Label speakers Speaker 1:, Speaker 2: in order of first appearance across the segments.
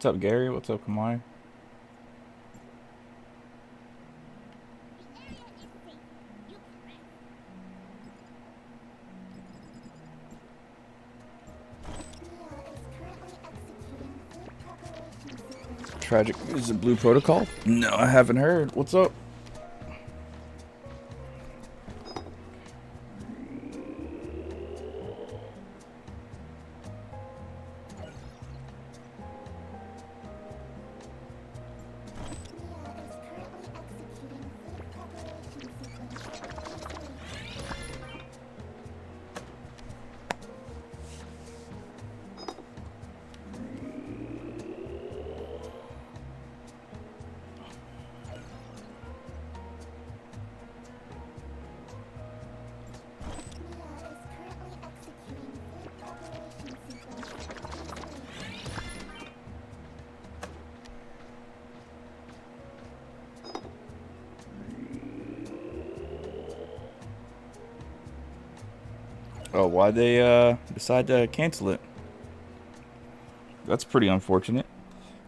Speaker 1: What's up, Gary? What's up, Kamai? Tragic. Is it Blue Protocol? No, I haven't heard. What's up? Oh, why'd they decide to cancel it? That's pretty unfortunate.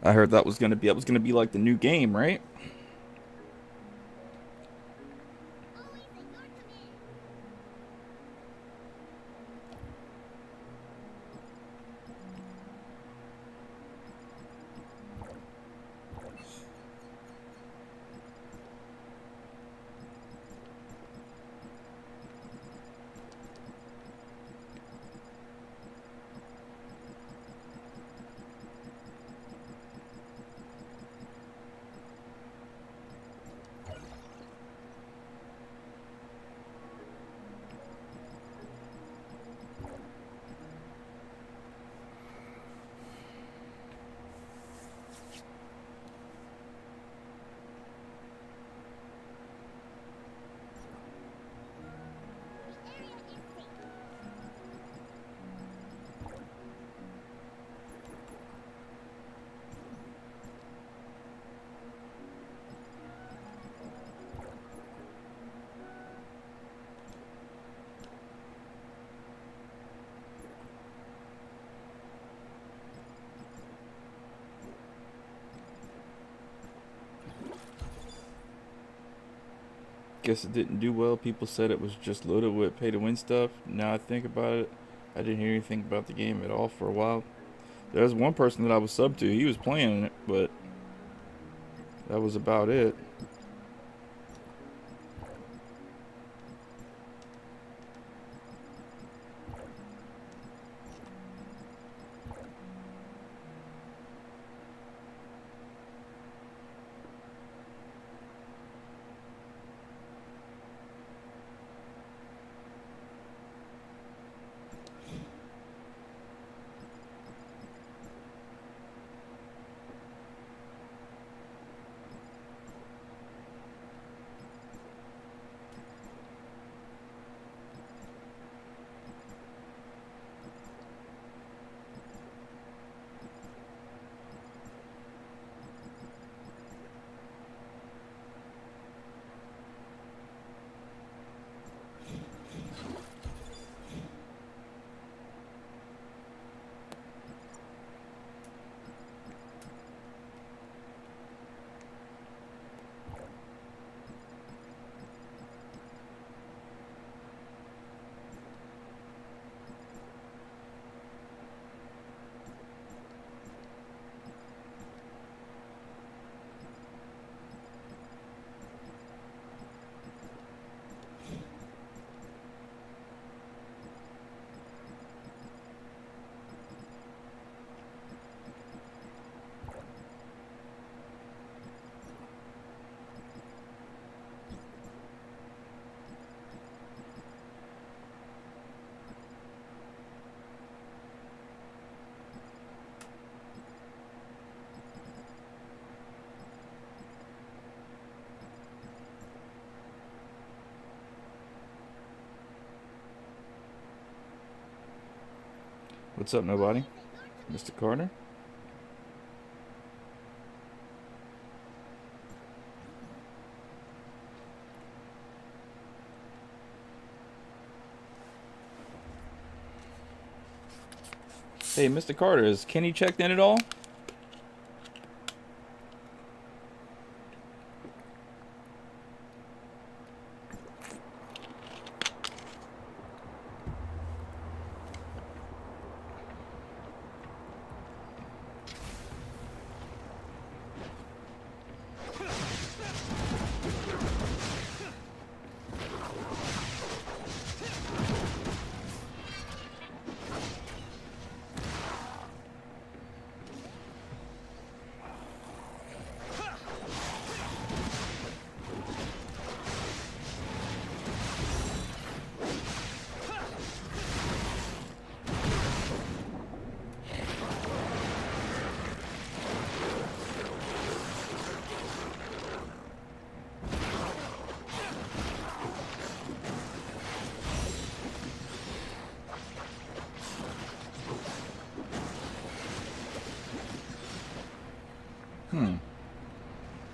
Speaker 1: I heard that was gonna be like the new game, right? Guess it didn't do well. People said it was just loaded with pay to win stuff. Now I think about it, I didn't hear anything about the game at all for a while. There was one person that I was sub to. He was playing it, but that was about it. What's up, nobody? Mr. Carter? Hey, Mr. Carter, is Kenny checked in at all?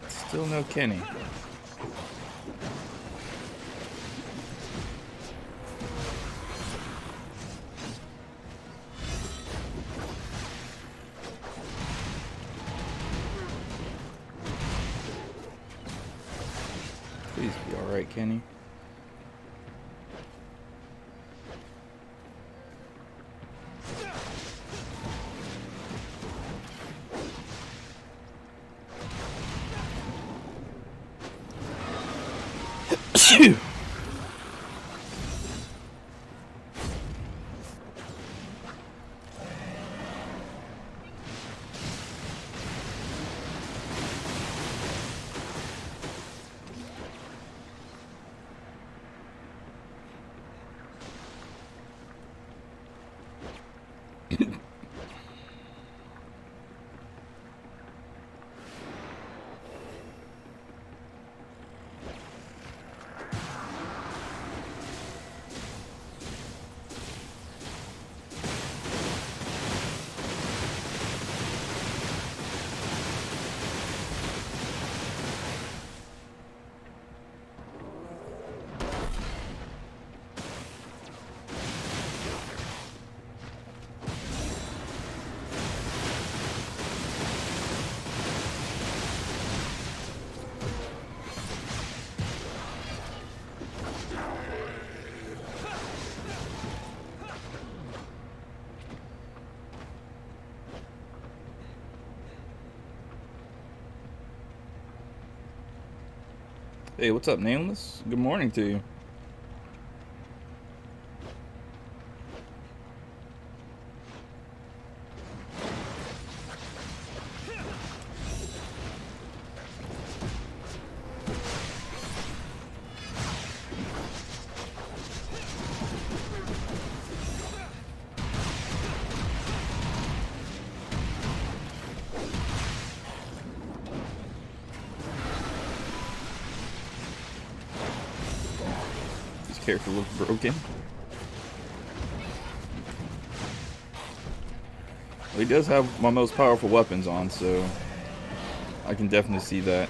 Speaker 1: Still no Kenny. Please be alright, Kenny. Phew. Hey, what's up, Nameless? Good morning to you. Character looks broken. Well, he does have my most powerful weapons on, so I can definitely see that.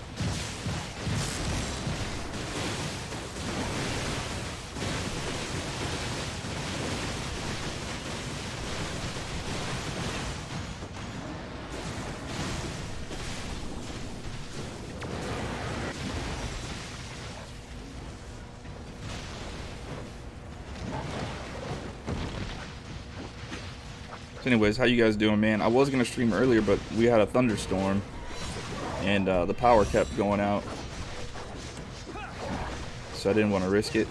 Speaker 1: So anyways, how you guys doing, man? I was gonna stream earlier, but we had a thunderstorm, and the power kept going out, so I didn't want to risk it.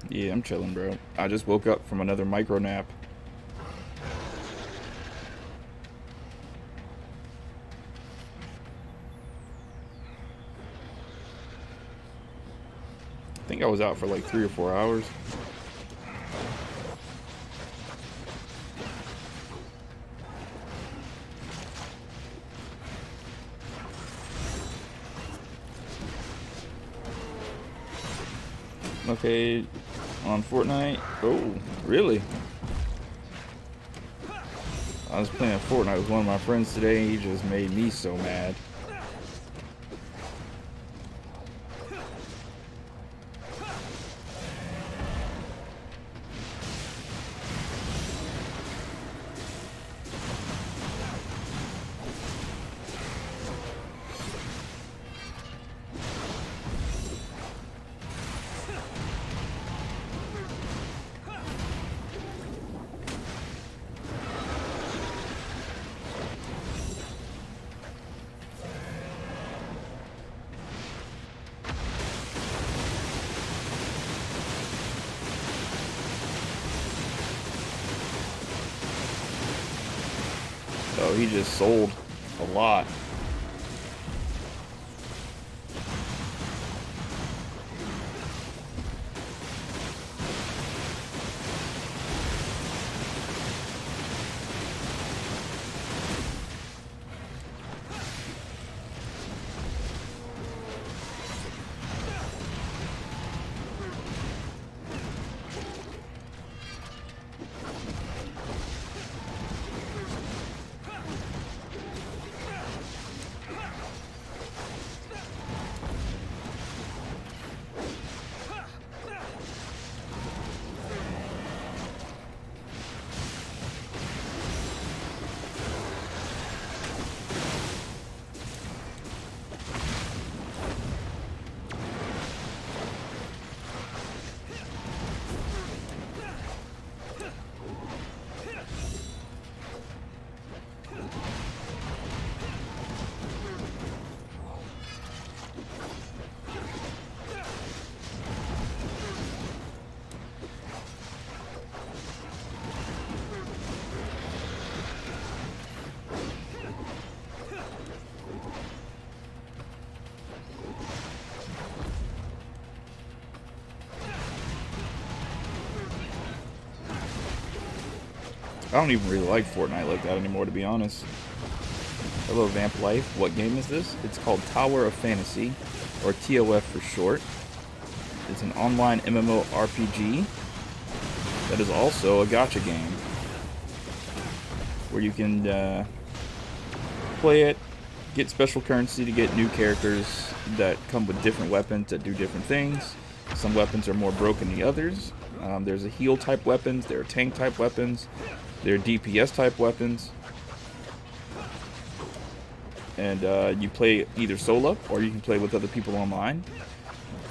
Speaker 1: Yeah, I'm chilling, bro. I just woke up from another micro nap. I think I was out for like 3 or 4 hours. Okay, on Fortnite. Oh, really? I was playing Fortnite with one of my friends today, and he just made me so mad. Oh, he just sold a lot. I don't even really like Fortnite like that anymore, to be honest. Hello, Vamp Life. What game is this? It's called TowerofFantasy, or ToF for short. It's an online MMORPG that is also a gacha game, where you can play it, get special currency to get new characters that come with different weapons that do different things. Some weapons are more broken than others. There's a heal type weapons, there are tank type weapons, there are DPS type weapons. And you play either solo or you can play with other people online.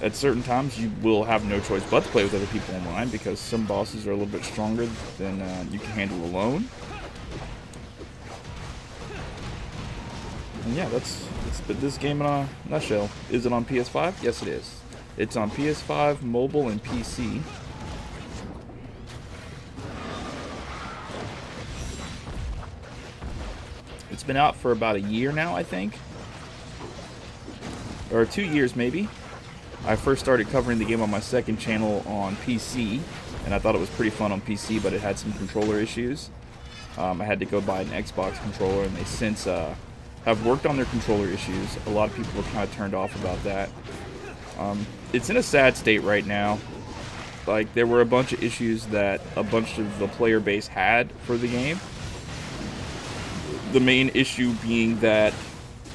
Speaker 1: At certain times you will have no choice but to play with other people online because some bosses are a little bit stronger than you can handle alone. And yeah, that's this game in a nutshell. Is it on PS5? Yes, it is. It's on PS5, mobile, and PC. It's been out for about a year now, I think. Or 2 years, maybe. I first started covering the game on my second channel on PC, and I thought it was pretty fun on PC, but it had some controller issues. I had to go buy an Xbox controller, and they since have worked on their controller issues. A lot of people are kind of turned off about that. It's in a sad state right now. Like, there were a bunch of issues that a bunch of the player base had for the game. The main issue being that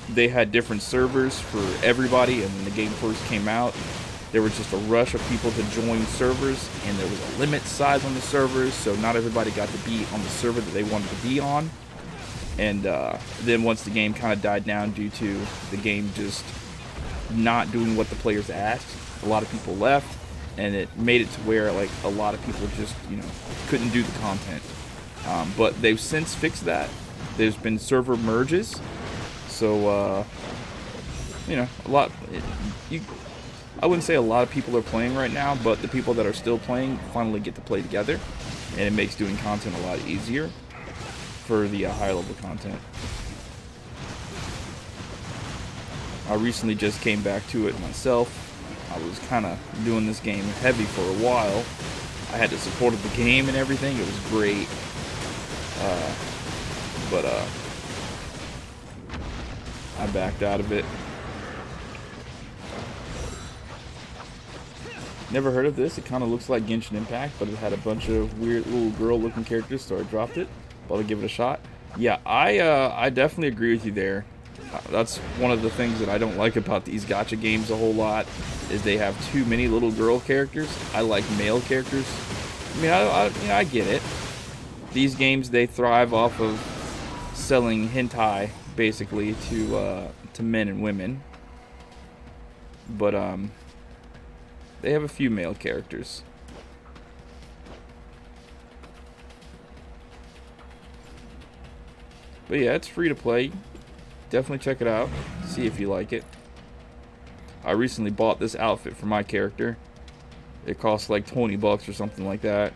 Speaker 1: they had different servers for everybody, and when the game first came out, there was just a rush of people to join servers, and there was a limit size on the servers, so not everybody got to be on the server that they wanted to be on. And then once the game kind of died down due to the game just not doing what the players asked, a lot of people left, and it made it to where like a lot of people just, you know, couldn't do the content. But they've since fixed that. There's been server merges, so you know, I wouldn't say a lot of people are playing right now, but the people that are still playing finally get to play together, and it makes doing content a lot easier for the higher level content. I recently just came back to it myself. I was kind of doing this game heavy for a while. I had to support the game and everything. It was great. But I backed out of it. Never heard of this. It kind of looks like Genshin Impact, but it had a bunch of weird little girl-looking characters, so I dropped it. But I'll give it a shot. Yeah, I definitely agree with you there. That's one of the things that I don't like about these gacha games a whole lot, is they have too many little girl characters. I like male characters. I mean, I get it. These games, they thrive off of selling hentai, basically, to men and women. But they have a few male characters. But yeah, it's free to play. Definitely check it out. See if you like it. I recently bought this outfit for my character. It costs like 20 bucks or something like that.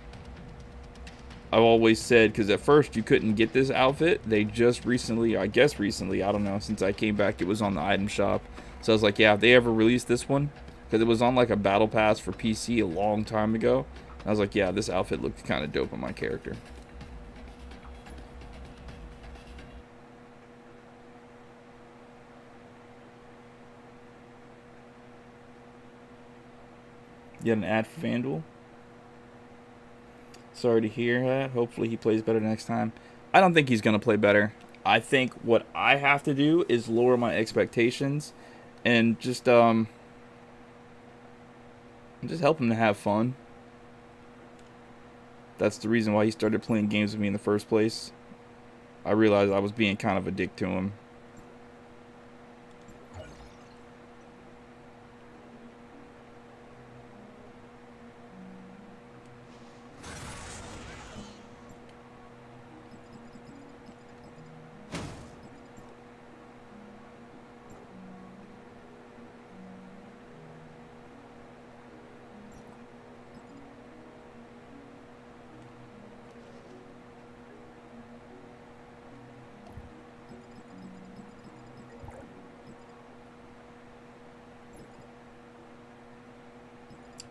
Speaker 1: I've always said, because at first you couldn't get this outfit. They just recently, I guess recently, I don't know, since I came back, it was on the item shop. So I was like, yeah, if they ever release this one, because it was on like a battle pass for PC a long time ago. I was like, yeah, this outfit looked kind of dope on my character. You got an ad for FanDuel? Sorry to hear that. Hopefully he plays better next time. I don't think he's going to play better. I think what I have to do is lower my expectations and just help him to have fun. That's the reason why he started playing games with me in the first place. I realized I was being kind of a dick to him.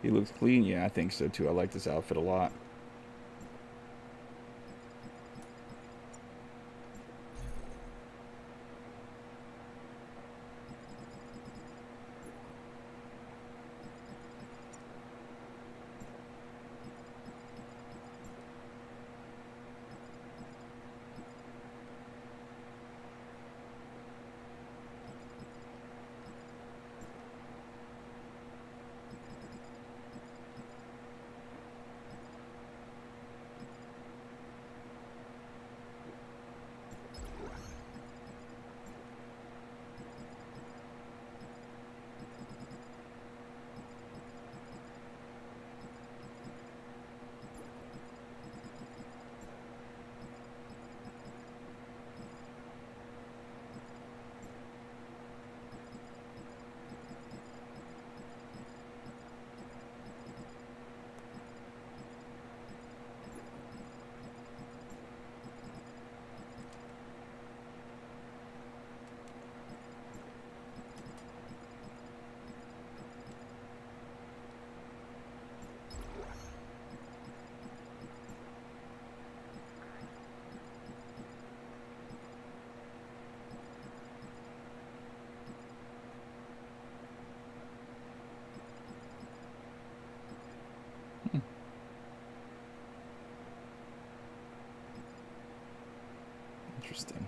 Speaker 1: He looks clean. Yeah, I think so too. I like this outfit a lot. Interesting.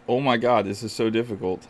Speaker 1: Oh my god, this is so difficult.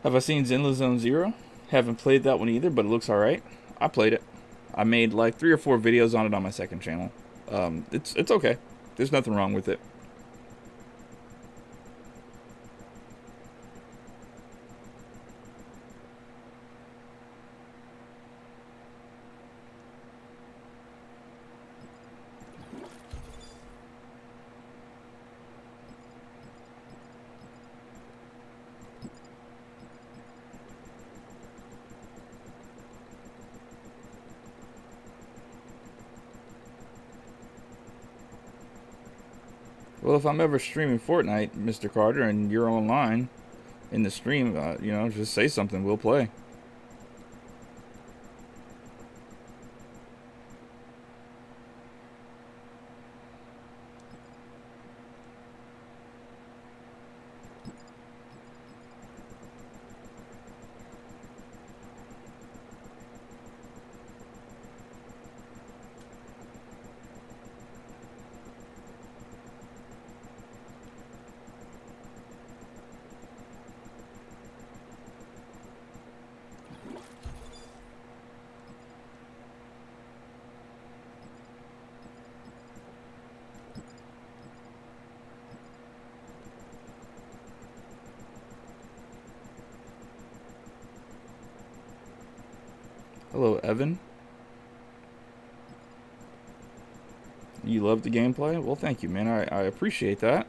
Speaker 1: Have I seen Zenless Zone Zero? Haven't played that one either, but it looks alright. I played it. I made like 3 or 4 videos on it on my second channel. It's okay. There's nothing wrong with it. Well, if I'm ever streaming Fortnite, Mr. Carter, and you're online in the stream, just say something. We'll play. Hello, Evan. You love the gameplay? Well, thank you, man. I appreciate that.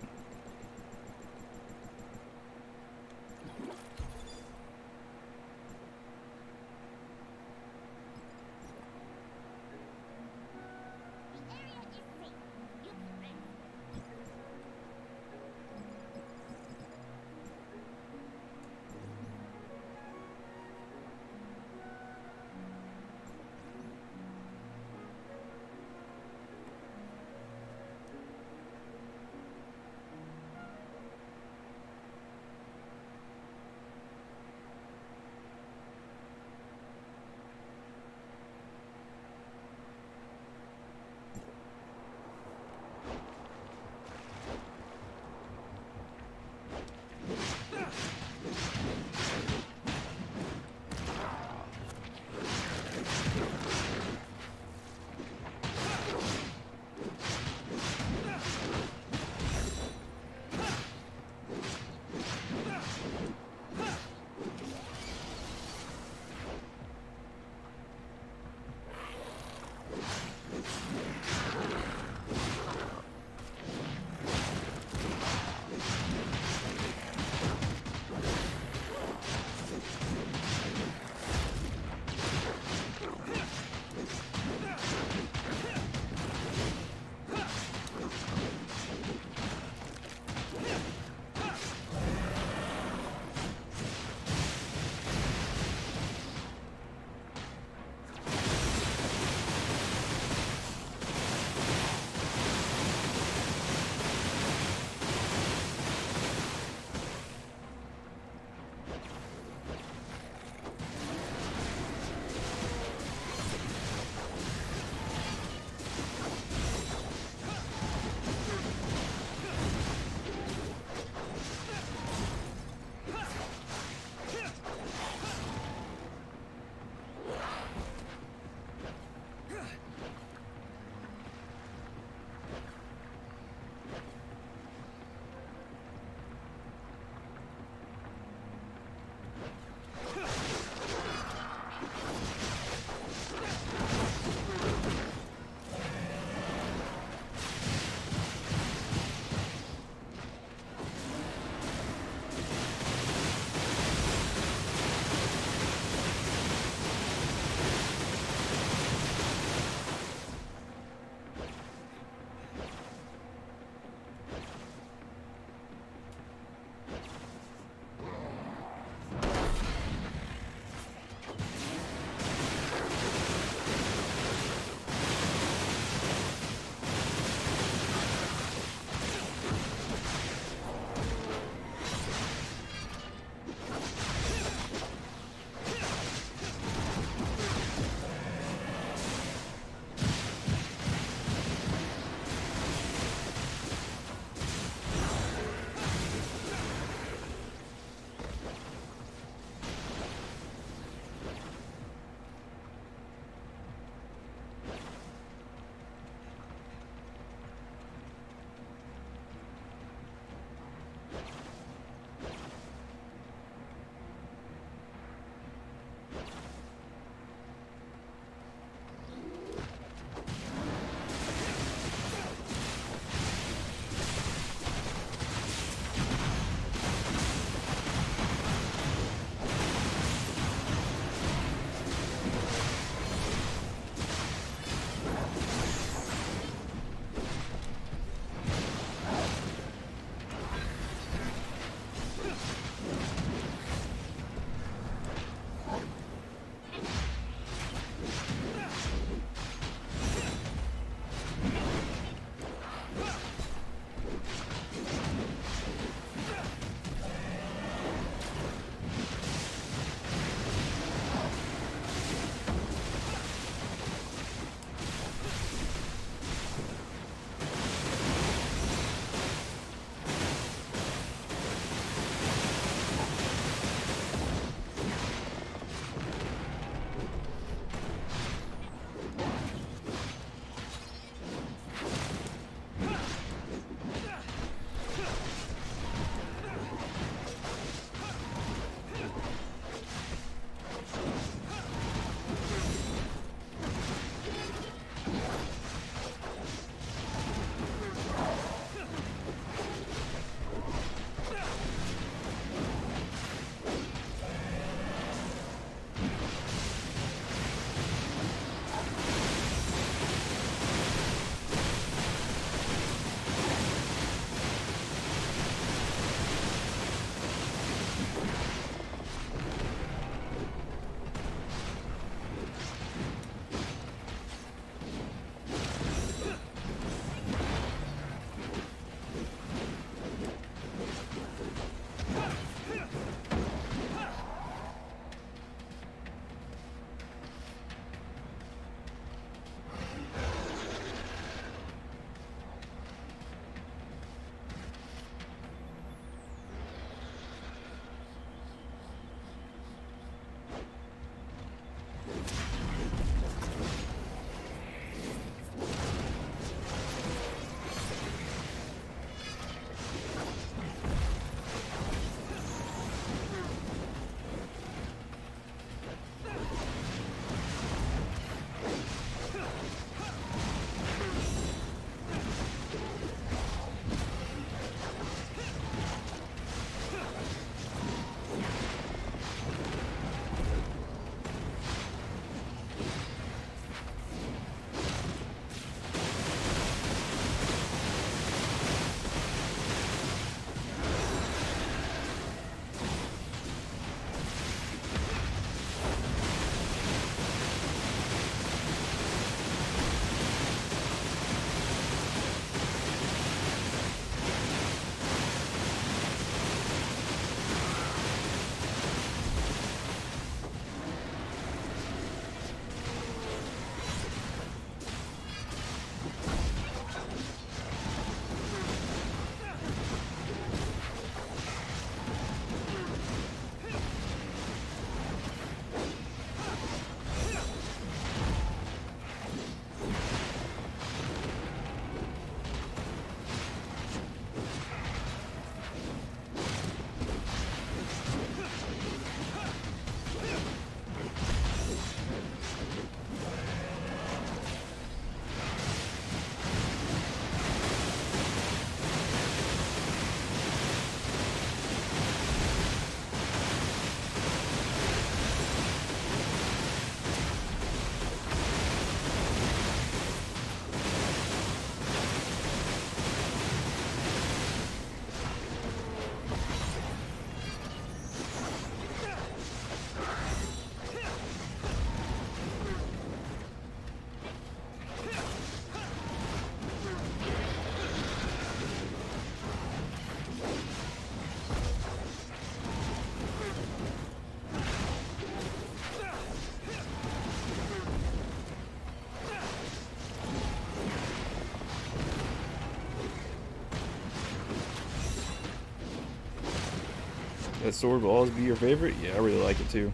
Speaker 1: That sword will always be your favorite? Yeah, I really like it too.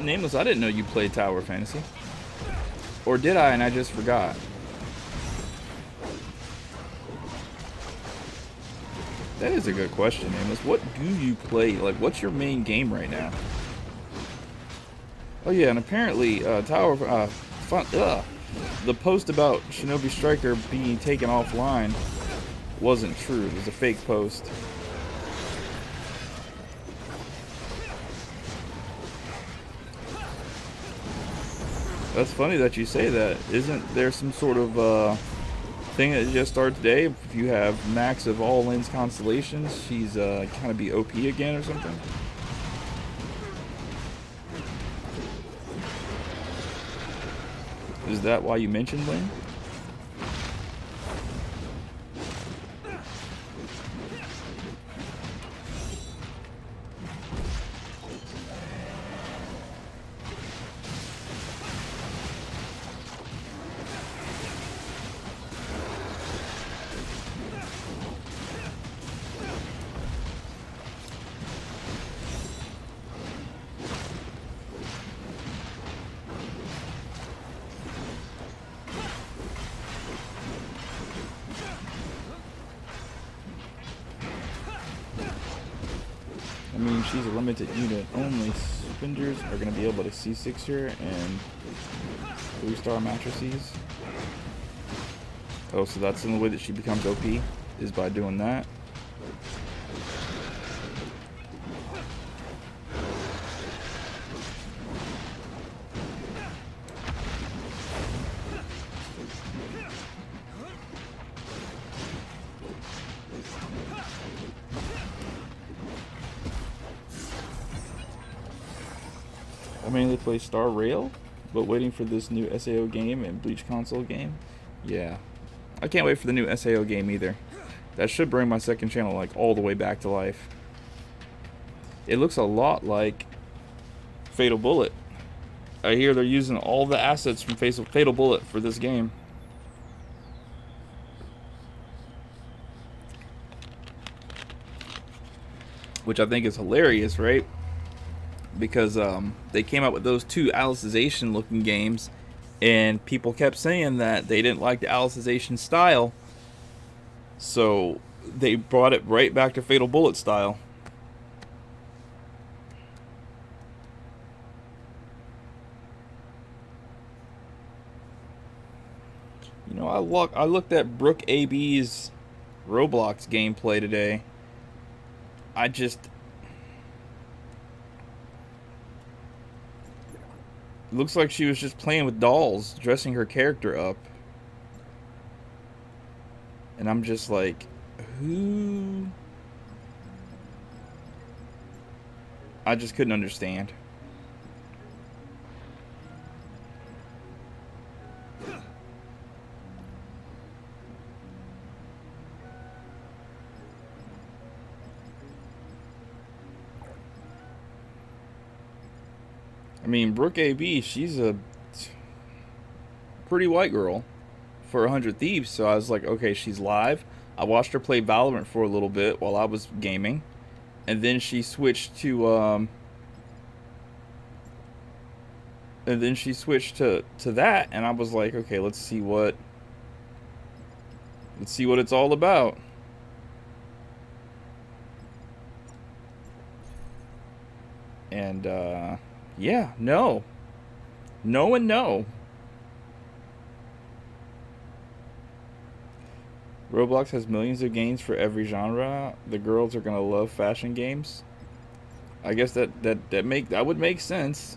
Speaker 1: Nameless, I didn't know you played Tower of Fantasy. Or did I and I just forgot? That is a good question, Nameless. What do you play? Like, what's your main game right now? Oh yeah, and apparently, the post about Shinobi Striker being taken offline wasn't true. It was a fake post. That's funny that you say that. Isn't there some sort of thing that just started today? If you have max of all Lynn's constellations, she's kind of be OP again or something? Is that why you mentioned Lynn? I mean, she's a limited unit. Only spenders are going to be able to C6 her and 3-star matrices. Oh, so that's the only way that she becomes OP, is by doing that. I mainly play Star Rail, but waiting for this new SAO game and Bleach console game. Yeah, I can't wait for the new SAO game either. That should bring my second channel like all the way back to life. It looks a lot like Fatal Bullet. I hear they're using all the assets from Fatal Bullet for this game. Which I think is hilarious, right? Because they came out with those two Alicization looking games, and people kept saying that they didn't like the Alicization style, so they brought it right back to Fatal Bullet style. You know, I looked at Brooke AB's Roblox gameplay today. Looks like she was just playing with dolls, dressing her character up. And I'm just like, who? I just couldn't understand. I mean, Brooke AB, she's a pretty white girl for 100 Thieves, so I was like, okay, she's live. I watched her play Valorant for a little bit while I was gaming, and then she switched to that, and I was like, okay, let's see what it's all about. And yeah, no and no. Roblox has millions of games for every genre. The girls are gonna love fashion games. I guess that would make sense.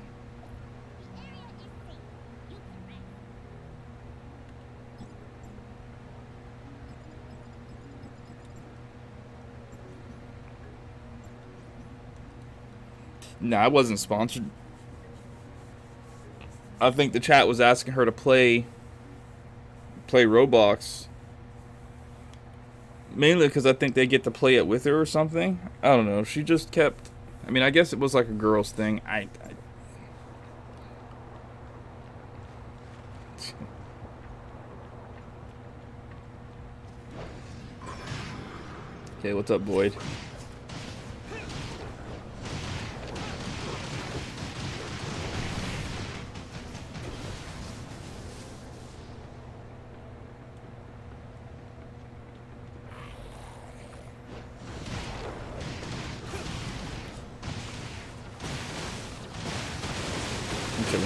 Speaker 1: Nah, I wasn't sponsored. I think the chat was asking her to play Roblox. Mainly because I think they get to play it with her or something. I don't know. She just kept... I mean, I guess it was like a girl's thing. Okay, what's up, Boyd?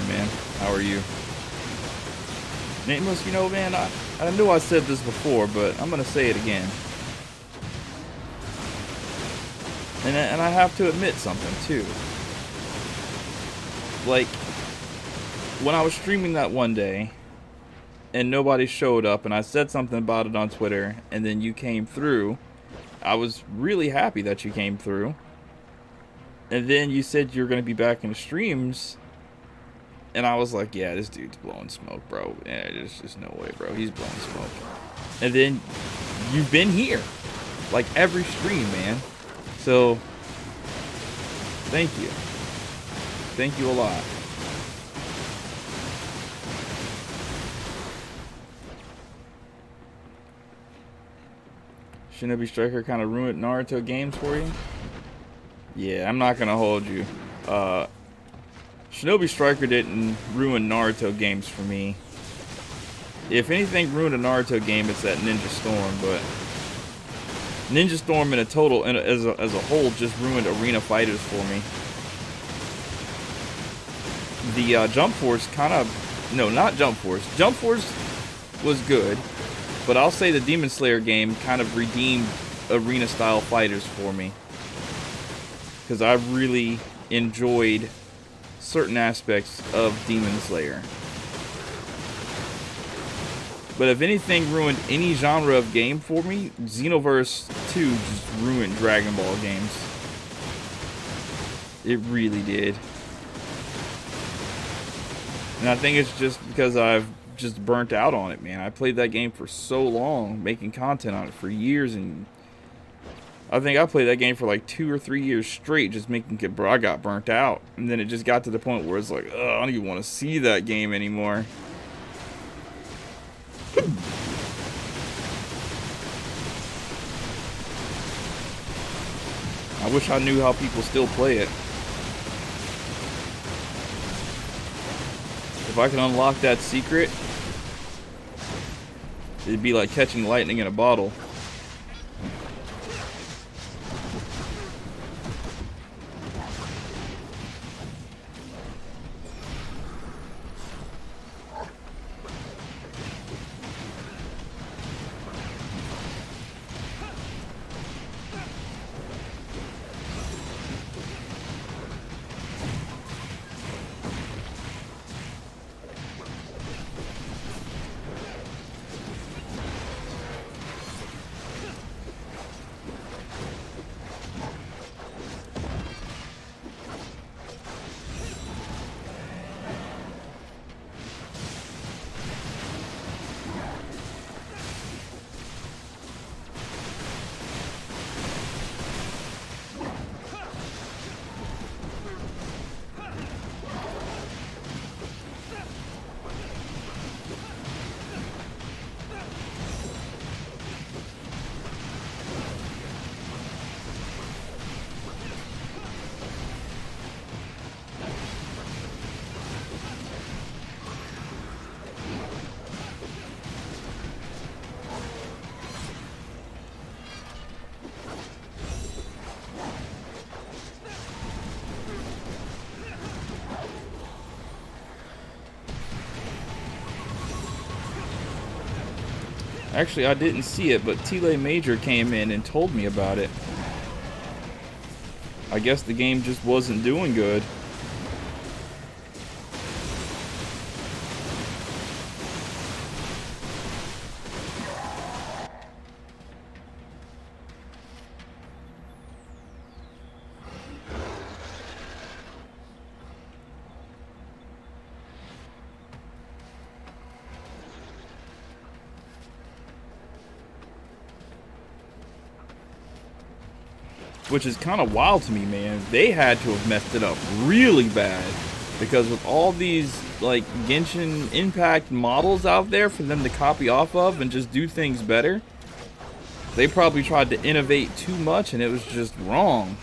Speaker 1: Man, how are you? Nameless, you know, man, I know I said this before, but I'm gonna say it again. And I have to admit something too. Like, when I was streaming that one day and nobody showed up and I said something about it on Twitter and then you came through, I was really happy that you came through. And then you said you were gonna be back in the streams. And I was like, yeah, this dude's blowing smoke, bro. Yeah, there's just no way, bro. He's blowing smoke. And then you've been here. Like, every stream, man. So, thank you. Thank you a lot. Shinobi Striker kind of ruined Naruto games for you? Yeah, I'm not going to hold you. Shinobi Striker didn't ruin Naruto games for me. If anything ruined a Naruto game, it's that Ninja Storm, but Ninja Storm in a total, as a whole, just ruined arena fighters for me. The Jump Force kind of, no, not Jump Force. Jump Force was good, but I'll say the Demon Slayer game kind of redeemed arena style fighters for me, because I really enjoyed certain aspects of Demon Slayer. But if anything ruined any genre of game for me, Xenoverse 2 just ruined Dragon Ball games. It really did. And I think it's just because I've just burnt out on it, man. I played that game for so long, making content on it for years, and I think I played that game for like 2 or 3 years straight, just making it, bro. I got burnt out. And then it just got to the point where it's like, ugh, I don't even want to see that game anymore. I wish I knew how people still play it. If I can unlock that secret, it'd be like catching lightning in a bottle. Actually, I didn't see it, but Tile Major came in and told me about it. I guess the game just wasn't doing good. Which is kind of wild to me, man. They had to have messed it up really bad. Because with all these, like, Genshin Impact models out there for them to copy off of and just do things better, they probably tried to innovate too much and it was just wrong.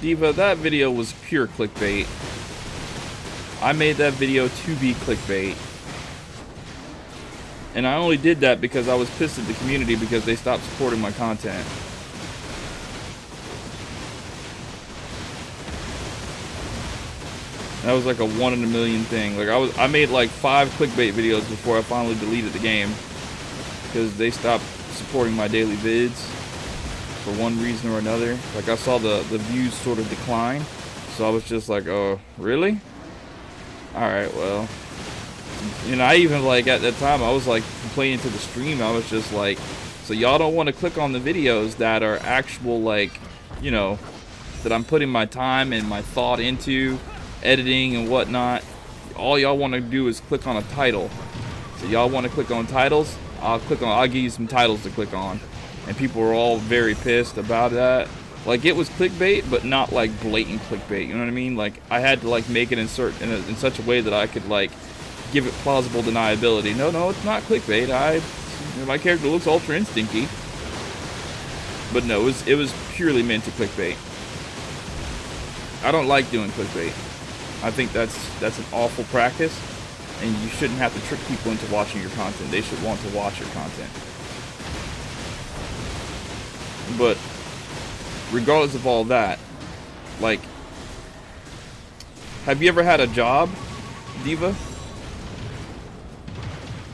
Speaker 1: Diva, that video was pure clickbait. I made that video to be clickbait. And I only did that because I was pissed at the community because they stopped supporting my content. That was like a 1 in a million thing. Like I made like 5 clickbait videos before I finally deleted the game. Because they stopped supporting my daily vids for one reason or another. Like I saw the views sort of decline. So I was just like, oh, really? Alright, well, you know, I even, like, at that time, I was, like, complaining to the stream. I was just like, so y'all don't want to click on the videos that are actual, like, you know, that I'm putting my time and my thought into, editing and whatnot. All y'all want to do is click on a title. So y'all want to click on titles? I'll give you some titles to click on. And people were all very pissed about that. Like, it was clickbait, but not, like, blatant clickbait, you know what I mean? Like, I had to, like, make it in such a way that I could, like, give it plausible deniability. No, it's not clickbait. My character looks ultra instincty. But no, it was purely meant to clickbait. I don't like doing clickbait. I think that's an awful practice, and you shouldn't have to trick people into watching your content. They should want to watch your content. But regardless of all that, like, have you ever had a job, Diva?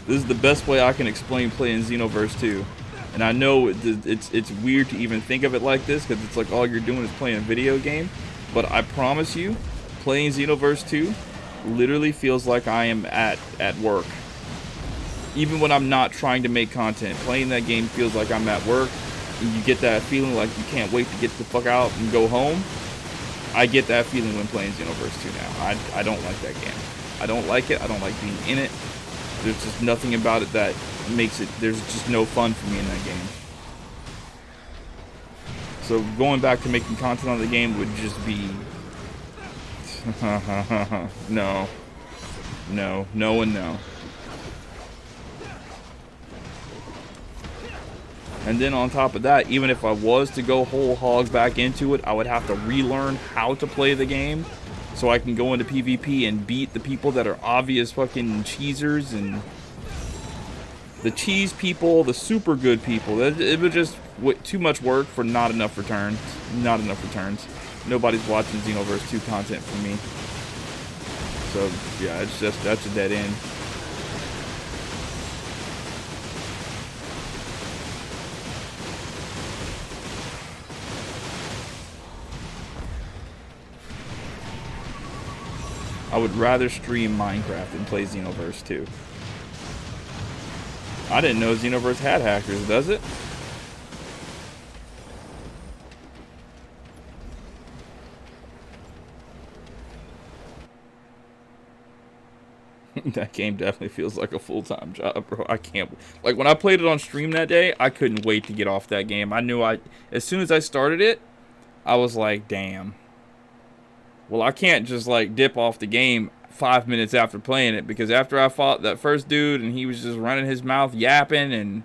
Speaker 1: This is the best way I can explain playing Xenoverse 2. And I know it's weird to even think of it like this, because it's like all you're doing is playing a video game. But I promise you, playing Xenoverse 2 literally feels like I am at work. Even when I'm not trying to make content, playing that game feels like I'm at work. And you get that feeling like you can't wait to get the fuck out and go home. I get that feeling when playing Xenoverse 2 now. I don't like that game. I don't like it. I don't like being in it. There's just nothing about it that makes it, there's just no fun for me in that game. So going back to making content on the game would just be... No. No. No and no. And then on top of that, even if I was to go whole hog back into it, I would have to relearn how to play the game so I can go into PvP and beat the people that are obvious fucking cheesers and the cheese people, the super good people. It was just too much work for not enough returns. Not enough returns. Nobody's watching Xenoverse 2 content from me. So, yeah, that's a dead end. I would rather stream Minecraft than play Xenoverse 2. I didn't know Xenoverse had hackers, does it? That game definitely feels like a full-time job, bro. I can't... Like, when I played it on stream that day, I couldn't wait to get off that game. I knew as soon as I started it, I was like, damn. Well, I can't just, like, dip off the game 5 minutes after playing it, because after I fought that first dude and he was just running his mouth yapping, and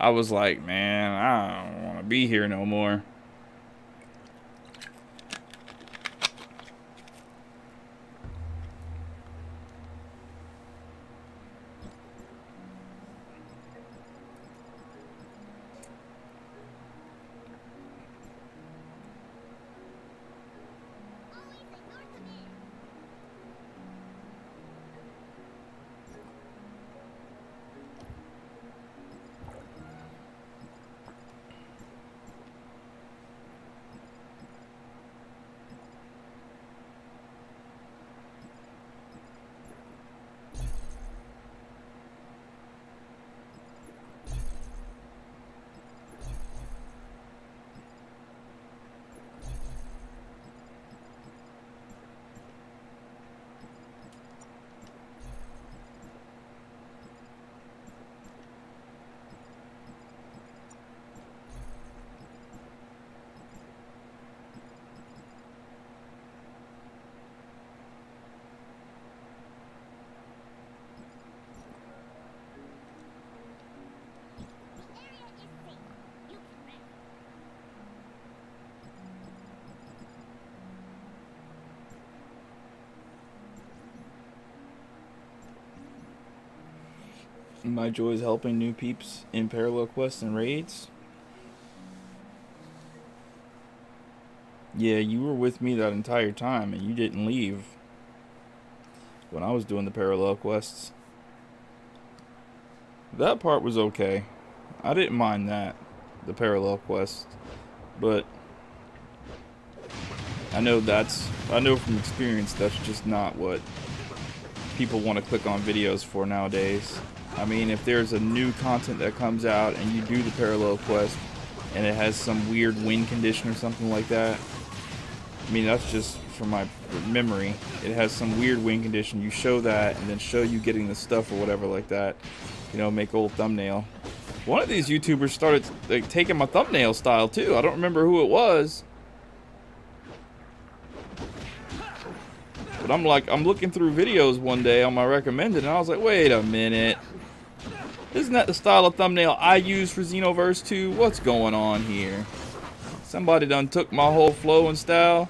Speaker 1: I was like, man, I don't want to be here no more. My joy is helping new peeps in parallel quests and raids. Yeah, you were with me that entire time and you didn't leave when I was doing the parallel quests. That part was okay. I didn't mind that, the parallel quest. But I know from experience that's just not what people want to click on videos for nowadays. I mean, if there's a new content that comes out and you do the parallel quest and it has some weird win condition or something like that, I mean, that's just from my memory. It has some weird win condition. You show that and then show you getting the stuff or whatever like that. You know, make old thumbnail. One of these YouTubers started like taking my thumbnail style too. I don't remember who it was. But I'm looking through videos one day on my recommended and I was like, wait a minute. Isn't that the style of thumbnail I use for Xenoverse 2? What's going on here? Somebody done took my whole flow and style.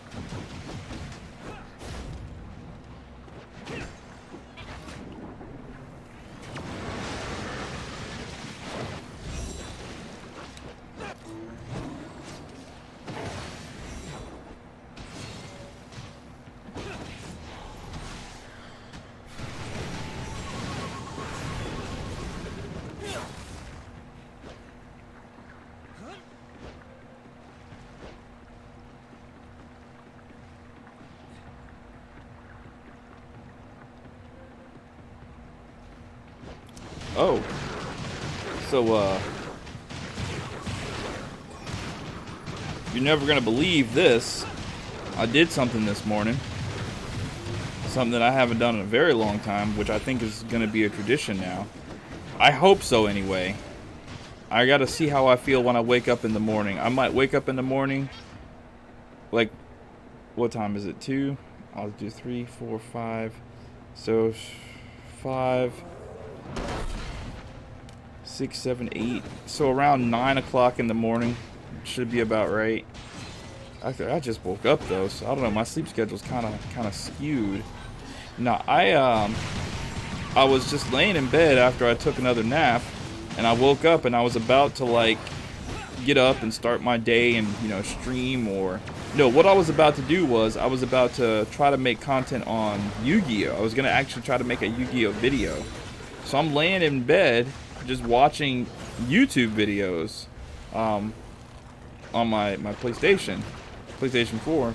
Speaker 1: Oh. So, you're never gonna believe this. I did something this morning. Something that I haven't done in a very long time, which I think is gonna be a tradition now. I hope so anyway. I gotta see how I feel when I wake up in the morning. I might wake up in the morning, like, what time is it? 2? I'll do 3, 4, 5. So, 5... 6, 7, 8. So around 9 o'clock in the morning should be about right. I just woke up though, so I don't know. My sleep schedule's kind of skewed. No, I was just laying in bed after I took another nap, and I woke up and I was about to like get up and start my day and stream or no. What I was about to do was I was about to try to make content on Yu-Gi-Oh. I was gonna actually try to make a Yu-Gi-Oh video. So I'm laying in bed, just watching YouTube videos on my PlayStation 4,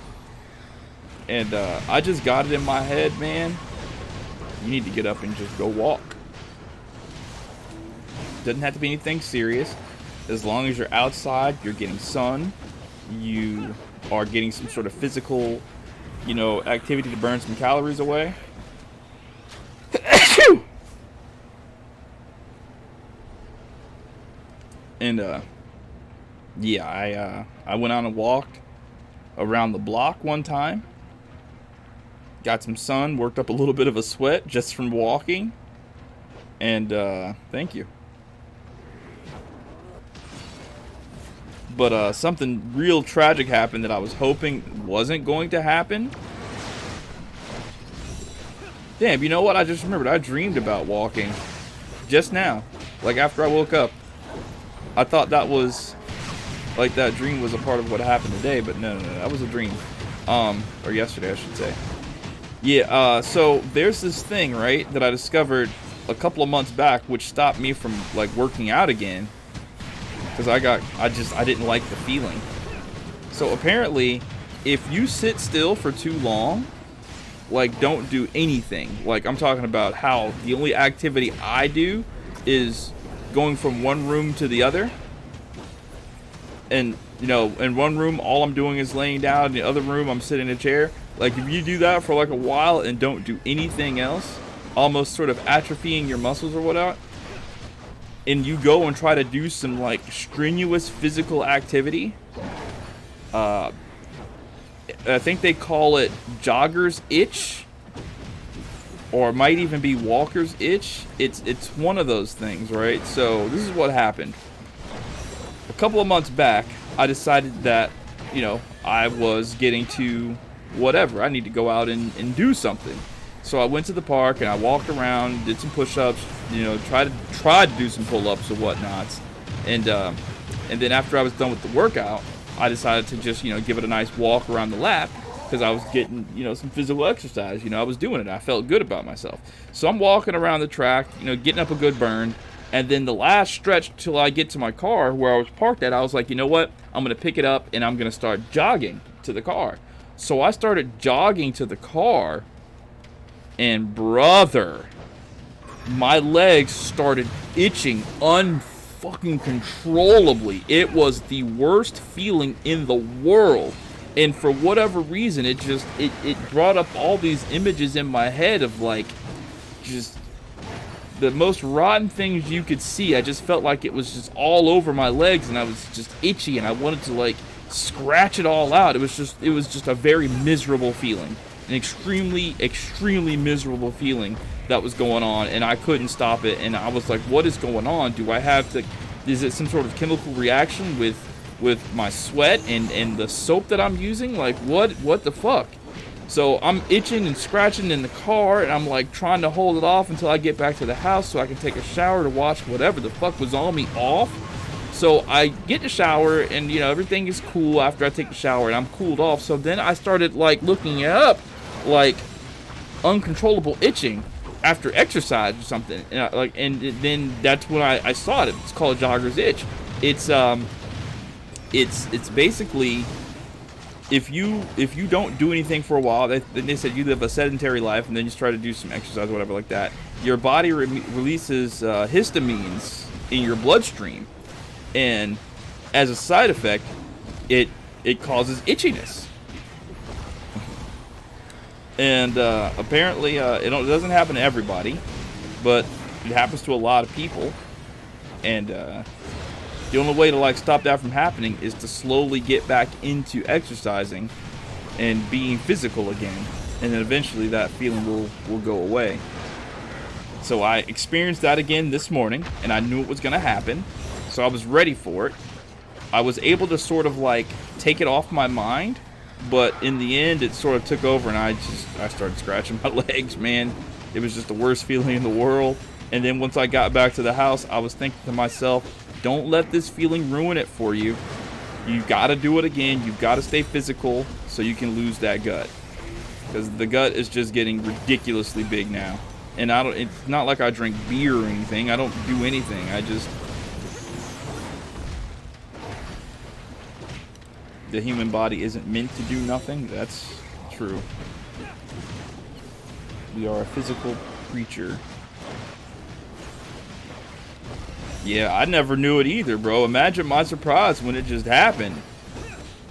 Speaker 1: and I just got it in my head, man, you need to get up and just go walk. Doesn't have to be anything serious. As long as you're outside, you're getting sun, you are getting some sort of physical activity to burn some calories away. And yeah, I went out and walked around the block one time. Got some sun, worked up a little bit of a sweat just from walking. And thank you. But something real tragic happened that I was hoping wasn't going to happen. Damn, you know what? I just remembered. I dreamed about walking just now, like after I woke up. I thought that was, like, that dream was a part of what happened today, but no, that was a dream. Or yesterday, I should say. Yeah, so there's this thing, right, that I discovered a couple of months back, which stopped me from, like, working out again. Because I didn't like the feeling. So apparently, if you sit still for too long, like, don't do anything. Like, I'm talking about how the only activity I do is going from one room to the other, and in one room all I'm doing is laying down, in the other room I'm sitting in a chair. Like, if you do that for like a while and don't do anything else, almost sort of atrophying your muscles or whatever, and you go and try to do some like strenuous physical activity, I think they call it jogger's itch, or it might even be walker's itch. It's one of those things, right? So this is what happened. A couple of months back, I decided that, I was getting to whatever. I need to go out and do something. So I went to the park and I walked around, did some push-ups, you know, tried to do some pull-ups or whatnots, and then after I was done with the workout, I decided to just, you know, give it a nice walk around the lap because I was getting, you know, some physical exercise. You know, I was doing it. I felt good about myself. So I'm walking around the track, you know, getting up a good burn, and then the last stretch till I get to my car where I was parked at, I was like, you know what? I'm gonna pick it up and I'm gonna start jogging to the car. So I started jogging to the car. And brother, my legs started itching unfucking controllably. It was the worst feeling in the world. And for whatever reason, it brought up all these images in my head of like just the most rotten things you could see. I just felt like it was just all over my legs and I was just itchy and I wanted to like scratch it all out. It was just a very miserable feeling. An extremely miserable feeling that was going on, and I couldn't stop it. And I was like, what is going on? Do I have to, is it some sort of chemical reaction with my sweat and the soap that I'm using? Like, what the fuck? So I'm itching and scratching in the car, and I'm like trying to hold it off until I get back to the house so I can take a shower to wash whatever the fuck was on me off. So I get the shower, and you know, everything is cool after I take the shower and I'm cooled off. So then I started like looking it up, like uncontrollable itching after exercise or something, and then that's when I saw it. It's called jogger's itch. It's basically if you don't do anything for a while, they said you live a sedentary life and then you try to do some exercise or whatever like that, your body releases histamines in your bloodstream, and as a side effect, it causes itchiness. And apparently, it doesn't happen to everybody, but it happens to a lot of people. And the only way to like stop that from happening is to slowly get back into exercising and being physical again. And then eventually that feeling will go away. So I experienced that again this morning, and I knew it was going to happen. So I was ready for it. I was able to sort of like take it off my mind. But in the end, it sort of took over, and I started scratching my legs, man. It was just the worst feeling in the world. And then once I got back to the house, I was thinking to myself, don't let this feeling ruin it for you. You got to do it again. You've got to stay physical so you can lose that gut. Because the gut is just getting ridiculously big now. And it's not like I drink beer or anything. I don't do anything. The human body isn't meant to do nothing. That's true. We are a physical creature. Yeah, I never knew it either, bro. Imagine my surprise when it just happened.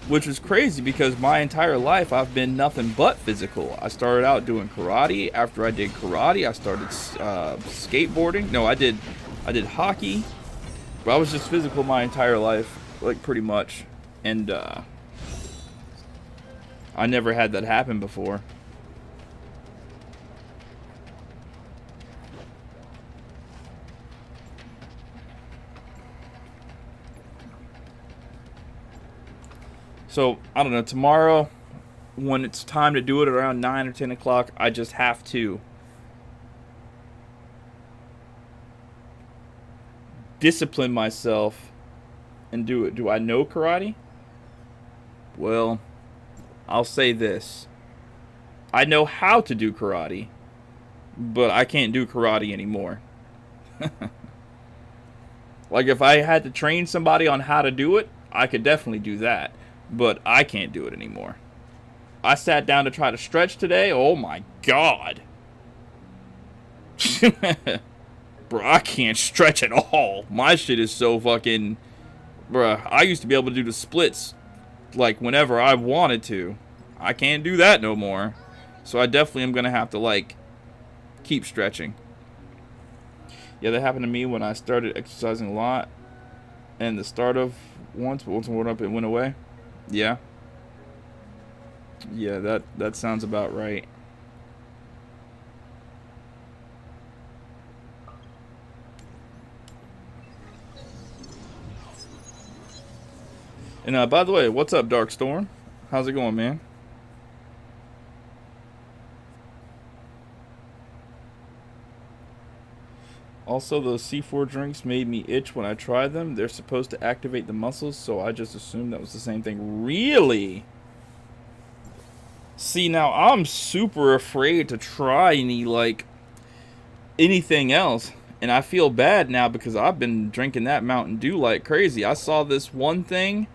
Speaker 1: Which was crazy because my entire life I've been nothing but physical. I started out doing karate. After I did karate, I started skateboarding. No, I did hockey. But I was just physical my entire life, like pretty much. And I never had that happen before. So, I don't know, tomorrow, when it's time to do it around 9 or 10 o'clock, I just have to discipline myself and do it. Do I know karate? Well, I'll say this. I know how to do karate, but I can't do karate anymore. Like, if I had to train somebody on how to do it, I could definitely do that. But I can't do it anymore. I sat down to try to stretch today. Oh my god. Bro, I can't stretch at all. My shit is so fucking... Bruh, I used to be able to do the splits like whenever I wanted to. I can't do that no more. So I definitely am going to have to like keep stretching. Yeah, that happened to me when I started exercising a lot. And the start of once it went away. Yeah. Yeah, that sounds about right. And by the way, what's up, Darkstorm? How's it going, man? Also, those C4 drinks made me itch when I tried them. They're supposed to activate the muscles, so I just assumed that was the same thing. Really? See, now I'm super afraid to try anything else. And I feel bad now because I've been drinking that Mountain Dew like crazy. I saw this one thing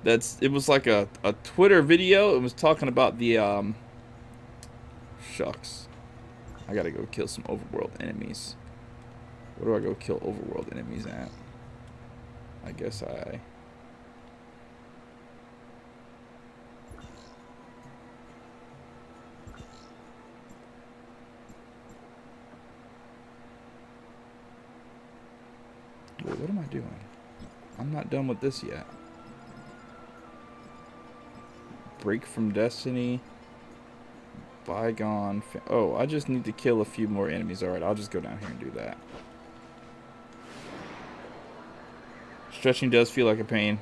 Speaker 1: it was like a Twitter video. It was talking about the, shucks. I gotta go kill some overworld enemies. Where do I go kill overworld enemies at? I guess I... Wait, what am I doing? I'm not done with this yet. Break from Destiny. Bygone. Oh, I just need to kill a few more enemies. Alright, I'll just go down here and do that. Stretching does feel like a pain.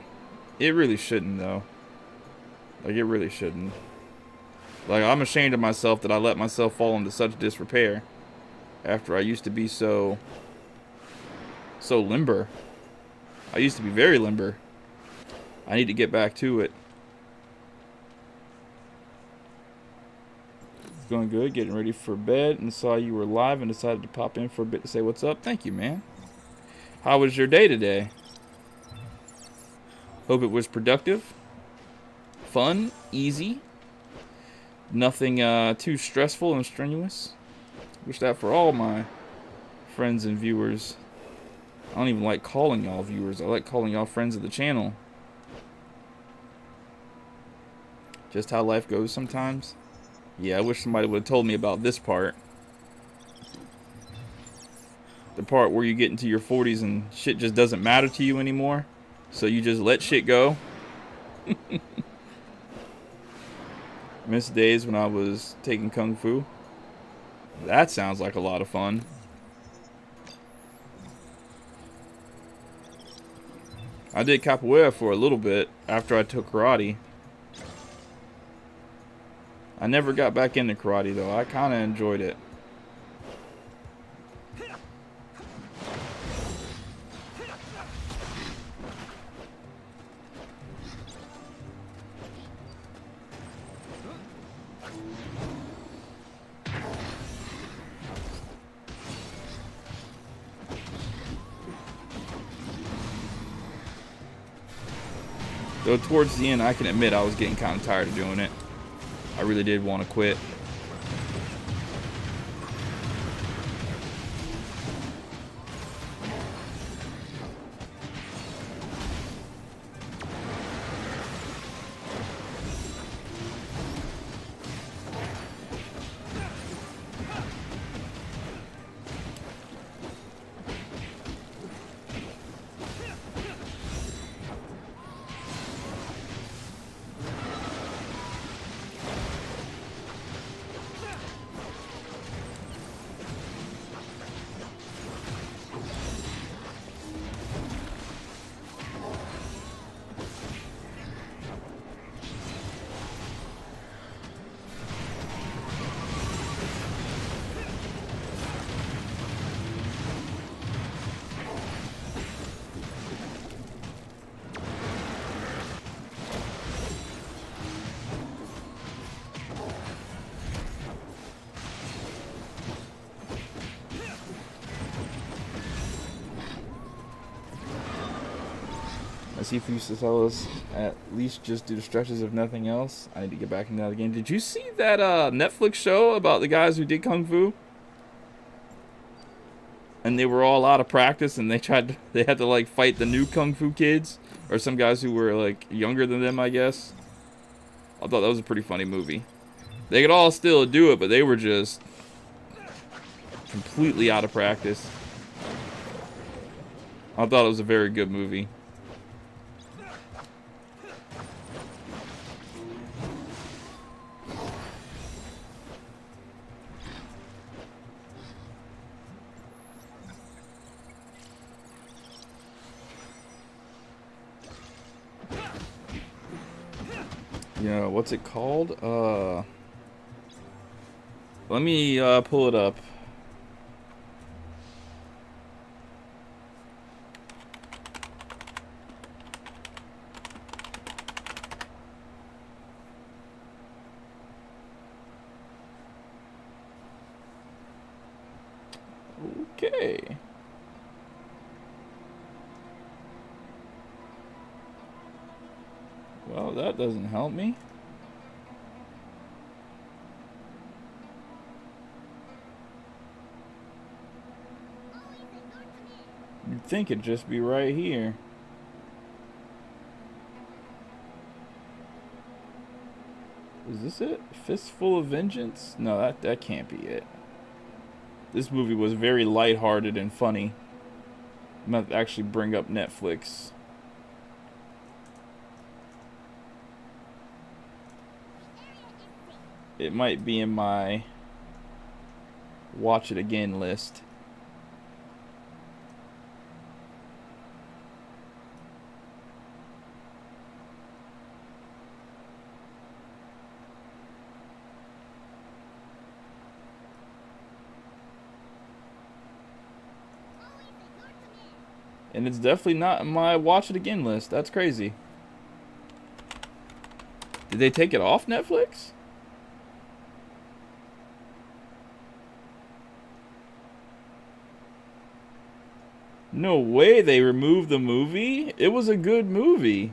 Speaker 1: It really shouldn't, though. Like, it really shouldn't. Like, I'm ashamed of myself that I let myself fall into such disrepair after I used to be so limber. I used to be very limber. I need to get back to it. It's going good. Getting ready for bed and saw you were live and decided to pop in for a bit to say what's up. Thank you, man. How was your day today? Hope it was productive, fun, easy, nothing too stressful and strenuous. Wish that for all my friends and viewers. I don't even like calling y'all viewers. I like calling y'all friends of the channel. Just how life goes sometimes. Yeah, I wish somebody would have told me about this part. The part where you get into your 40s and shit just doesn't matter to you anymore. So you just let shit go. Miss days when I was taking Kung Fu. That sounds like a lot of fun. I did capoeira for a little bit after I took karate. I never got back into karate though. I kind of enjoyed it. Though towards the end, I can admit I was getting kind of tired of doing it. I really did want to quit. Sifu used to tell us at least just do the stretches if nothing else. I need to get back into that again. Did you see that Netflix show about the guys who did Kung Fu? And they were all out of practice and they had to like fight the new Kung Fu kids or some guys who were like younger than them, I guess. I thought that was a pretty funny movie. They could all still do it, but they were just completely out of practice. I thought it was a very good movie. You know, what's it called? Let me pull it up. Okay. Well, that doesn't help me. You'd think it'd just be right here. Is this it? Fistful of Vengeance? No, that can't be it. This movie was very lighthearted and funny. I'm gonna actually bring up Netflix. It might be in my watch it again list. And it's definitely not in my watch it again list. That's crazy. Did they take it off Netflix? No way they removed the movie. It was a good movie.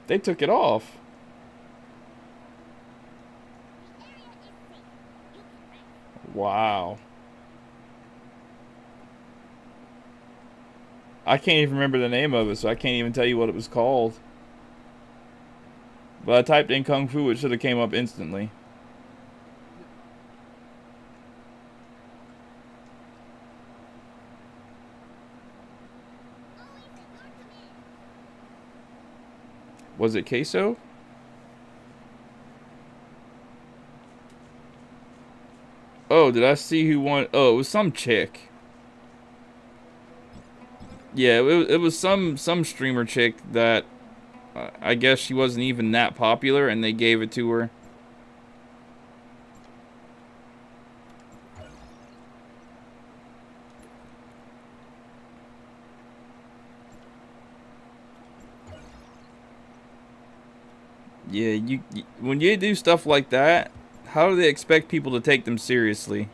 Speaker 1: They took it off. Wow. I can't even remember the name of it, so I can't even tell you what it was called. But I typed in Kung Fu, it should have came up instantly. Was it Queso? Oh, did I see who won? Oh, it was some chick. Yeah, it was some streamer chick that I guess she wasn't even that popular, and they gave it to her. Yeah, you when you do stuff like that, how do they expect people to take them seriously?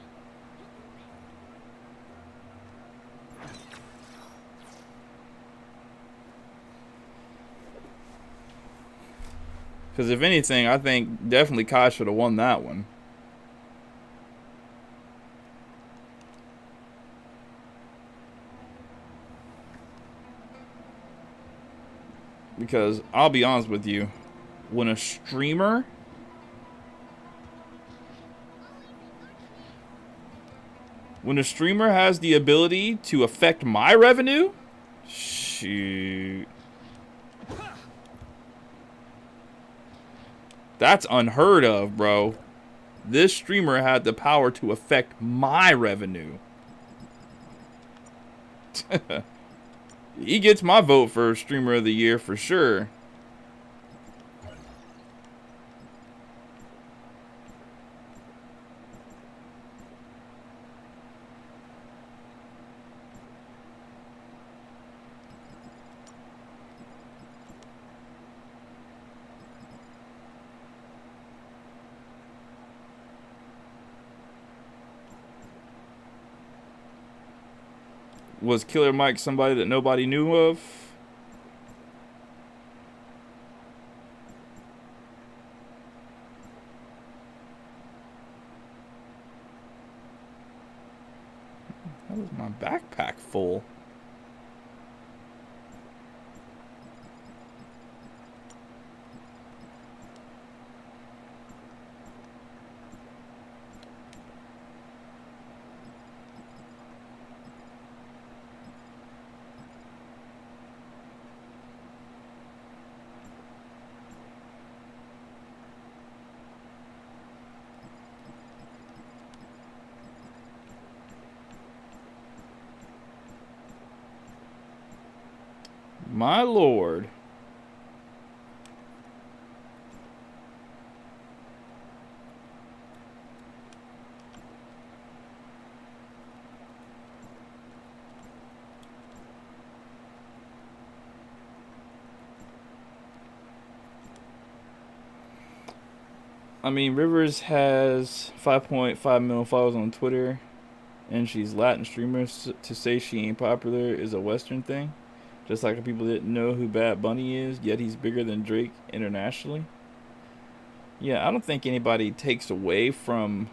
Speaker 1: Because if anything, I think definitely Kai should have won that one. Because I'll be honest with you, when a streamer has the ability to affect my revenue, shoot. That's unheard of, bro. This streamer had the power to affect my revenue. He gets my vote for streamer of the year for sure. Was Killer Mike somebody that nobody knew of? How is my backpack full? My lord. I mean, Rivers has 5.5 million followers on Twitter, and she's Latin streamer. To say she ain't popular is a Western thing. Just like people didn't know who Bad Bunny is, yet he's bigger than Drake internationally. Yeah, I don't think anybody takes away from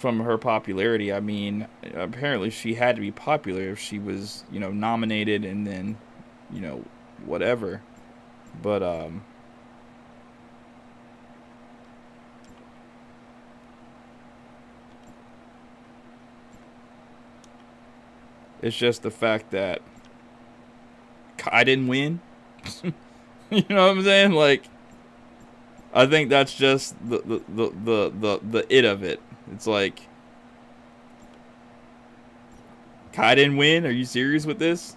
Speaker 1: her popularity. I mean, apparently she had to be popular if she was, nominated and then, whatever. But it's just the fact that I didn't win. You know what I'm saying? Like, I think that's just the it of it. It's like, Kai didn't win? Are you serious with this?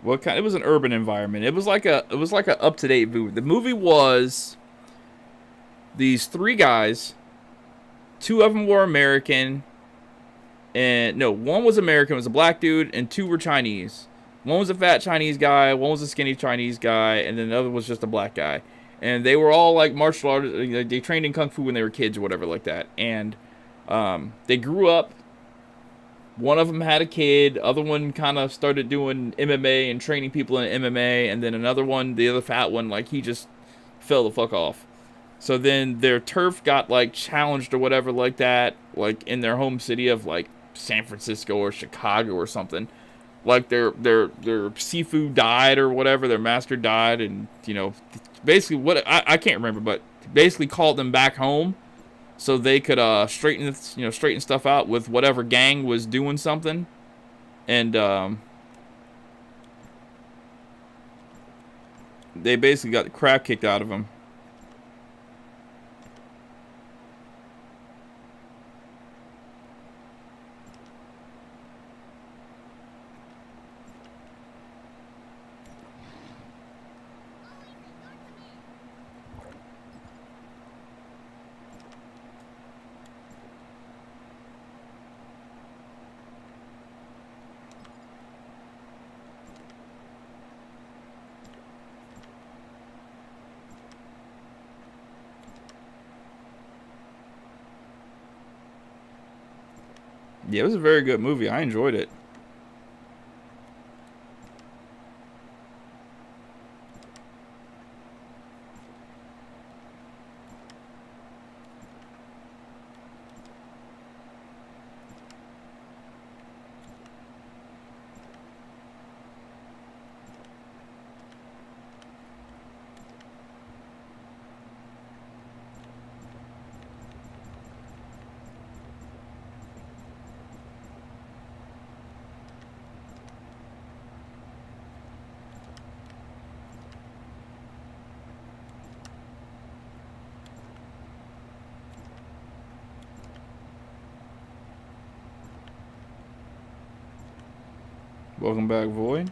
Speaker 1: What kind? It was an urban environment. It was like a up to date movie. The movie was these three guys. Two of them were American, and no, one was American, was a black dude, and two were Chinese. One was a fat Chinese guy, one was a skinny Chinese guy, and then the other was just a black guy. And they were all like martial artists. They trained in kung fu when they were kids or whatever like that. And they grew up. One of them had a kid. Other one kind of started doing MMA and training people in MMA. And then another one, the other fat one, like he just fell the fuck off. So then their turf got like challenged or whatever like that, like in their home city of like San Francisco or Chicago or something. Like their seafood died or whatever, their master died, and basically what I can't remember, but basically called them back home so they could straighten stuff out with whatever gang was doing something, and they basically got the crap kicked out of them. Yeah, it was a very good movie. I enjoyed it. Welcome back, Void.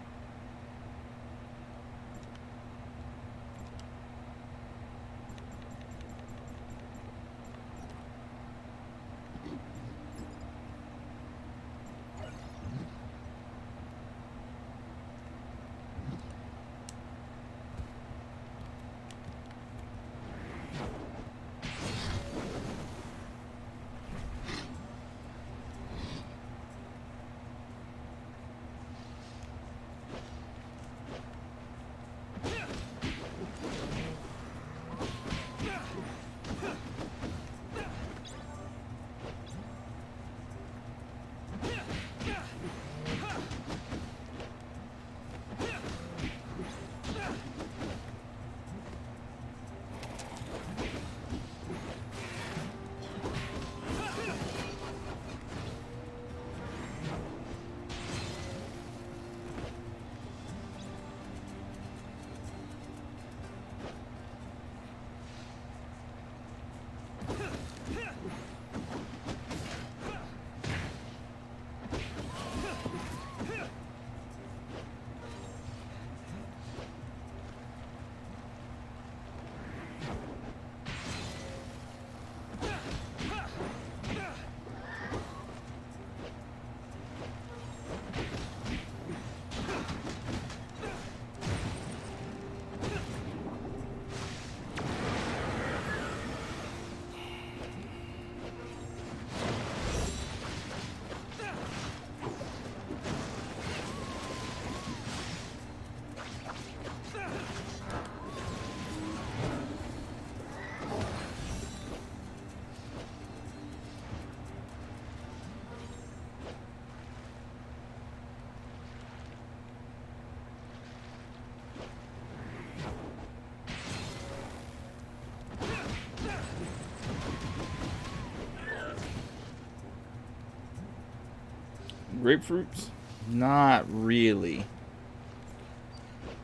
Speaker 1: Grapefruits? Not really.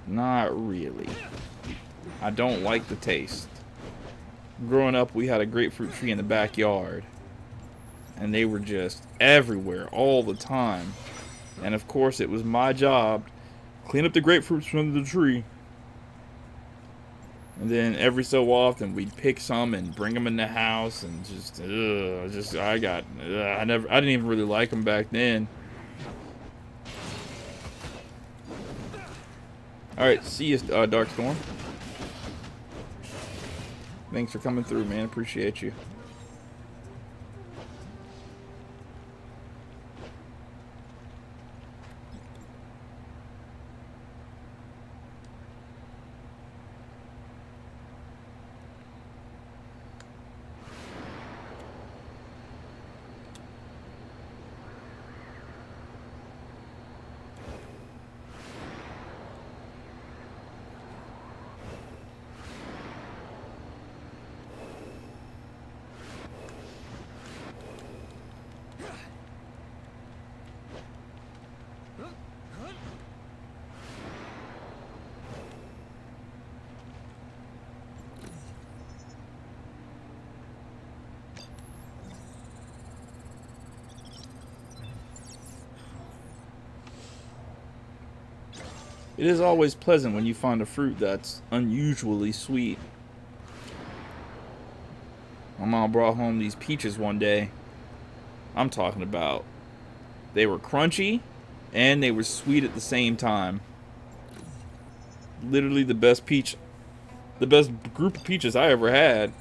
Speaker 1: Not really. I don't like the taste. Growing up, we had a grapefruit tree in the backyard. And they were just everywhere all the time. And of course, it was my job to clean up the grapefruits from the tree. And then every so often, we'd pick some and bring them in the house, and I didn't even really like them back then. All right, see you, Dark Storm. Thanks for coming through, man. Appreciate you. It is always pleasant when you find a fruit that's unusually sweet. My mom brought home these peaches one day. I'm talking about, they were crunchy and they were sweet at the same time. Literally the best group of peaches I ever had.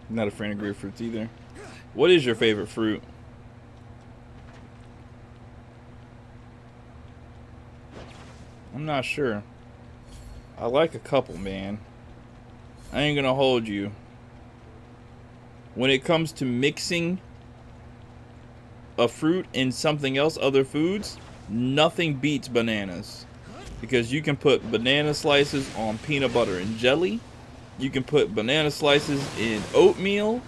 Speaker 1: I'm not a fan of grapefruits either. What is your favorite fruit? I'm not sure. I like a couple, man. I ain't gonna hold you. When it comes to mixing a fruit in something else, other foods, nothing beats bananas. Because you can put banana slices on peanut butter and jelly. You can put banana slices in oatmeal.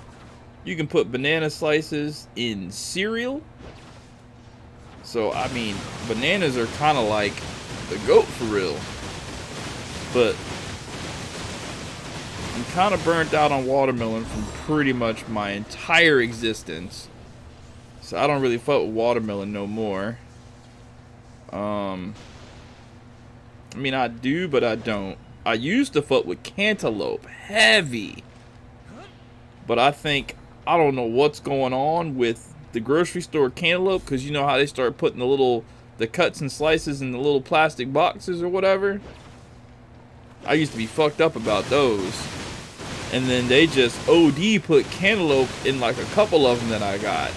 Speaker 1: You can put banana slices in cereal. So, I mean, bananas are kind of like the goat for real. But I'm kind of burnt out on watermelon from pretty much my entire existence. So I don't really fuck with watermelon no more. I mean, I do, but I don't. I used to fuck with cantaloupe heavy, But I think, I don't know what's going on with the grocery store cantaloupe, because you know how they start putting the cuts and slices in the little plastic boxes or whatever. I used to be fucked up about those. And then they just OD put cantaloupe in like a couple of them that I got.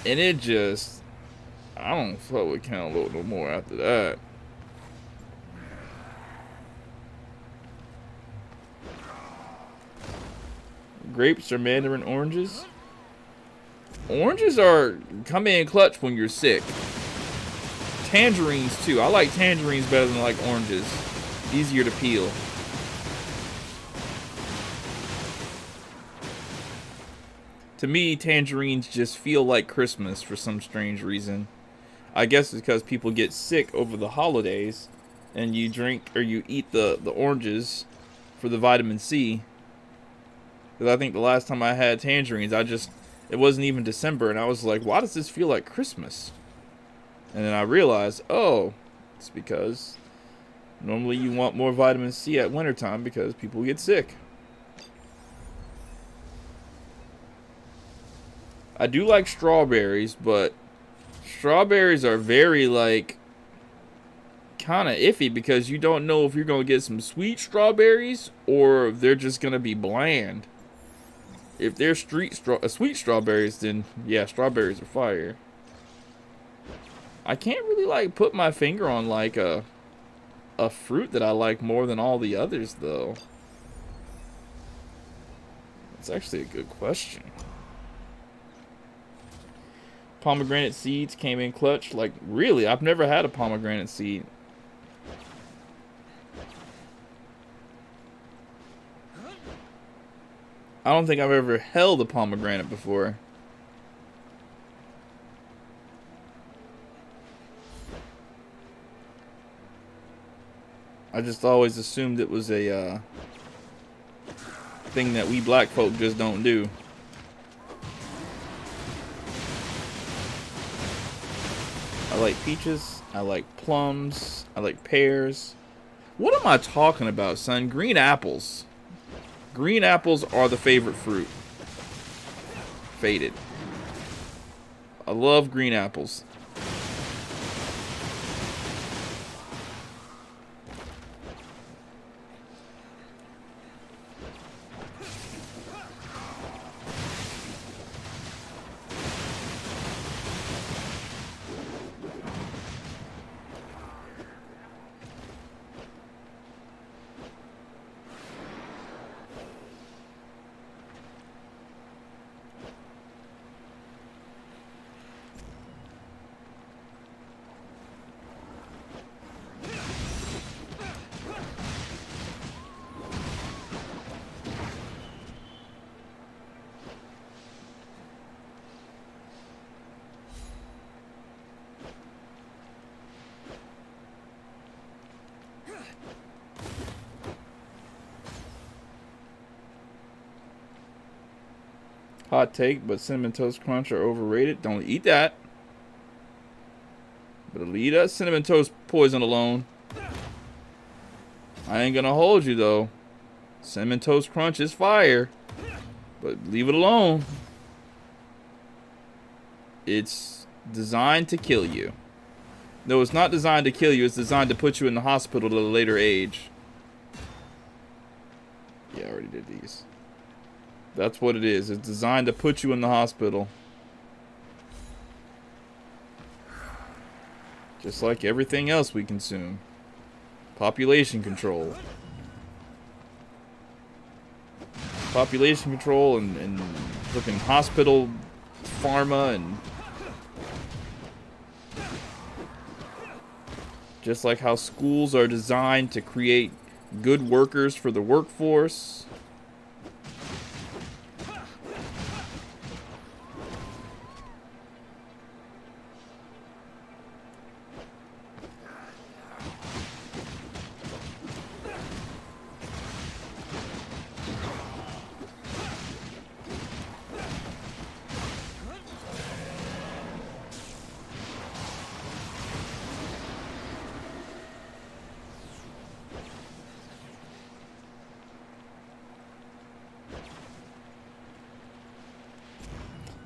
Speaker 1: And it just, I don't fuck with cantaloupe no more after that. Grapes or mandarin oranges? Oranges come in clutch when you're sick. Tangerines too. I like tangerines better than I like oranges. Easier to peel. To me, tangerines just feel like Christmas for some strange reason. I guess it's because people get sick over the holidays and you drink or you eat the oranges for the vitamin C. Because I think the last time I had tangerines, it wasn't even December, and I was like, why does this feel like Christmas? And then I realized, oh, it's because normally you want more vitamin C at wintertime because people get sick. I do like strawberries, but strawberries are very, like, kind of iffy because you don't know if you're going to get some sweet strawberries or if they're just going to be bland. If they're sweet strawberries, then yeah, strawberries are fire. I can't really like put my finger on like a fruit that I like more than all the others though. That's actually a good question. Pomegranate seeds came in clutch. Like really, I've never had a pomegranate seed. I don't think I've ever held a pomegranate before. I just always assumed it was a thing that we black folk just don't do. I like peaches. I like plums. I like pears. What am I talking about, son? Green apples. Green apples are the favorite fruit. Faded. I love green apples. Hot take, but Cinnamon Toast Crunch are overrated. Don't eat that. But leave that Cinnamon Toast poison alone. I ain't gonna hold you though. Cinnamon Toast Crunch is fire. But leave it alone. It's designed to kill you. No, it's not designed to kill you. It's designed to put you in the hospital at a later age. Yeah, I already did these. That's what it is. It's designed to put you in the hospital. Just like everything else we consume. Population control. Population control and looking hospital pharma and just like how schools are designed to create good workers for the workforce.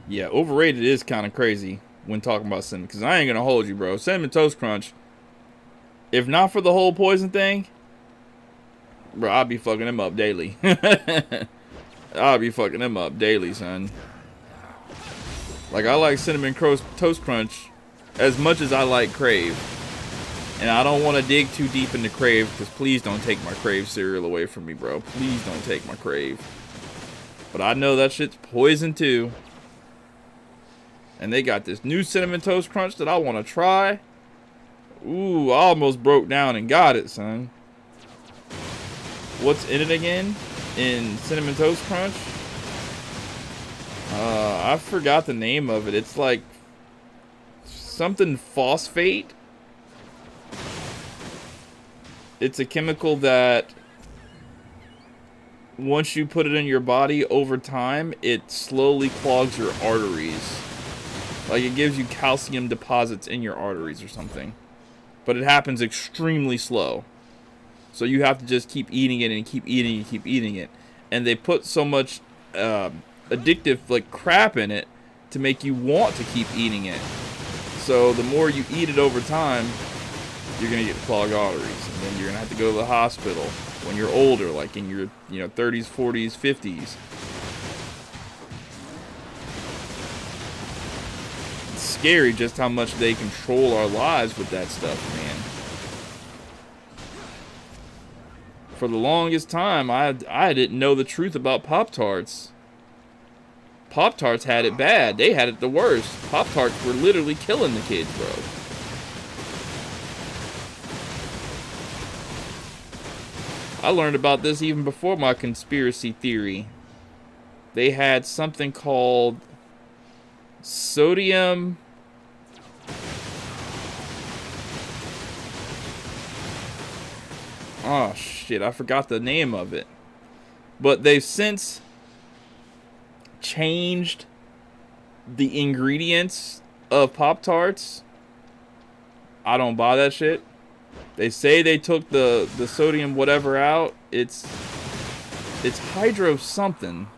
Speaker 1: Yeah, overrated is kind of crazy when talking about cinnamon. Because I ain't going to hold you, bro. Cinnamon Toast Crunch, if not for the whole poison thing, bro, I'll be fucking them up daily. I'll be fucking them up daily, son. Like, I like Cinnamon Toast Crunch as much as I like Crave. And I don't want to dig too deep into Crave, because please don't take my Crave cereal away from me, bro. Please don't take my Crave. But I know that shit's poison too. And they got this new Cinnamon Toast Crunch that I want to try. Ooh, I almost broke down and got it, son. What's in it again? In Cinnamon Toast Crunch? I forgot the name of it. It's like something phosphate. It's a chemical that once you put it in your body over time, it slowly clogs your arteries. Like, it gives you calcium deposits in your arteries or something. But it happens extremely slow. So you have to just keep eating it and keep eating it and keep eating it. And they put so much addictive like crap in it to make you want to keep eating it. So the more you eat it over time, you're gonna get clogged arteries, and then you're gonna have to go to the hospital when you're older, like in your 30s, 40s, 50s. It's scary just how much they control our lives with that stuff, man. For the longest time, I didn't know the truth about Pop-Tarts. Pop-Tarts had it bad. They had it the worst. Pop-Tarts were literally killing the kids, bro. I learned about this even before my conspiracy theory. They had something called sodium... Oh, shit. I forgot the name of it. But they've since changed the ingredients of Pop-Tarts. I don't buy that shit. They say they took the sodium whatever out. It's hydro something.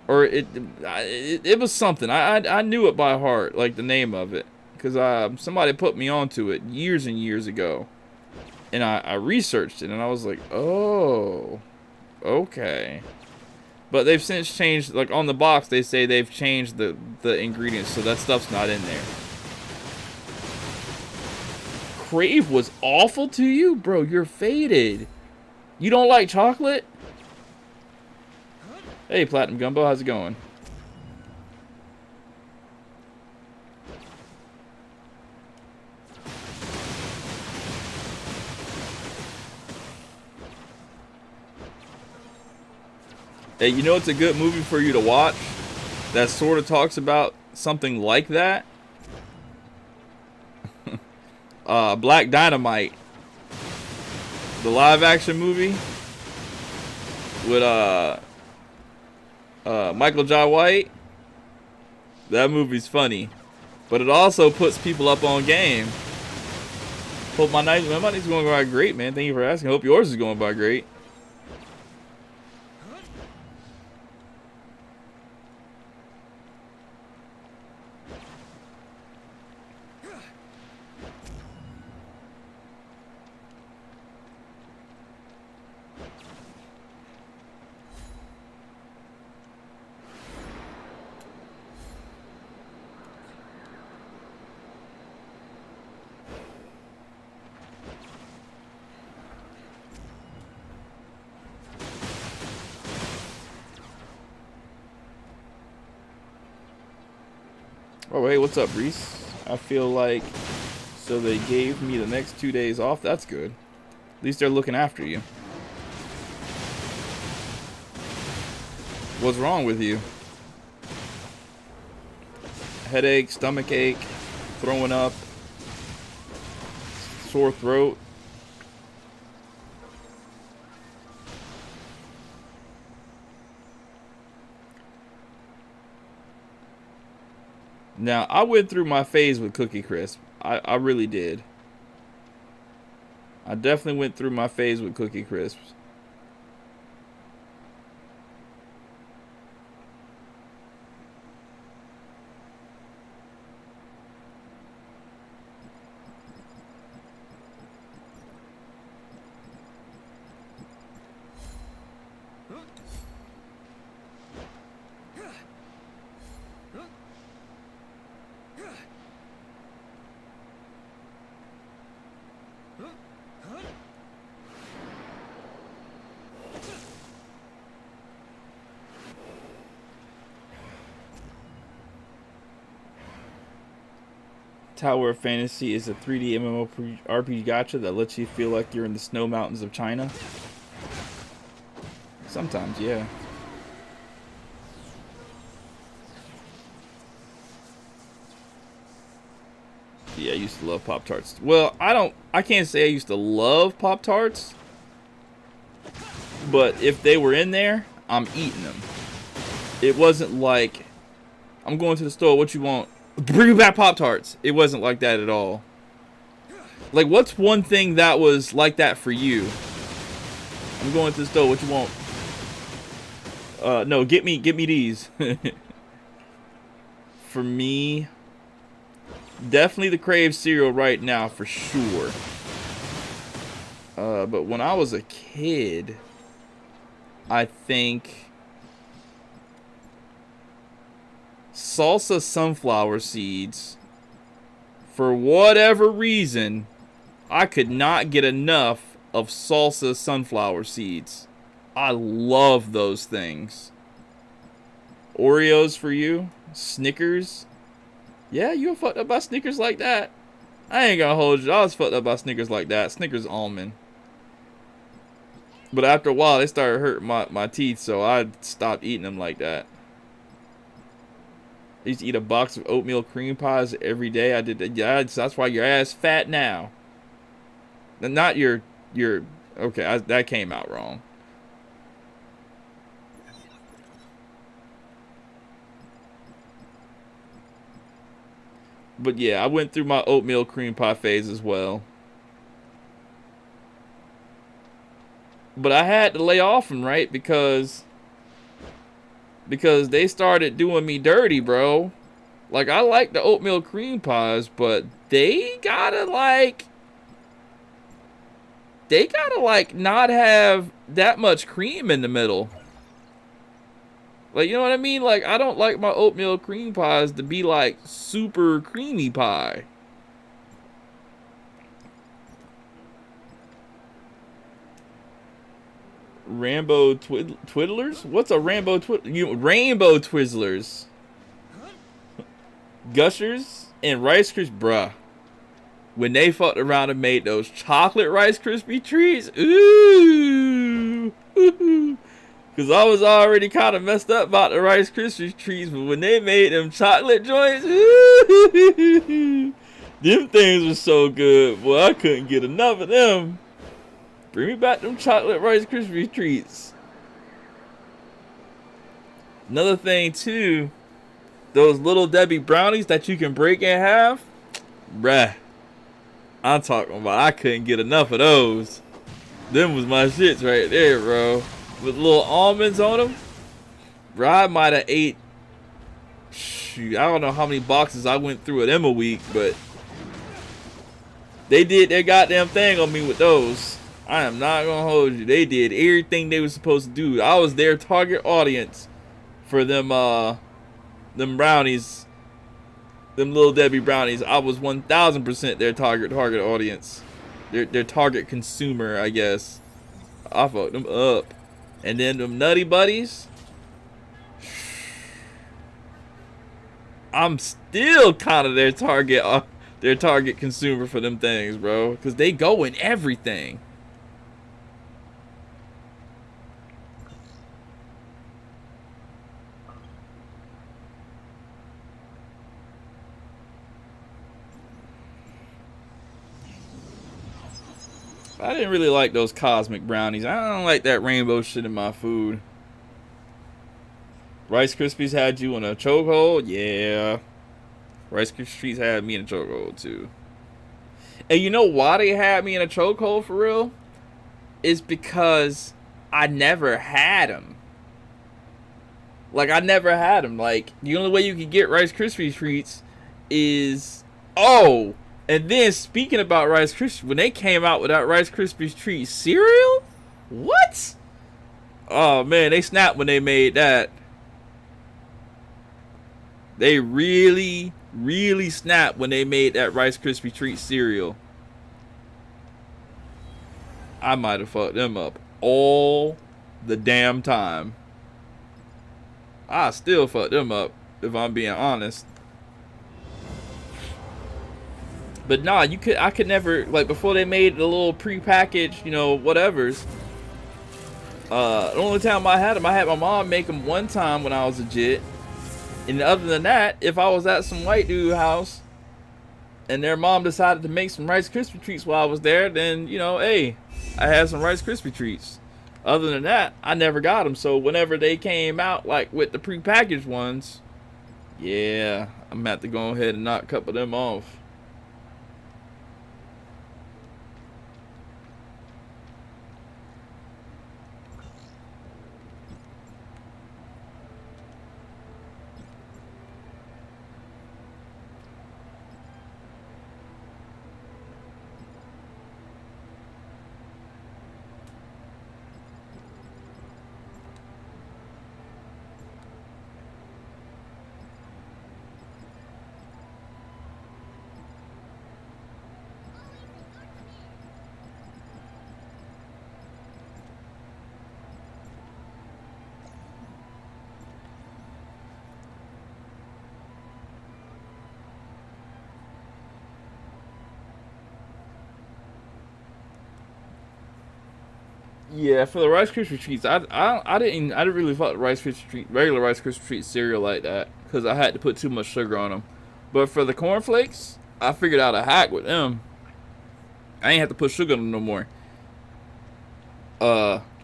Speaker 1: Or it was something. I knew it by heart, like the name of it. Because somebody put me onto it years and years ago. And I researched it and I was like, oh, okay. But they've since changed, like on the box they say they've changed the ingredients, so that stuff's not in there. Crave was awful to you? Bro, you're faded. You don't like chocolate? Hey, Platinum Gumbo, how's it going? Hey, you know it's a good movie for you to watch that sort of talks about something like that? Black Dynamite. The live action movie with Michael Jai White. That movie's funny. But it also puts people up on game. Hope my night's going by great, man. Thank you for asking. Hope yours is going by great. Oh, hey, what's up, Reese? I feel like, so they gave me the next 2 days off. That's good. At least they're looking after you. What's wrong with you? Headache, stomach ache, throwing up, sore throat. Now, I went through my phase with Cookie Crisp. I really did. I definitely went through my phase with Cookie Crisps. Tower of Fantasy is a 3D MMORPG gacha that lets you feel like you're in the snow mountains of China. Sometimes, yeah. Yeah, I used to love Pop-Tarts. Well, I can't say I used to love Pop-Tarts. But if they were in there, I'm eating them. It wasn't like, I'm going to the store, what you want? Bring me back Pop-Tarts. It wasn't like that at all. Like, what's one thing that was like that for you? I'm going to the store, what you want? No, get me these. For me, definitely the Crave cereal right now, for sure. But when I was a kid, I think salsa sunflower seeds, for whatever reason, I could not get enough of salsa sunflower seeds. I love those things. Oreos for you? Snickers? Yeah, you were fucked up by Snickers like that. I ain't gonna hold you. I was fucked up by Snickers like that. Snickers almond. But after a while, they started hurting my teeth, so I stopped eating them like that. I used to eat a box of oatmeal cream pies every day. I did that. Yeah, that's why your ass fat now. Not your. Okay, that came out wrong. But yeah, I went through my oatmeal cream pie phase as well. But I had to lay off them, right? Because they started doing me dirty, bro. Like, I like the oatmeal cream pies, but they gotta like not have that much cream in the middle. Like, you know what I mean? Like, I don't like my oatmeal cream pies to be like super creamy pie. Rambo Twiddlers? What's a Rambo Rainbow Twizzlers? Gushers and Rice Krispies, bruh. When they fucked around and made those chocolate Rice Krispie treats, ooh, because I was already kind of messed up about the Rice Krispie treats, but when they made them chocolate joints, ooh, them things were so good, boy. I couldn't get enough of them. Bring me back them chocolate Rice Krispie treats. Another thing too, those little Debbie brownies that you can break in half, bruh. I'm talking about, I couldn't get enough of those. Them was my shits right there, bro. With little almonds on them. Bro, I might have ate, shoot, I don't know how many boxes I went through of them a week, but they did their goddamn thing on me with those. I am not gonna hold you. They did everything they were supposed to do. I was their target audience for them brownies. Them little Debbie brownies. I was 1000% their target audience. Their target consumer, I guess. I fucked them up. And then them Nutty Buddies. I'm still kind of their target consumer for them things, bro. Because they go in everything. I didn't really like those cosmic brownies. I don't like that rainbow shit in my food. Rice Krispies had you in a chokehold? Yeah. Rice Krispies had me in a chokehold too. And you know why they had me in a chokehold for real? Is because I never had them. Like, I never had them. Like, the only way you could get Rice Krispies treats is... Oh! And then, speaking about Rice Krispies, when they came out with that Rice Krispies treat cereal? What? Oh, man, they snapped when they made that. They really, really snapped when they made that Rice Krispie treat cereal. I might have fucked them up all the damn time. I still fucked them up, if I'm being honest. But nah, I could never, like, before they made the little pre-packaged, you know, whatevers. The only time I had them, I had my mom make them one time when I was legit. And other than that, if I was at some white dude house and their mom decided to make some Rice Krispie treats while I was there, then, you know, hey, I had some Rice Krispie treats. Other than that, I never got them. So whenever they came out, like with the pre-packaged ones, yeah, I'm gonna have to go ahead and knock a couple of them off. Yeah, for the Rice Krispie treats, I didn't really fuck the Rice Krispie treat, regular Rice Krispie treat cereal like that because I had to put too much sugar on them. But for the cornflakes, I figured out a hack with them. I ain't have to put sugar on them no more.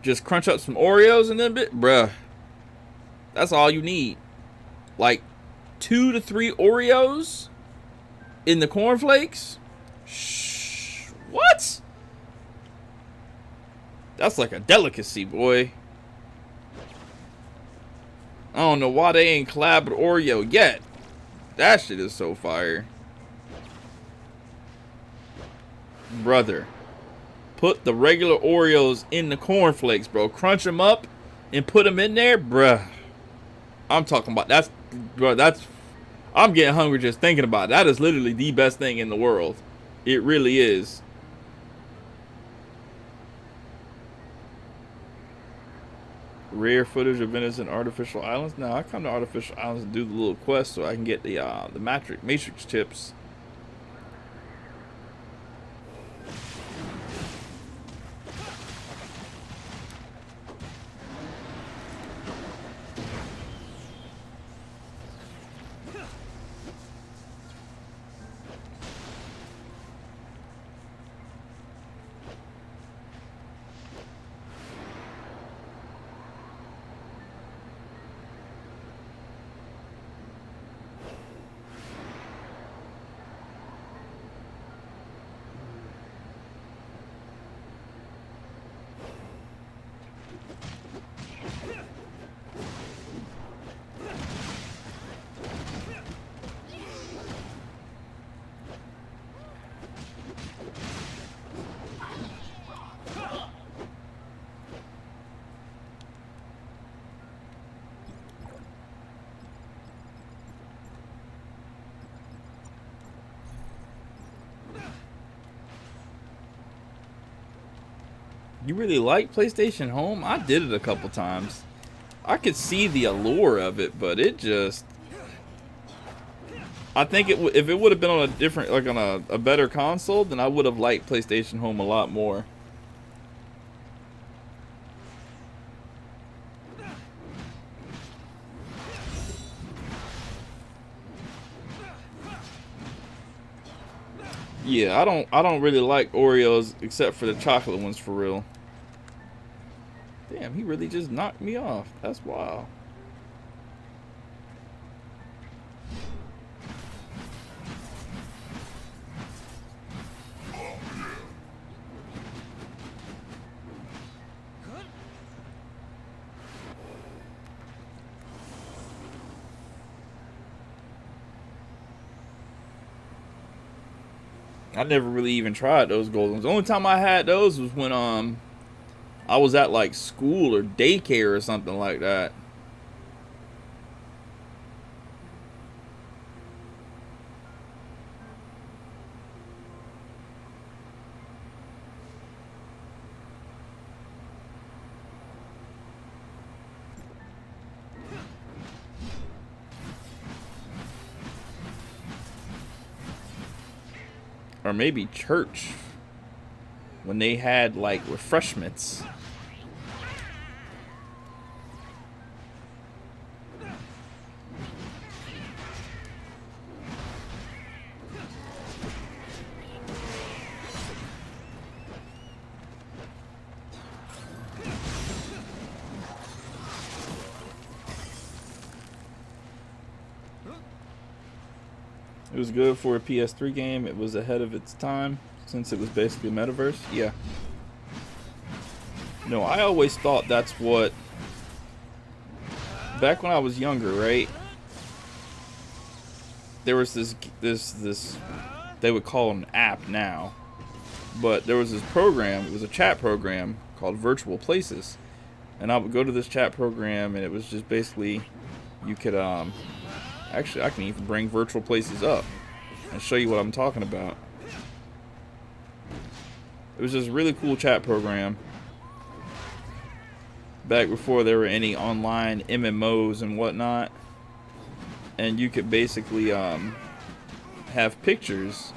Speaker 1: Just crunch up some Oreos and then bruh. That's all you need. Like 2 to 3 Oreos in the cornflakes. Shh. What? That's like a delicacy, boy. I don't know why they ain't collabed with Oreo yet. That shit is so fire. Brother, put the regular Oreos in the cornflakes, bro. Crunch them up and put them in there, bruh. I'm talking about that's I'm getting hungry just thinking about it. That is literally the best thing in the world. It really is. Rare footage of Ventus and artificial islands. Now I come to artificial islands and do the little quest so I can get the matrix chips. You really like PlayStation Home? I did it a couple times. I could see the allure of it, but it just... I think if it would have been on a different, like on a better console, then I would have liked PlayStation Home a lot more. Yeah, I don't really like Oreos except for the chocolate ones for real. Damn, he really just knocked me off. That's wild. I never really even tried those gold ones. The only time I had those was when I was at like school or daycare or something like that. or maybe church, when they had like refreshments. It was good for a PS3 game. It was ahead of its time since it was basically a metaverse. Yeah. No, I always thought that's what... Back when I was younger, right? There was this they would call it an app now. But there was this program, it was a chat program called Virtual Places. And I would go to this chat program and it was just basically, you could, actually I can even bring Virtual Places up and show you what I'm talking about. It was just a really cool chat program. Back before there were any online MMOs and whatnot. And you could basically, have pictures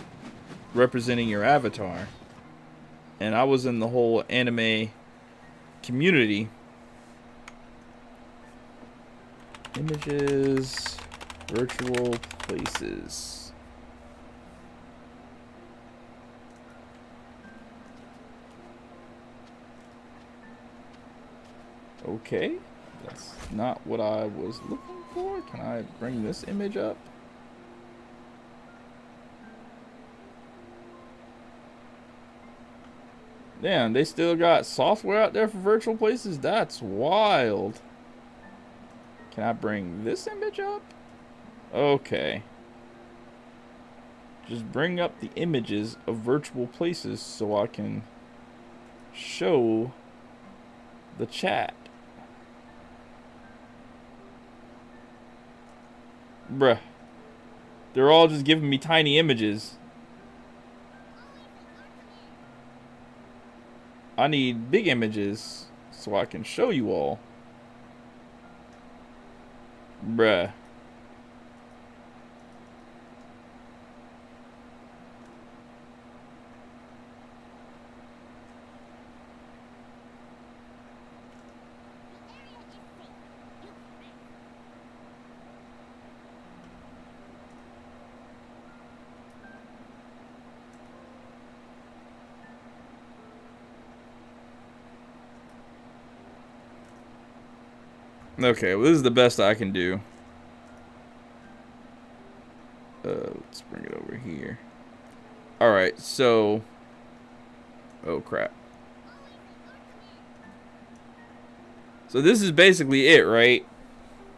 Speaker 1: representing your avatar. And I was in the whole anime community. Images, virtual places. Okay, that's not what I was looking for. Can I bring this image up? Damn, they still got software out there for virtual places? That's wild. Can I bring this image up? Okay. Just bring up the images of virtual places so I can show the chat. Bruh. They're all just giving me tiny images. I need big images so I can show you all. Bruh. Okay, well, this is the best I can do. Let's bring it over here. Alright, so... Oh, crap. So this is basically it, right?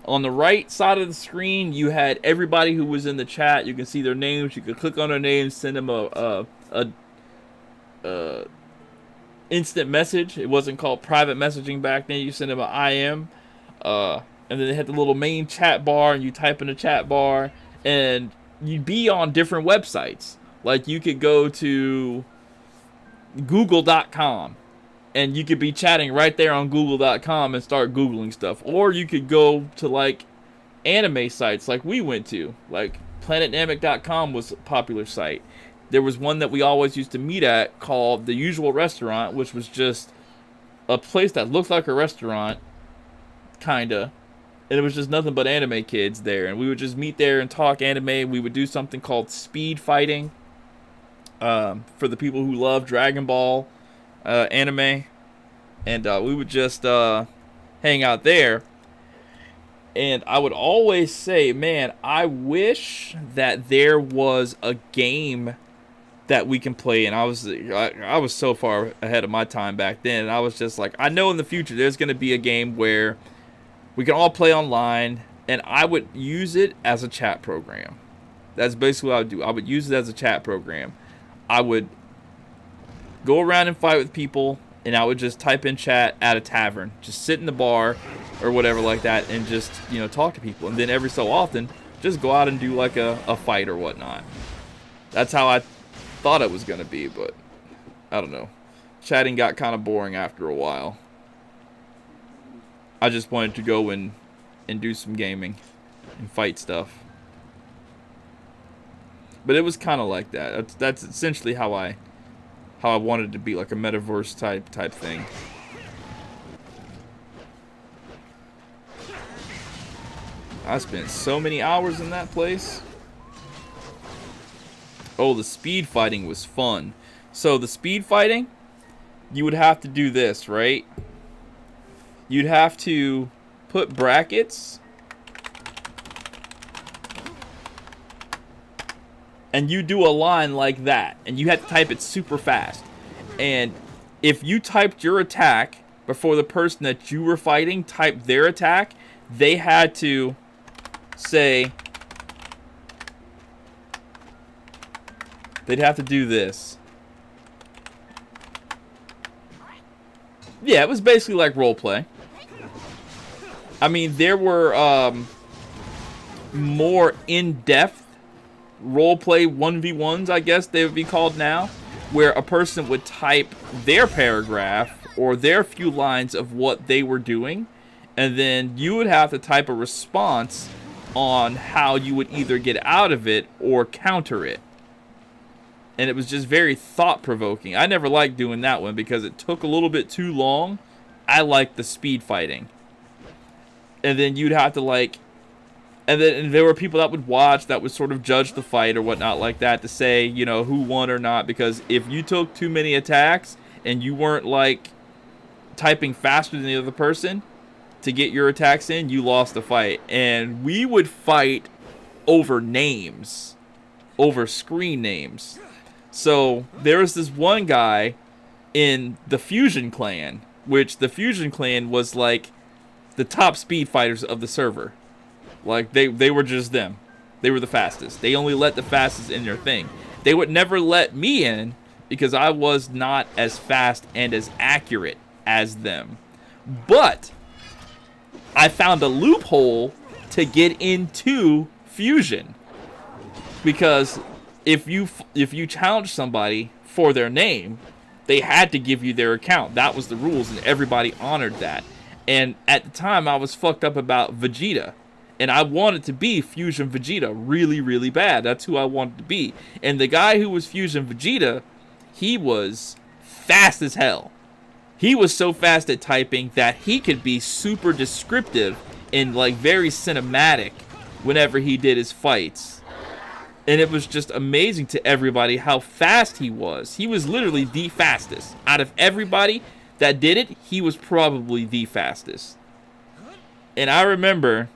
Speaker 1: On the right side of the screen, you had everybody who was in the chat. You can see their names. You could click on their names, send them a instant message. It wasn't called private messaging back then. You send them an IM. And then they had the little main chat bar, and you type in the chat bar, and you'd be on different websites. Like, you could go to google.com, and you could be chatting right there on google.com and start Googling stuff. Or you could go to, like, anime sites like we went to. Like, planetnamek.com was a popular site. There was one that we always used to meet at called The Usual Restaurant, which was just a place that looked like a restaurant, kinda, and it was just nothing but anime kids there, and we would just meet there and talk anime. We would do something called speed fighting, for the people who love Dragon Ball anime, and we would just hang out there. And I would always say, man, I wish that there was a game that we can play. And I was so far ahead of my time back then, and I was just like, I know in the future there's going to be a game where we can all play online, and I would use it as a chat program. That's basically what I would do. I would use it as a chat program. I would go around and fight with people, and I would just type in chat at a tavern. Just sit in the bar or whatever like that, and just, you know, talk to people. And then every so often, just go out and do like a fight or whatnot. That's how I thought it was going to be, but I don't know. Chatting got kind of boring after a while. I just wanted to go and do some gaming and fight stuff. But it was kind of like that. That's essentially how I wanted it to be, like a metaverse type thing. I spent so many hours in that place. Oh, the speed fighting was fun. So the speed fighting, you would have to do this, right? You'd have to put brackets, and you do a line like that, and you have to type it super fast. And if you typed your attack before the person that you were fighting typed their attack, they had to say, they'd have to do this. Yeah, it was basically like roleplay. I mean, there were more in-depth roleplay 1v1s, I guess they would be called now, where a person would type their paragraph or their few lines of what they were doing, and then you would have to type a response on how you would either get out of it or counter it. And it was just very thought-provoking. I never liked doing that one because it took a little bit too long. I liked the speed fighting. And then you'd have to like... And there were people that would watch that would sort of judge the fight or whatnot like that to say, you know, who won or not. Because if you took too many attacks and you weren't like typing faster than the other person to get your attacks in, you lost the fight. And we would fight over names, over screen names. So there was this one guy in the Fusion Clan, which the Fusion Clan was like the top speed fighters of the server. Like they were just them. They were the fastest. They only let the fastest in their thing. They would never let me in because I was not as fast and as accurate as them. But I found a loophole to get into Fusion, because if you challenge somebody for their name, they had to give you their account. That was the rules, and everybody honored that. And at the time, I was fucked up about Vegeta, and I wanted to be Fusion Vegeta really, really bad. That's who I wanted to be. And the guy who was Fusion Vegeta, he was fast as hell. He was so fast at typing that he could be super descriptive and like very cinematic whenever he did his fights. And it was just amazing to everybody how fast he was. He was literally the fastest. Out of everybody that did it, he was probably the fastest. And I remember,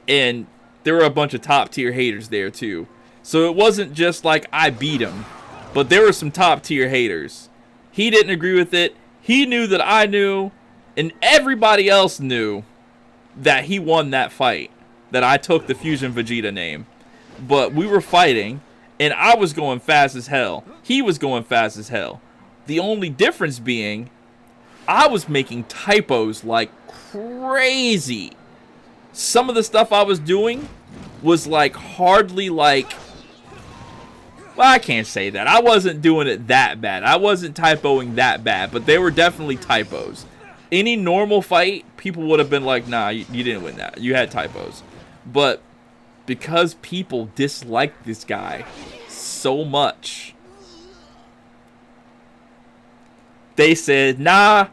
Speaker 1: and there were a bunch of top tier haters there too. So it wasn't just like I beat him, but there were some top tier haters. He didn't agree with it. He knew that I knew, and everybody else knew that he won that fight, that I took the Fusion Vegeta name. But we were fighting, and I was going fast as hell. He was going fast as hell. The only difference being, I was making typos like crazy. Some of the stuff I was doing was like hardly like... Well, I can't say that. I wasn't doing it that bad. I wasn't typoing that bad, but they were definitely typos. Any normal fight, people would have been like, nah, you didn't win that. You had typos. But because people disliked this guy so much, they said, nah,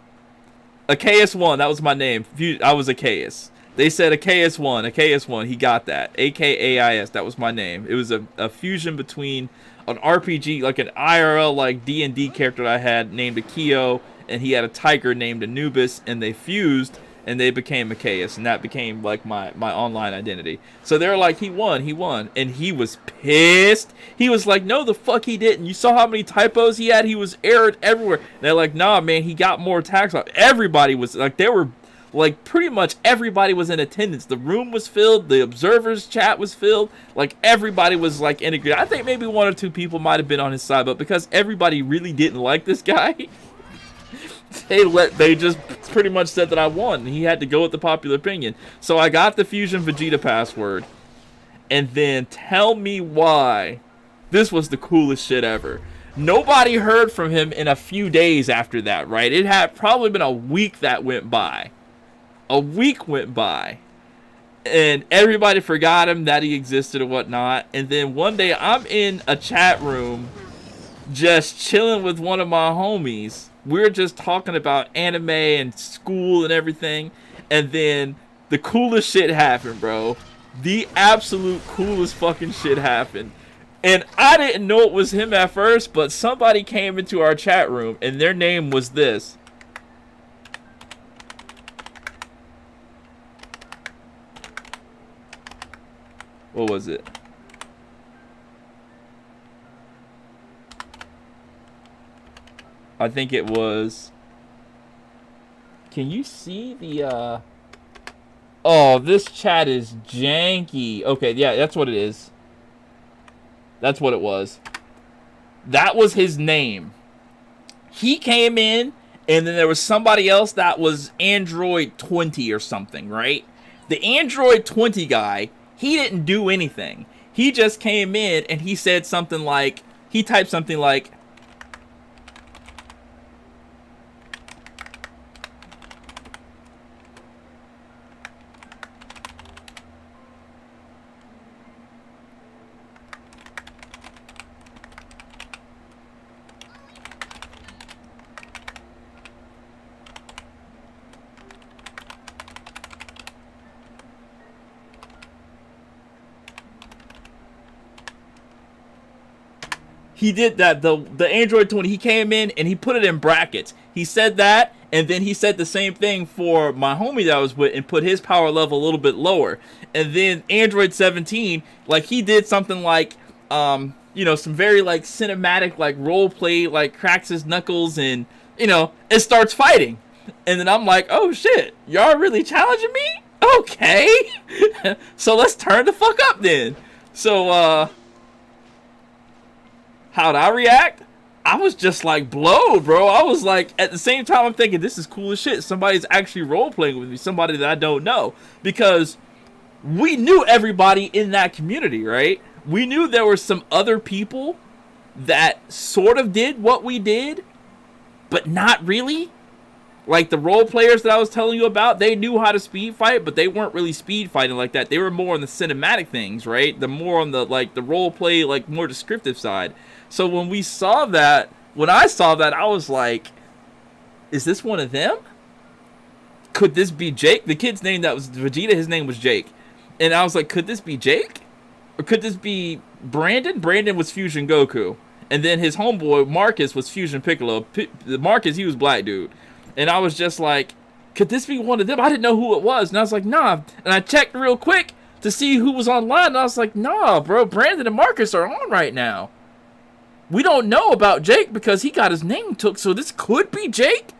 Speaker 1: Achaeus1, that was my name. I was Achaeus. They said Achaeus1, he got that. A-K-A-I-S, that was my name. It was a fusion between an RPG, like an IRL, like D&D character that I had named Akio, and he had a tiger named Anubis, and they fused, and they became Achaeus, and that became like my online identity. So they're like, he won, and he was pissed. He was like, no, the fuck he didn't. You saw how many typos he had? He was errored everywhere. And they're like, nah, man, he got more attacks off. Everybody was like, there were like pretty much everybody was in attendance. The room was filled. The observers chat was filled. Like everybody was like integrated. I think maybe one or two people might have been on his side, but because everybody really didn't like this guy, they just pretty much said that I won. He had to go with the popular opinion. So I got the Fusion Vegeta password. And then tell me why this was the coolest shit ever. Nobody heard from him in a few days after that, right? It had probably been a week that went by. A week went by. and everybody forgot him, that he existed or whatnot. And then one day I'm in a chat room just chilling with one of my homies. We're just talking about anime and school and everything. And then the coolest shit happened, bro. The absolute coolest fucking shit happened. And I didn't know it was him at first, but somebody came into our chat room and their name was this. What was it? I think it was... Can you see the, Oh, this chat is janky. Okay, yeah, that's what it is. That's what it was. That was his name. He came in, and then there was somebody else that was Android 20 or something, right? The Android 20 guy, he didn't do anything. He just came in, and he said something like... He typed something like... He did that. The Android 20, he came in and he put it in brackets. He said that, and then he said the same thing for my homie that I was with and put his power level a little bit lower. And then Android 17, like, he did something like, you know, some very, like, cinematic, like, role play, like, cracks his knuckles and, you know, it starts fighting. And then I'm like, oh, shit, y'all really challenging me? Okay. So let's turn the fuck up then. So, how'd I react? I was just like blowed, bro. I was like, at the same time, I'm thinking, this is cool as shit. Somebody's actually role-playing with me. Somebody that I don't know. Because we knew everybody in that community, right? We knew there were some other people that sort of did what we did, but not really. Like the role players that I was telling you about, they knew how to speed fight, but they weren't really speed fighting like that. They were more on the cinematic things, right? The more on the, like, the role play, like, more descriptive side. So when we saw that, when I saw that, I was like, is this one of them? Could this be Jake? The kid's name that was Vegeta, his name was Jake. And I was like, could this be Jake? Or could this be Brandon? Brandon was Fusion Goku. And then his homeboy, Marcus, was Fusion Piccolo. Marcus, he was black dude. And I was just like, could this be one of them? I didn't know who it was. And I was like, nah. And I checked real quick to see who was online. And I was like, nah, bro. Brandon and Marcus are on right now. We don't know about Jake because he got his name took. So this could be Jake.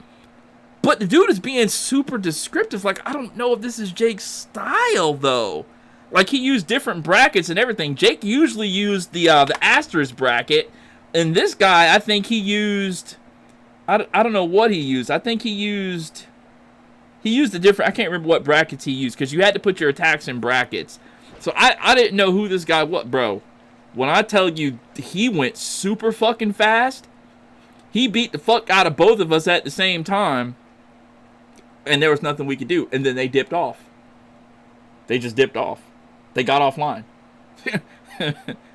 Speaker 1: But the dude is being super descriptive. Like, I don't know if this is Jake's style, though. Like, he used different brackets and everything. Jake usually used the asterisk bracket. And this guy, I think he used... I don't know what he used. I think he used a different... I can't remember what brackets he used, because you had to put your attacks in brackets. So I didn't know who this guy was. Bro, when I tell you he went super fucking fast, he beat the fuck out of both of us at the same time, and there was nothing we could do. And then they dipped off. They just dipped off. They got offline.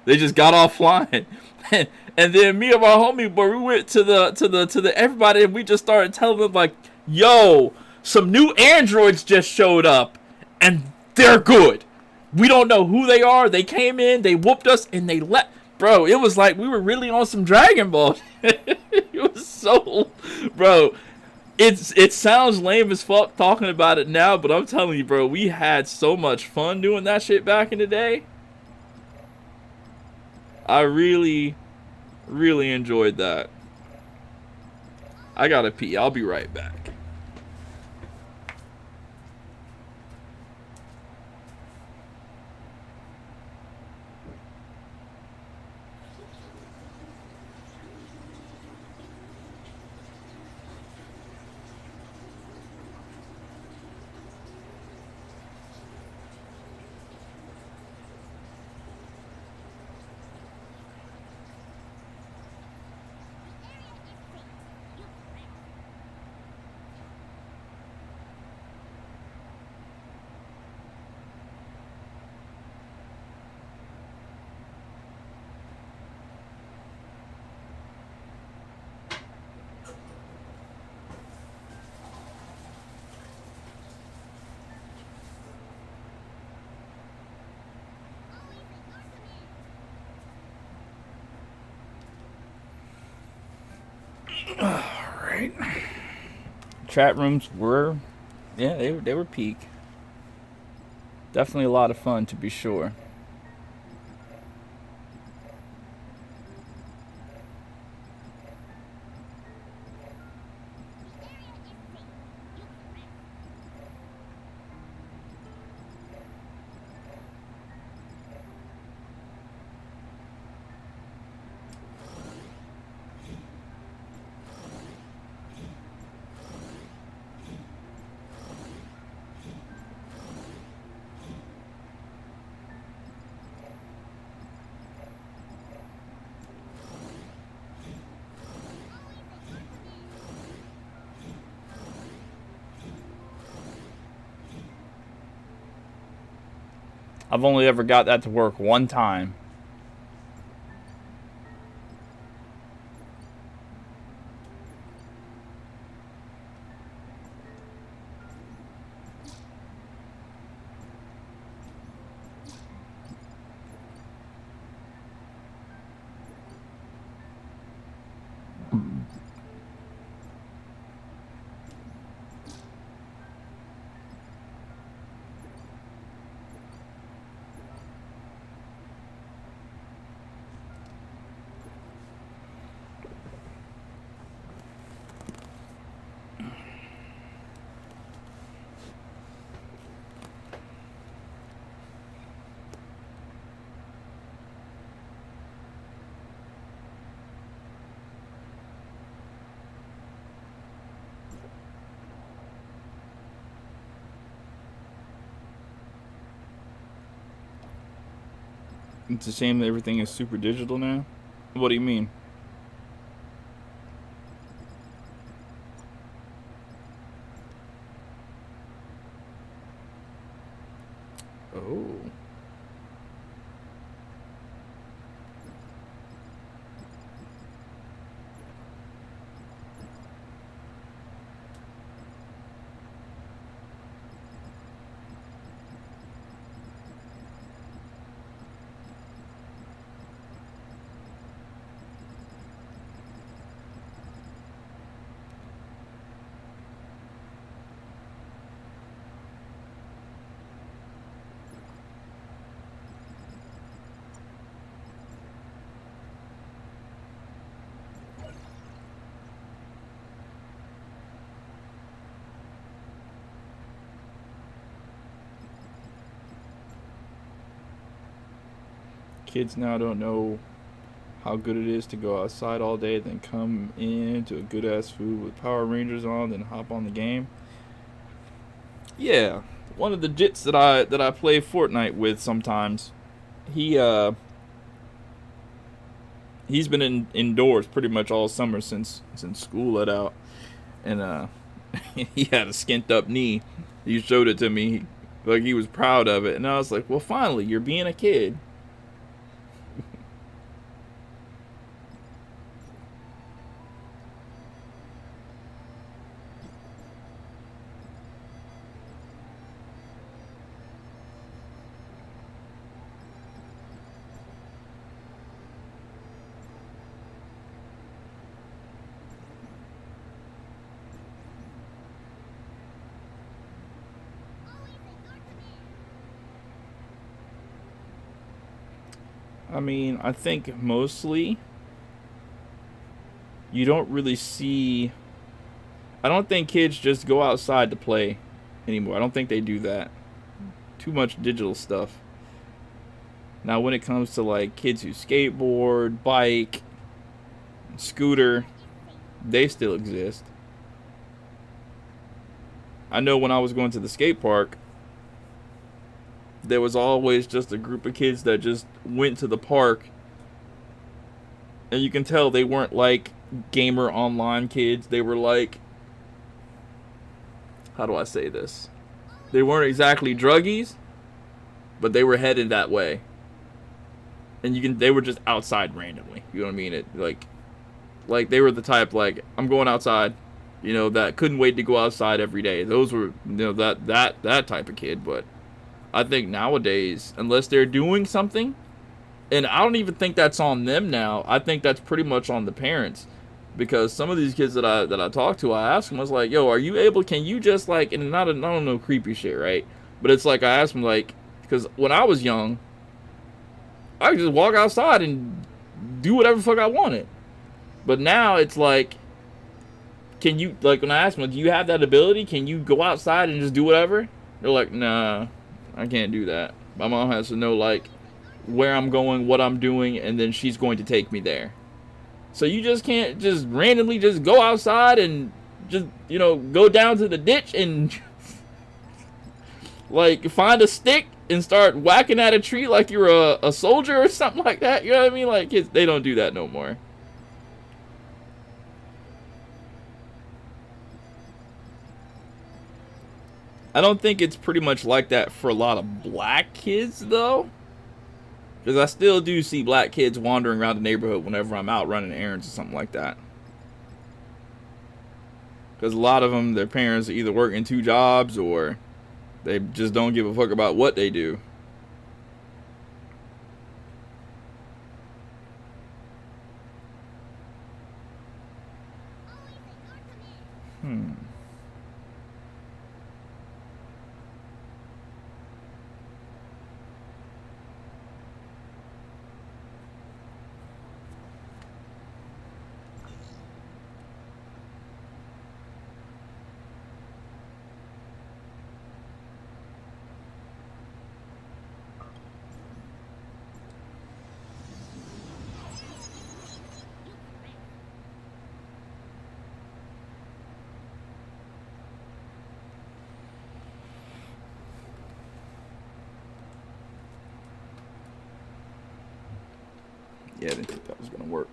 Speaker 1: They just got offline. And then me and my homie, boy, we went to the everybody, and we just started telling them, like, yo, some new androids just showed up, and they're good. We don't know who they are. They came in, they whooped us, and they left. Bro, it was like we were really on some Dragon Ball. It was so... Bro, it sounds lame as fuck talking about it now, but I'm telling you, bro, we had so much fun doing that shit back in the day. I really enjoyed that. I gotta pee. I'll be right back. Alright. Chat rooms were, yeah, they were peak. Definitely a lot of fun, to be sure. I've only ever got that to work one time. It's a shame that everything is super digital now. What do you mean? Oh. Kids now don't know how good it is to go outside all day, then come into a good ass food with Power Rangers on, then hop on the game. Yeah, one of the jits that I play Fortnite with sometimes. He he's been indoors pretty much all summer since school let out, and he had a skint up knee. He showed it to me, like he was proud of it, and I was like, well, finally, you're being a kid. I mean, I think mostly you don't really see. I don't think kids just go outside to play anymore. I don't think they do that. Too much digital stuff. Now, when it comes to like kids who skateboard, bike, scooter, they still exist. I know when I was going to the skate park, there was always just a group of kids that just went to the park, and you can tell they weren't like gamer online kids. They were like, how do I say this? They weren't exactly druggies, but they were headed that way. And they were just outside randomly. You know what I mean? Like they were the type like, I'm going outside, that couldn't wait to go outside every day. Those were, that type of kid. But I think nowadays, unless they're doing something, and I don't even think that's on them now. I think that's pretty much on the parents. Because some of these kids that I talk to, I ask them, I was like, yo, are you able, can you just like, and not don't know creepy shit, right? But it's like, I asked them, like, because when I was young, I could just walk outside and do whatever the fuck I wanted. But now it's like, can you, like, when I ask them, do you have that ability? Can you go outside and just do whatever? They're like, nah, I can't do that. My mom has to know, like, where I'm going, what I'm doing, and then she's going to take me there. So you just can't just randomly just go outside and just, you know, go down to the ditch and like find a stick and start whacking at a tree like you're a soldier or something like that. You know what I mean? Like, kids, they don't do that no more. I don't think it's pretty much like that for a lot of black kids though. Because I still do see black kids wandering around the neighborhood whenever I'm out running errands or something like that. Because a lot of them, their parents are either working 2 jobs or they just don't give a fuck about what they do. Yeah, I didn't think that was going to work.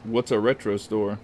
Speaker 1: What's a retro store?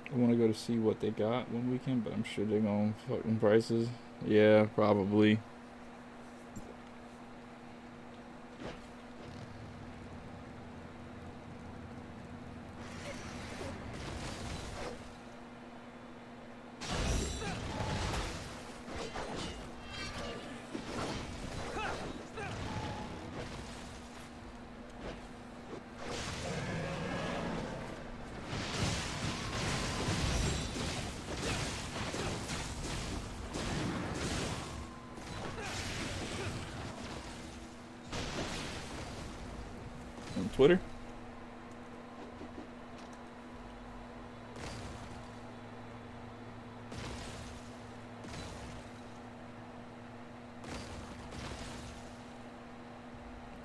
Speaker 1: I want to go to see what they got one weekend, but I'm sure they're going fucking prices. Yeah, probably. On Twitter?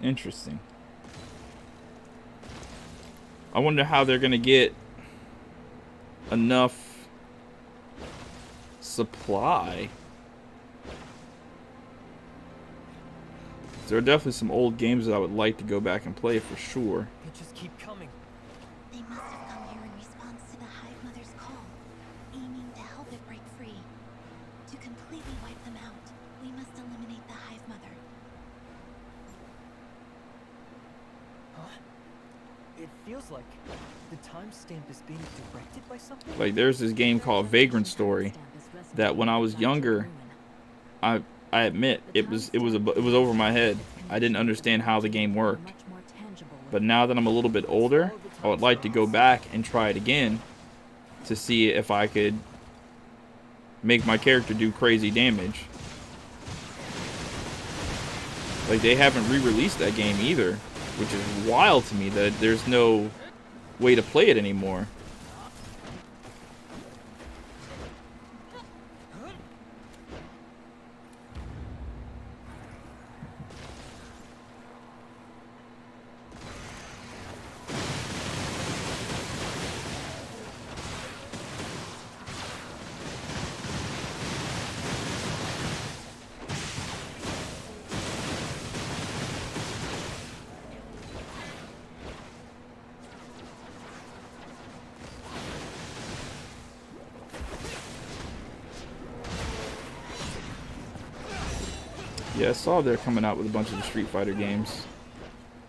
Speaker 1: Interesting. I wonder how they're gonna get enough supply There are definitely some old games that I would like to go back and play for sure.
Speaker 2: They just keep coming.
Speaker 3: They must have come here in response to the Hive Mother's call, aiming to help it break free. To completely wipe them out, we must eliminate the Hive Mother.
Speaker 2: Huh? It feels like the timestamp is being directed by something.
Speaker 1: Like there's this game called Vagrant Story that when I was younger, I admit it was over my head. I didn't understand how the game worked. But now that I'm a little bit older, I would like to go back and try it again to see if I could make my character do crazy damage. Like they haven't re-released that game either, which is wild to me that there's no way to play it anymore. Yeah, I saw they're coming out with a bunch of the Street Fighter games.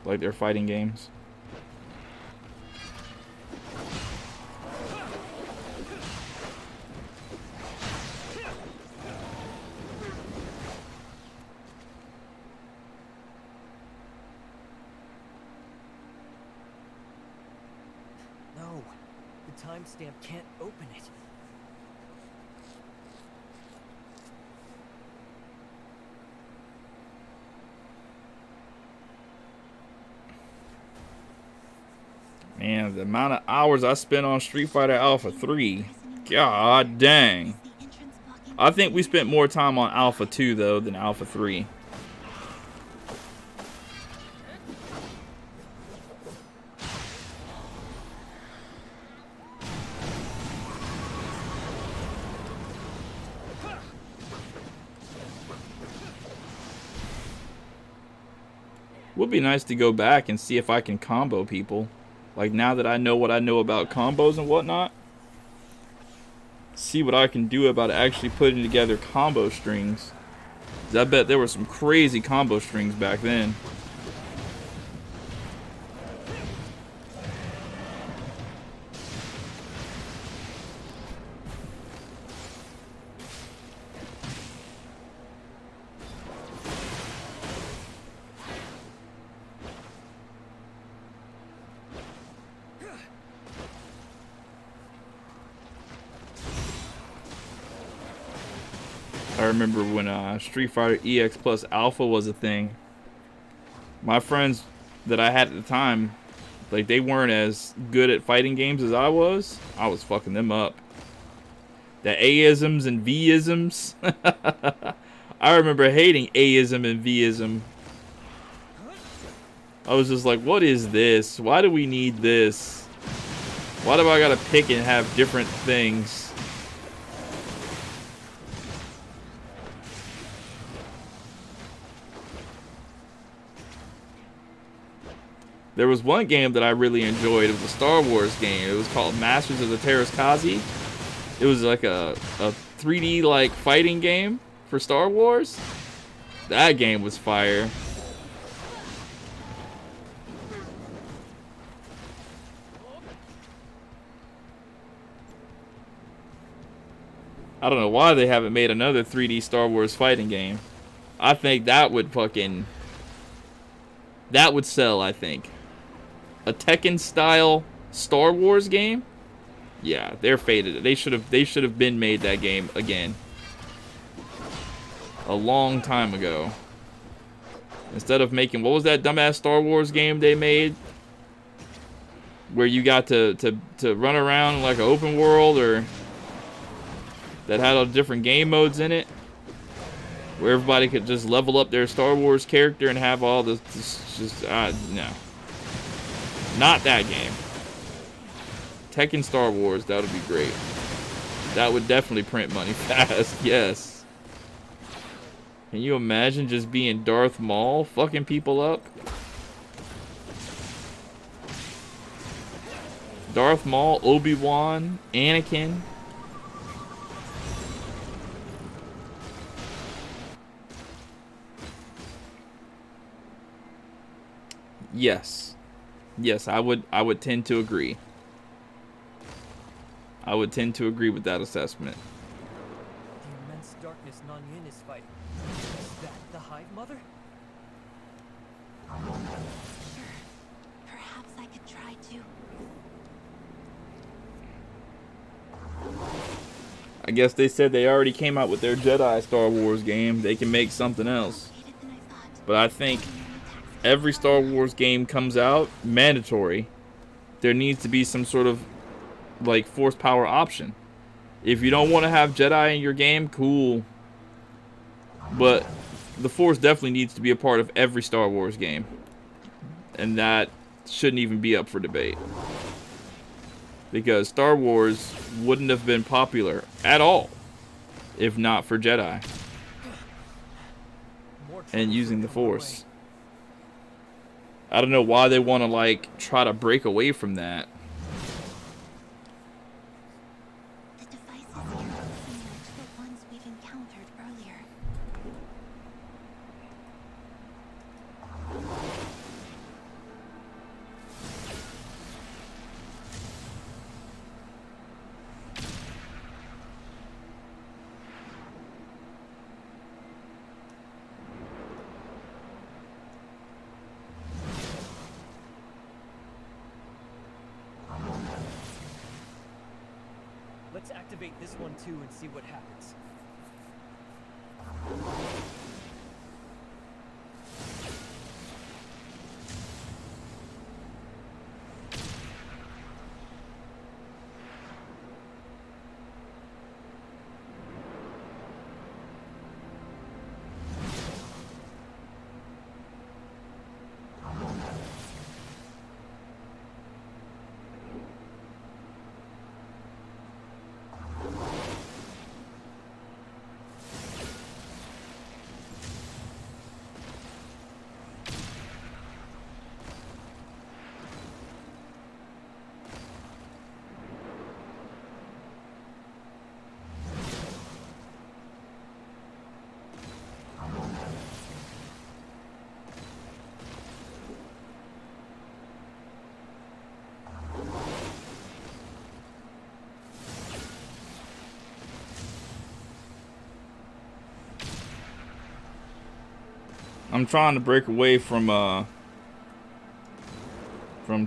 Speaker 1: Like their fighting games.
Speaker 2: No, the timestamp can't open it.
Speaker 1: Man, the amount of hours I spent on Street Fighter Alpha 3. God dang. I think we spent more time on Alpha 2 though than Alpha 3. Would be nice to go back and see if I can combo people. Like now that I know what I know about combos and whatnot, see what I can do about actually putting together combo strings. 'Cause I bet there were some crazy combo strings back then. I remember when Street Fighter EX Plus Alpha was a thing. My friends that I had at the time, like they weren't as good at fighting games as I was. I was fucking them up. The A-isms and V-isms. I remember hating A-ism and V-ism. I was just like, what is this? Why do we need this? Why do I gotta pick and have different things? There was one game that I really enjoyed. It was a Star Wars game. It was called Masters of the Terraskazi. It was like a 3D like fighting game for Star Wars. That game was fire. I don't know why they haven't made another 3D Star Wars fighting game. I think that would sell, I think. A Tekken style Star Wars game? Yeah, they're faded. They should have been made that game again. A long time ago. Instead of making, what was that dumbass Star Wars game they made? Where you got to run around like an open world, or that had all different game modes in it, where everybody could just level up their Star Wars character and have all this no. Not that game. Tekken Star Wars, that would be great. That would definitely print money fast, yes. Can you imagine just being Darth Maul fucking people up? Darth Maul, Obi-Wan, Anakin. Yes. Yes, I would tend to agree. I would tend to agree with that assessment.
Speaker 2: The immense darkness Nanyan is fighting. Is that the Hive Mother?
Speaker 3: Sure. Perhaps I could try to.
Speaker 1: I guess they said they already came out with their Jedi Star Wars game. They can make something else.
Speaker 3: Complicated than I thought.
Speaker 1: But I think every Star Wars game comes out, mandatory. There needs to be some sort of like force power option. If you don't want to have Jedi in your game, cool. But the force definitely needs to be a part of every Star Wars game. And that shouldn't even be up for debate. Because Star Wars wouldn't have been popular at all if not for Jedi and using the force. I don't know why they want to like try to break away from that.
Speaker 3: The devices here look similar to the ones we've encountered earlier.
Speaker 2: Let's activate this one too and see what happens.
Speaker 1: I'm trying to break away from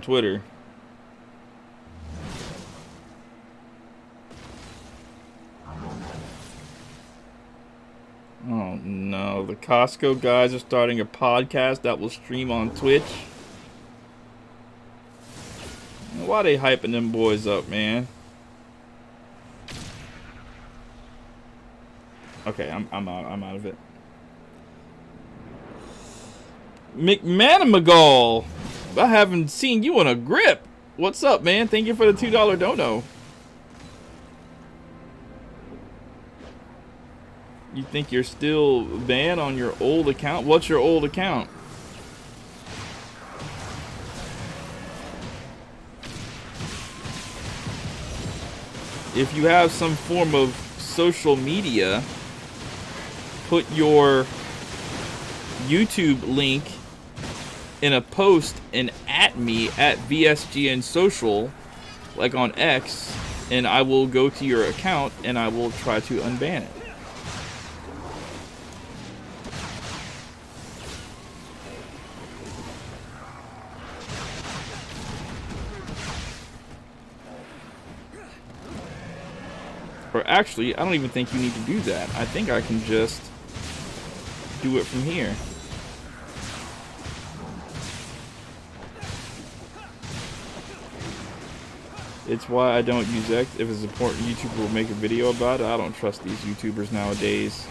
Speaker 1: Twitter. Oh no, the Costco guys are starting a podcast that will stream on Twitch. Why they hyping them boys up, man? Okay, I'm out of it. McManamagal, I haven't seen you in a grip. What's up, man? Thank you for the $2 dono. You think you're still banned on your old account? What's your old account? If you have some form of social media, put your YouTube link in a post and at me at VSGN Social, like on X, and I will go to your account and I will try to unban it. Or actually, I don't even think you need to do that. I think I can just do it from here. It's why I don't use X. If it's important, YouTuber will make a video about it. I don't trust these YouTubers nowadays.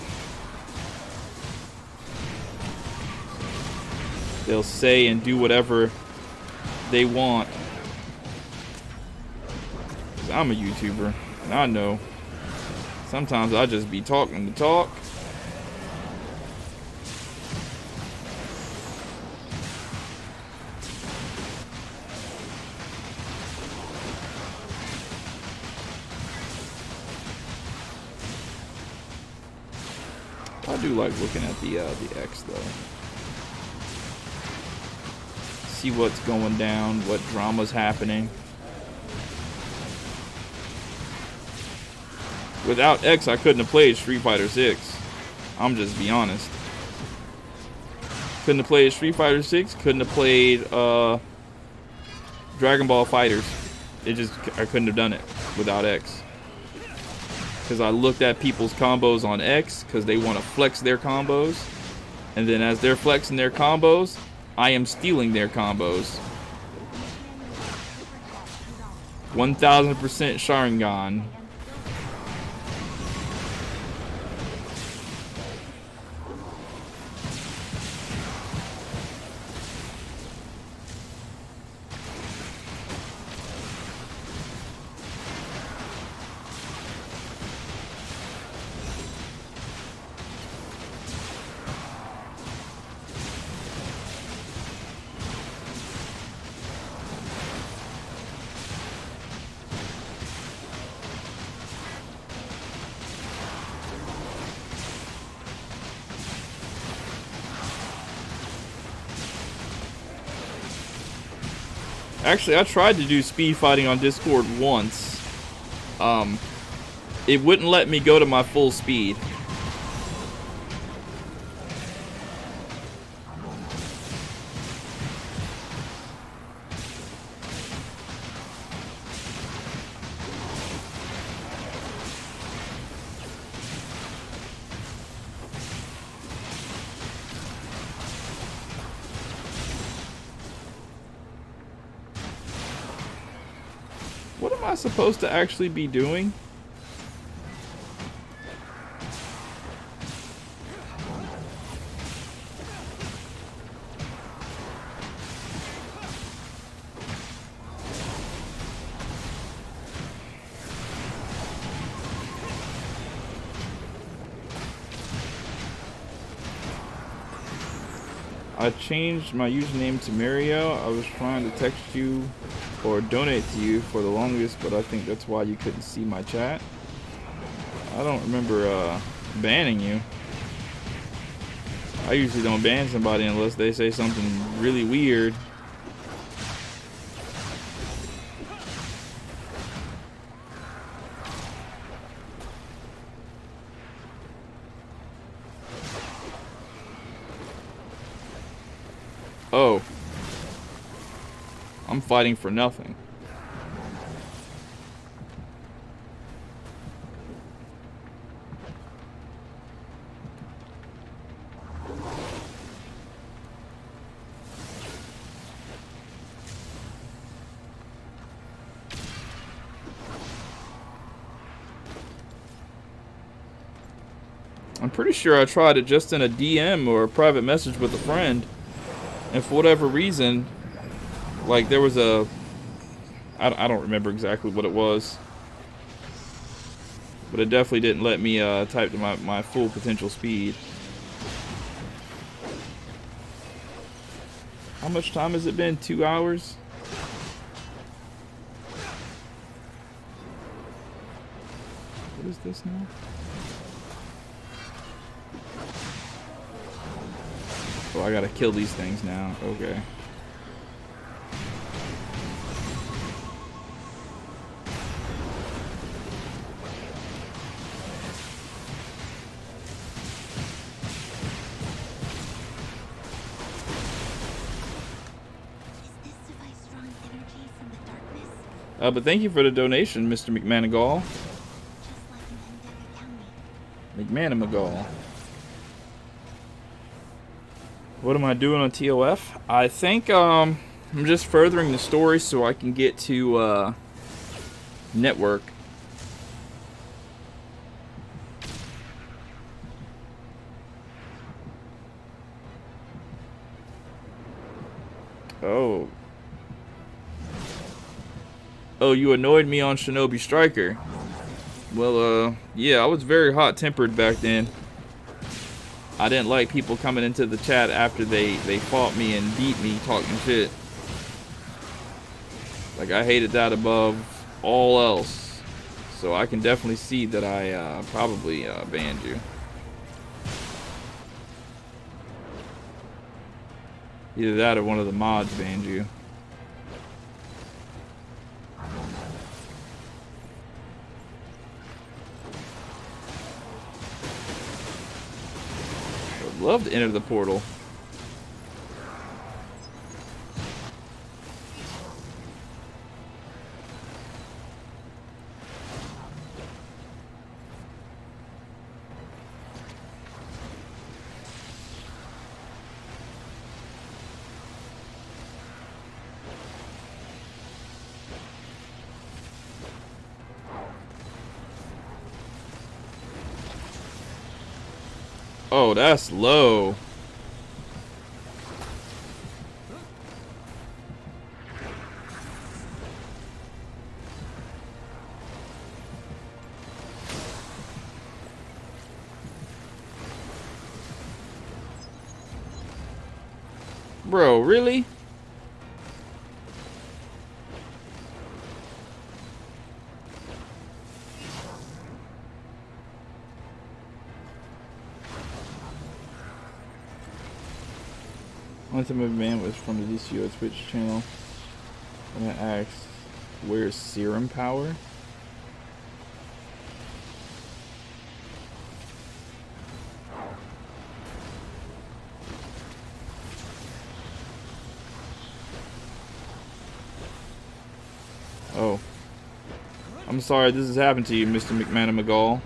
Speaker 1: They'll say and do whatever they want. 'Cause I'm a YouTuber, and I know sometimes I just be talking to talk. I do like looking at the X though. See what's going down, what drama's happening. Without X, I couldn't have played Street Fighter 6. I'm just be honest. Couldn't have played Street Fighter 6. Couldn't have played Dragon Ball Fighters. I couldn't have done it without X. Because I looked at people's combos on X because they want to flex their combos. And then as they're flexing their combos, I am stealing their combos. 1000% Sharingan. Actually, I tried to do speed fighting on Discord once. It wouldn't let me go to my full speed. What am I supposed to actually be doing? I changed my username to Mario. I was trying to text you or donate to you for the longest, but I think that's why you couldn't see my chat. I don't remember banning you. I usually don't ban somebody unless they say something really weird. Oh. I'm fighting for nothing. I'm pretty sure I tried it just in a DM or a private message with a friend, and for whatever reason, like there was a, I don't remember exactly what it was, but it definitely didn't let me type to my full potential speed. How much time has it been? 2 hours? What is this now? Oh, I gotta kill these things now. Okay. But thank you for the donation, Mr. McManagal. McManagal. What am I doing on ToF? I think I'm just furthering the story so I can get to network. Oh. Oh, you annoyed me on Shinobi Striker. Well, yeah, I was very hot-tempered back then. I didn't like people coming into the chat after they fought me and beat me talking shit. Like, I hated that above all else. So I can definitely see that I probably banned you. Either that or one of the mods banned you. I'd love to enter the portal. Oh, that's low. Bro, really? One time a man was from the DCO Twitch channel, and I asked, "Where's serum power?" Oh, I'm sorry this has happened to you, Mr. McManamagall.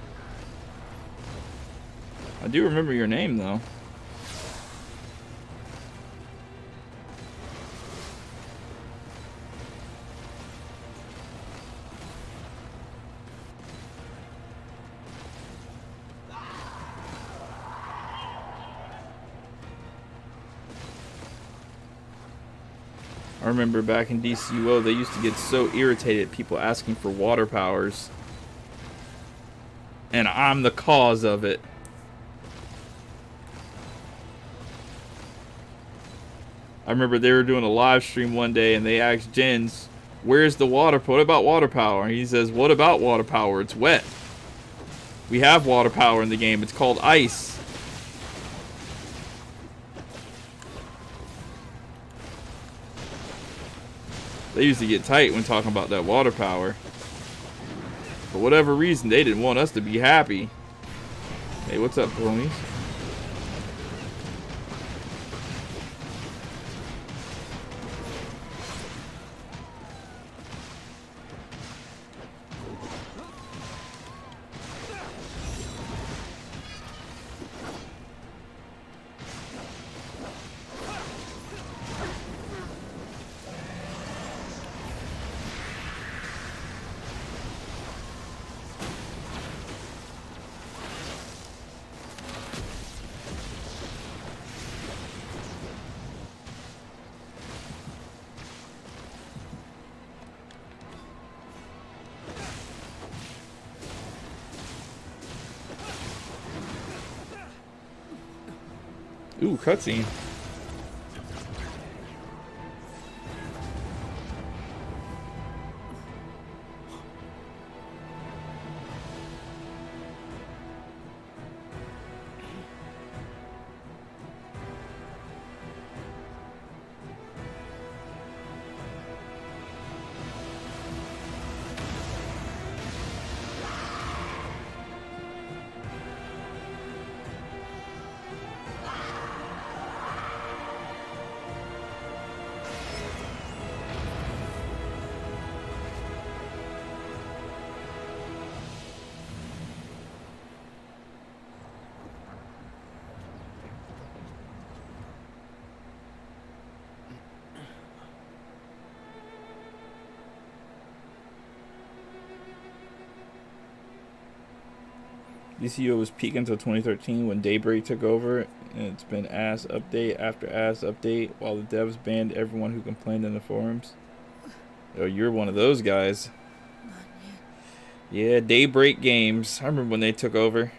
Speaker 1: I do remember your name though. I remember back in DCUO, they used to get so irritated at people asking for water powers. And I'm the cause of it. I remember they were doing a live stream one day and they asked Jens, "Where's the water power? What about water power?" And he says, "What about water power? It's wet. We have water power in the game. It's called ice." They used to get tight when talking about that water power. For whatever reason, they didn't want us to be happy. Hey, what's up, ponies? Ooh, cutscene. DCO was peak until 2013 when Daybreak took over, and it's been ass update after ass update while the devs banned everyone who complained in the forums. Oh, you're one of those guys. Yeah, Daybreak Games. I remember when they took over.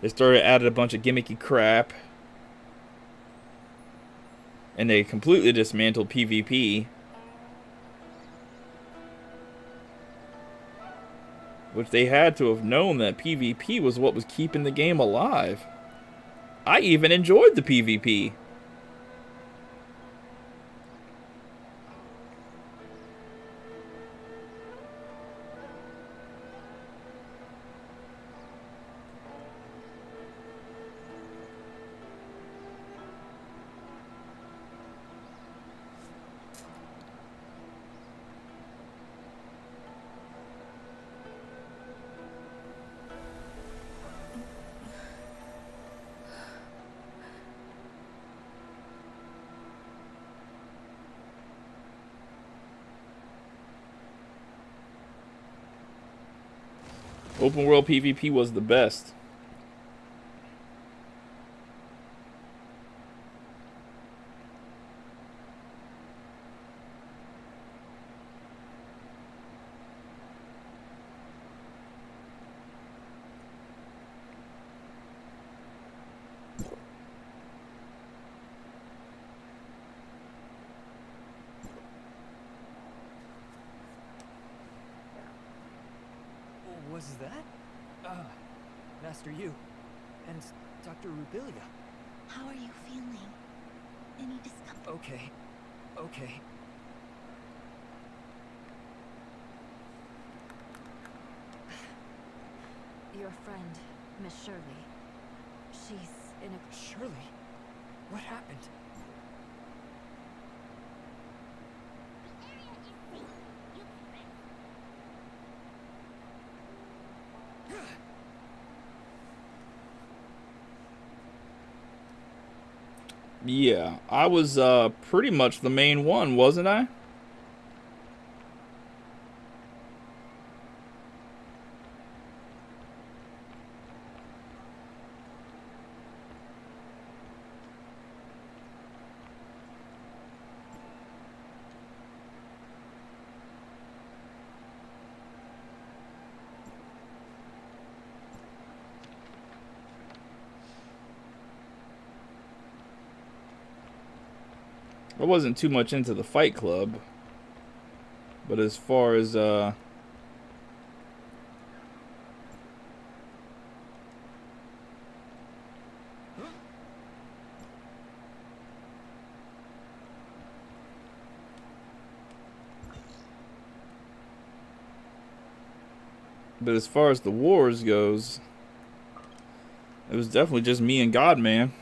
Speaker 1: They started adding a bunch of gimmicky crap. And they completely dismantled PvP. Which they had to have known that PvP was what was keeping the game alive. I even enjoyed the PvP. Open world PvP was the best.
Speaker 2: Was that? Master Yu. And Dr. Rubilia.
Speaker 3: How are you feeling? Any discomfort?
Speaker 2: Okay. Okay.
Speaker 4: Your friend, Miss Shirley. She's in a...
Speaker 2: Shirley? What happened?
Speaker 1: Yeah, I was pretty much the main one, wasn't I? I wasn't too much into the Fight Club, but as far as the wars goes, it was definitely just me and God, man.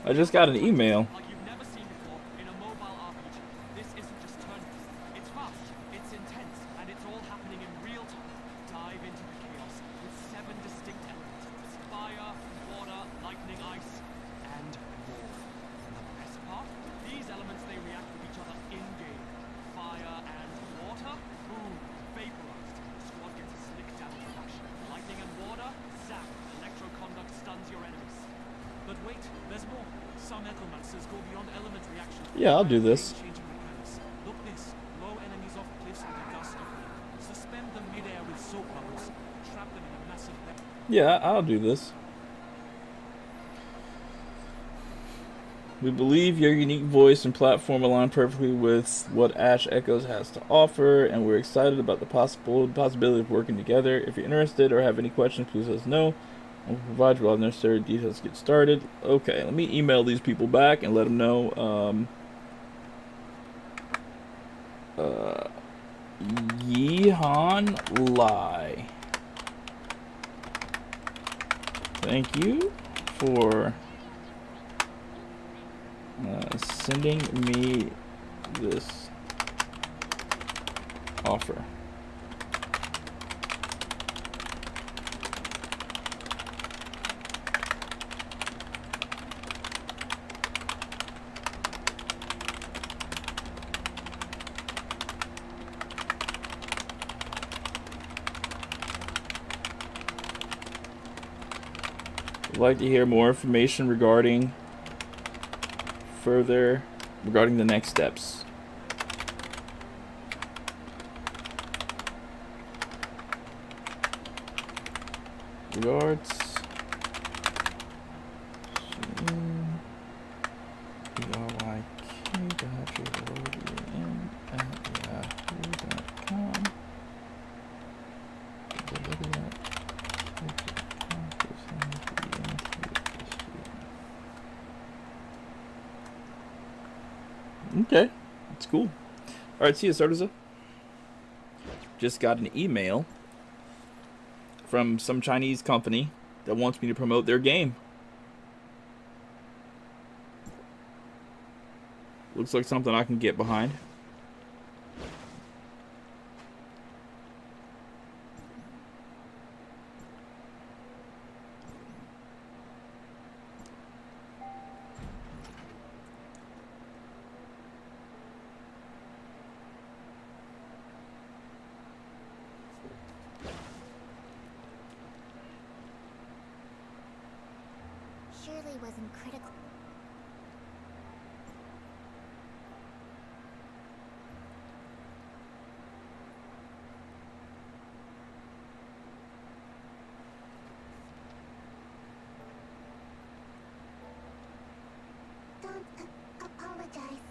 Speaker 1: I just got an email.
Speaker 5: Like you've never seen before in a mobile RPG. This isn't just turn-based. It's fast, it's intense, and it's all happening in real time. Dive into the chaos with 7 distinct elements. Fire, water, lightning, ice, and more. And the best part? These elements, they react with each other in-game. Fire and water, boom, vaporized. Squad gets a slick down flash. Lightning and water, zap. Electroconduct stuns your enemies. But wait, there's more. Some necromancers go beyond element reactions.
Speaker 1: Yeah, I'll do this.
Speaker 5: Look this. Blow enemies off cliffs with a gust of wind. Suspend them midair with soap bubbles. Trap them in a massive net.
Speaker 1: Yeah, I'll do this. We believe your unique voice and platform align perfectly with what Ash Echoes has to offer, and we're excited about the possibility of working together. If you're interested or have any questions, please let us know. We'll provide you all the necessary details to get started. Okay, let me email these people back and let them know. Yeehan Lai. Thank you for sending me this offer. Would like to hear more information regarding the next steps. Regards. cool. Alright, see you, Sardaza. Just got an email from some Chinese company that wants me to promote their game. Looks like something I can get behind.
Speaker 3: Shirley was in critical. Don't apologize.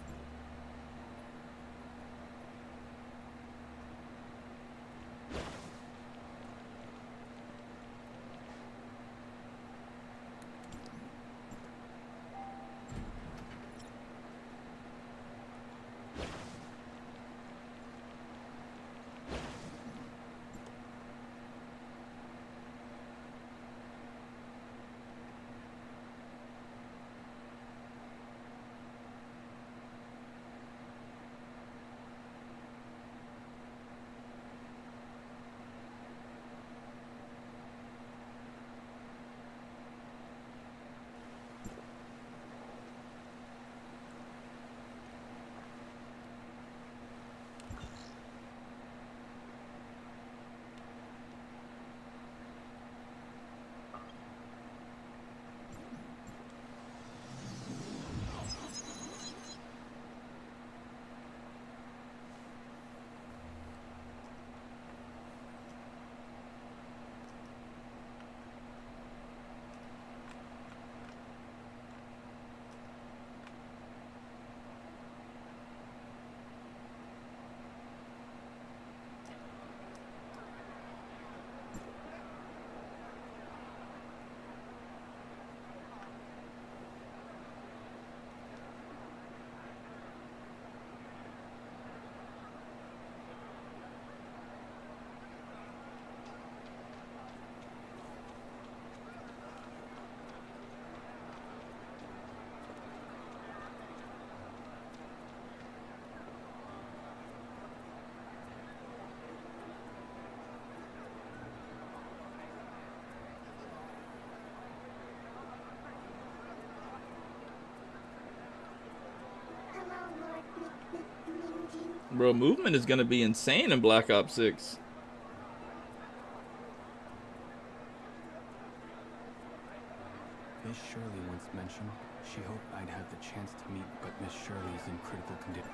Speaker 1: Bro, movement is gonna be insane in Black Ops 6.
Speaker 6: Miss Shirley once mentioned she hoped I'd have the chance to meet, but Miss Shirley is in critical condition.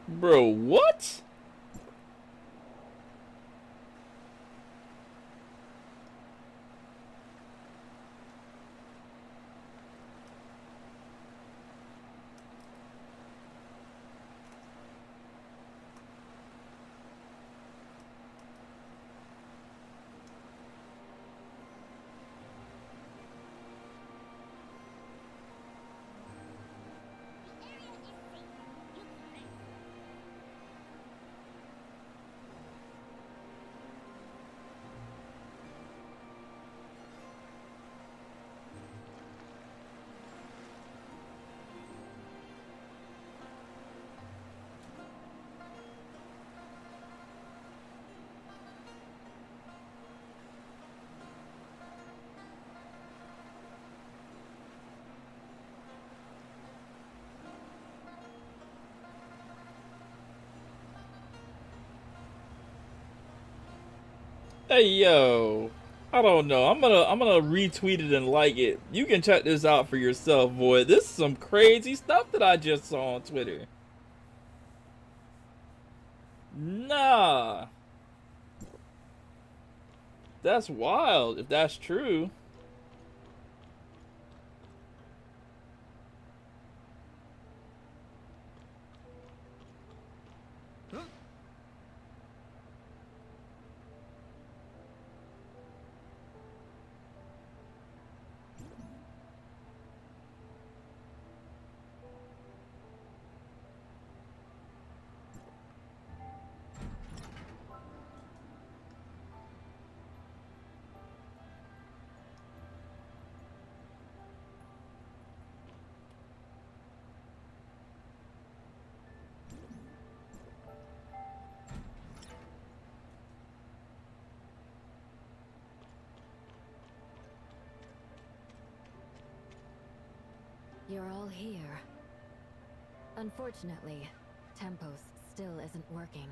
Speaker 1: Bro, what? Hey yo, I don't know. I'm gonna retweet it and like it. You can check this out for yourself, boy. This is some crazy stuff that I just saw on Twitter. Nah, that's wild. If that's true.
Speaker 4: You're all here. Unfortunately, Tempos still isn't working.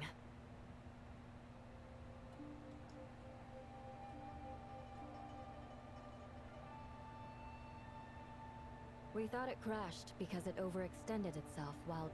Speaker 4: We thought it crashed because it overextended itself while...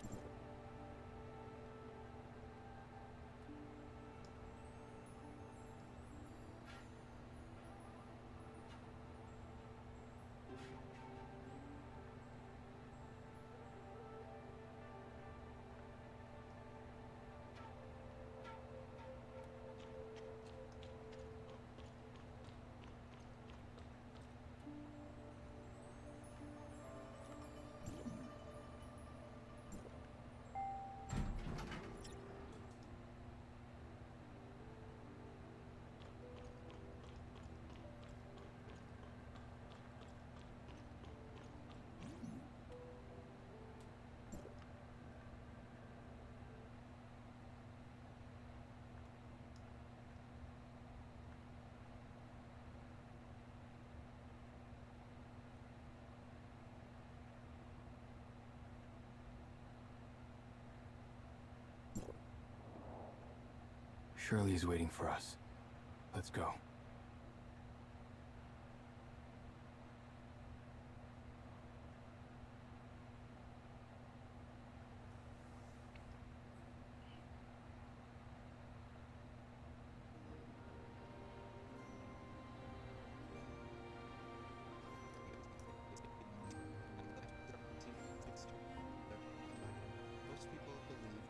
Speaker 6: Shirley's waiting for us. Let's go.
Speaker 7: Most people believe.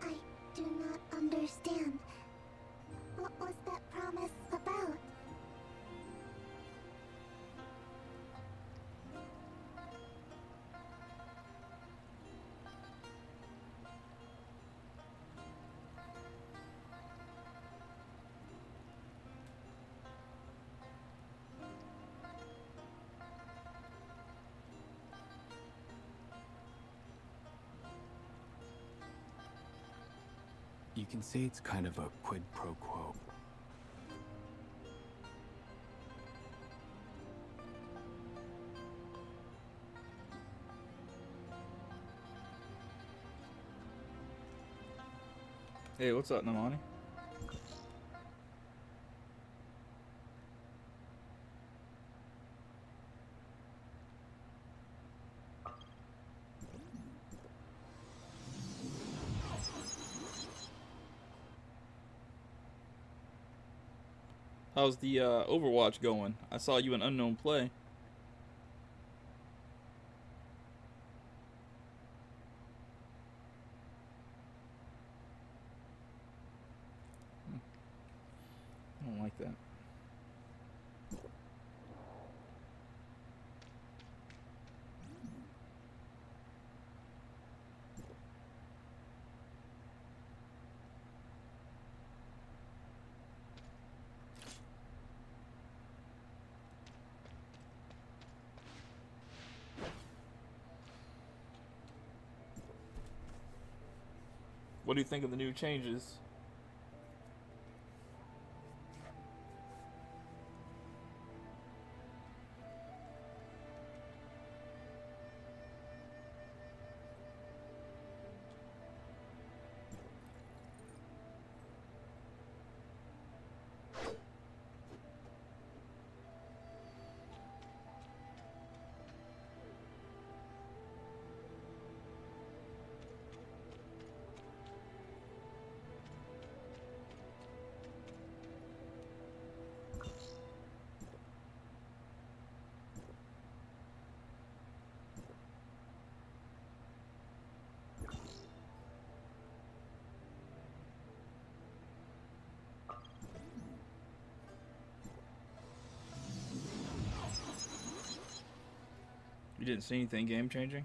Speaker 3: I do not understand. What was that promise about?
Speaker 6: You can say it's kind of a quid pro quo.
Speaker 1: Hey, what's up, Namani? How's the Overwatch going? I saw you in Unknown Play. I don't like that. What do you think of the new changes? didn't see anything game changing?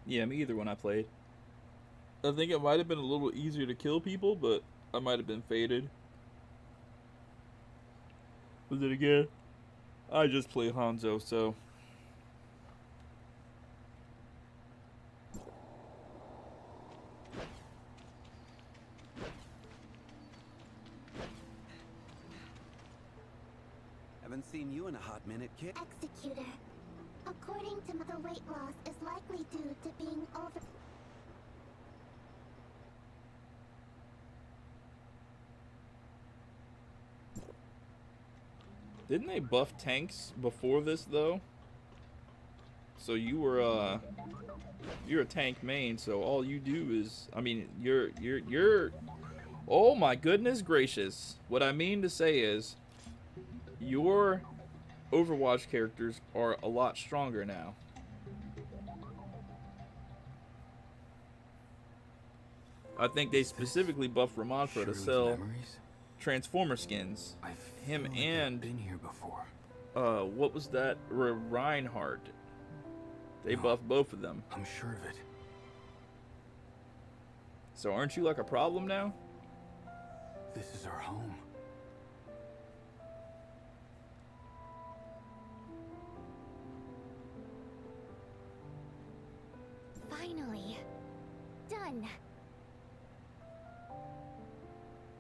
Speaker 1: Yeah, me either when I played. I think it might have been a little easier to kill people, but I might have been faded. But then again, I just play Hanzo, so.
Speaker 8: Haven't seen you in a hot minute, kid.
Speaker 3: Executor. According to the weight loss is likely due to being over...
Speaker 1: Didn't they buff tanks before this though? So you're a tank main, so all you do is, I mean, you're oh my goodness gracious. What I mean to say is your Overwatch characters are a lot stronger now. I think they specifically buffed Ramontra to sell Transformer skins. Him and
Speaker 6: been here before.
Speaker 1: What was that? Reinhardt. They buffed both of them.
Speaker 6: I'm sure of it.
Speaker 1: So aren't you like a problem now?
Speaker 6: This is our home.
Speaker 3: Finally. Done.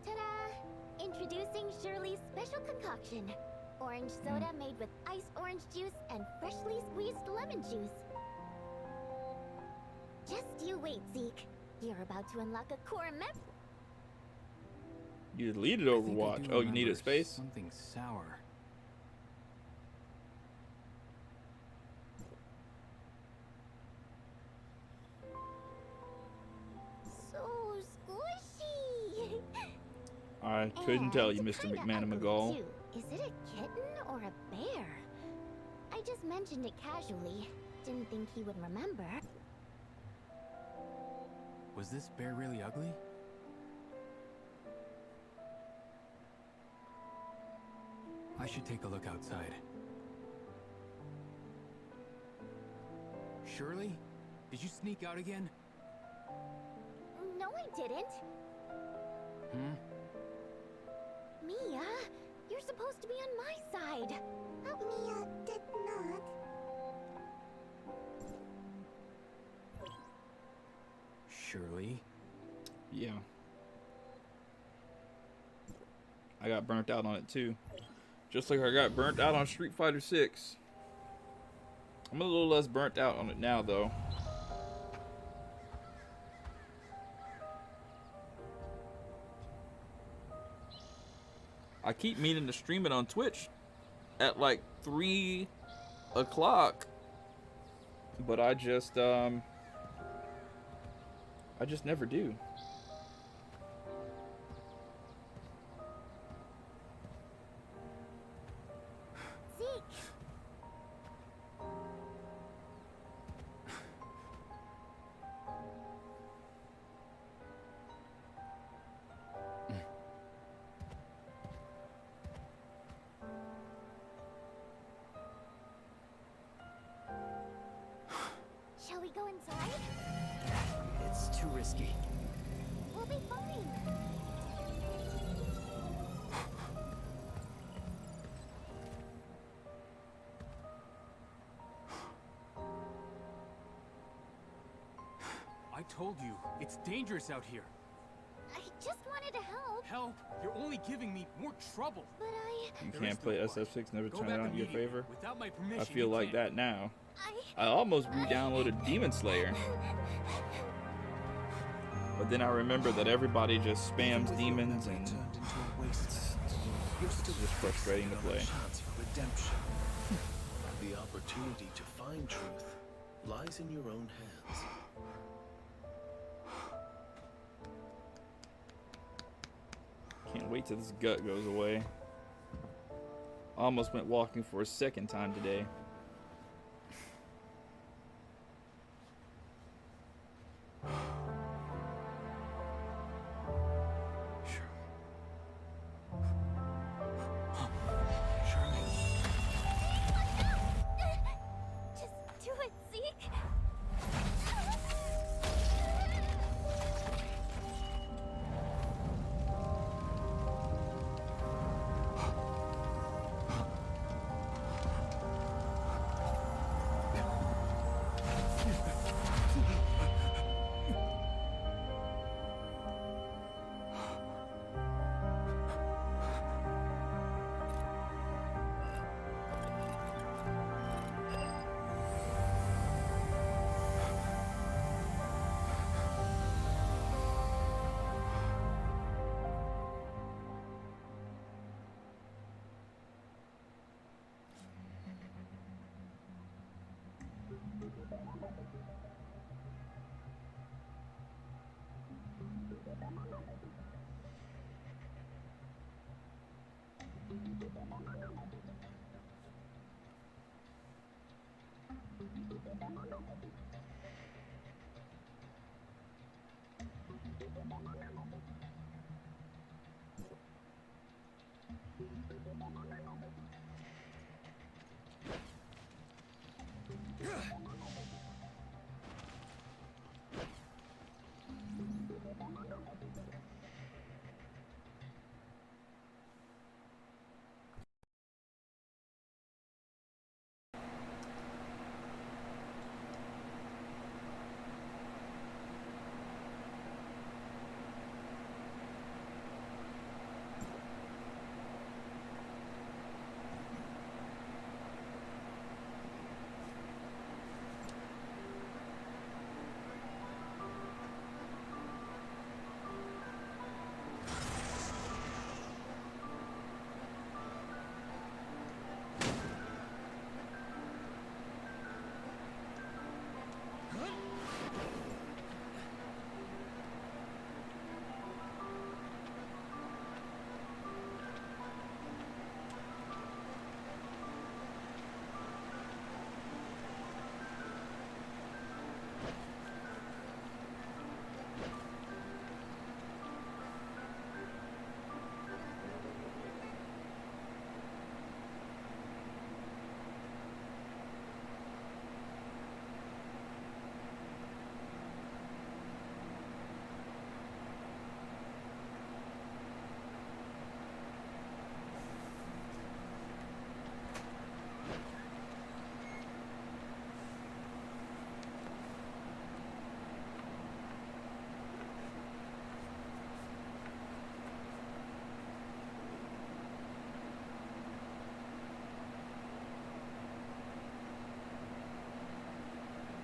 Speaker 3: Ta-da! Introducing Shirley's special concoction. Orange soda made with iced orange juice and freshly squeezed lemon juice. Just you wait, Zeke. You're about to unlock a core mem-
Speaker 1: You deleted Overwatch. Oh, you needed space?
Speaker 6: Something sour.
Speaker 3: So squishy.
Speaker 1: I couldn't tell you,
Speaker 3: And
Speaker 1: Mr.
Speaker 3: kinda
Speaker 1: McMahon
Speaker 3: ugly,
Speaker 1: McGall.
Speaker 3: too. Is it a kitten or a bear? I just mentioned it casually. Didn't think he would remember.
Speaker 6: Was this bear really ugly? I should take a look outside. Shirley? Did you sneak out again?
Speaker 3: No, I didn't.
Speaker 6: Hmm?
Speaker 3: Mia, you're supposed to be on my side. But Mia did not.
Speaker 6: Shirley?
Speaker 1: Yeah. I got burnt out on it too. Just like I got burnt out on Street Fighter 6. I'm a little less burnt out on it now though. I keep meaning to stream it on Twitch at like 3 o'clock. But I just never do.
Speaker 3: Zeke! Shall we go inside?
Speaker 2: It's too risky.
Speaker 3: We'll be fine.
Speaker 6: I told you, it's dangerous out here.
Speaker 3: I just wanted to help,
Speaker 6: Help? You're only giving me more trouble.
Speaker 3: but I...
Speaker 1: You
Speaker 6: There
Speaker 1: can't
Speaker 6: is
Speaker 1: play
Speaker 6: no
Speaker 1: SF6, never
Speaker 6: Go
Speaker 1: turn it
Speaker 6: back
Speaker 1: on in your
Speaker 6: immediately.
Speaker 1: favor.
Speaker 6: Without my permission,
Speaker 1: I feel
Speaker 6: you
Speaker 1: like
Speaker 6: can't.
Speaker 1: that now.
Speaker 3: I...
Speaker 1: I almost re-downloaded Demon Slayer. But then I remember that everybody just spams demons and
Speaker 7: turned into a wasteland. You're still
Speaker 1: just frustrating to
Speaker 7: facing
Speaker 1: play.
Speaker 7: another chance for redemption. The opportunity to find truth lies in your own hands.
Speaker 1: Can't wait till this gut goes away. Almost went walking for a second time today.
Speaker 3: Zeke?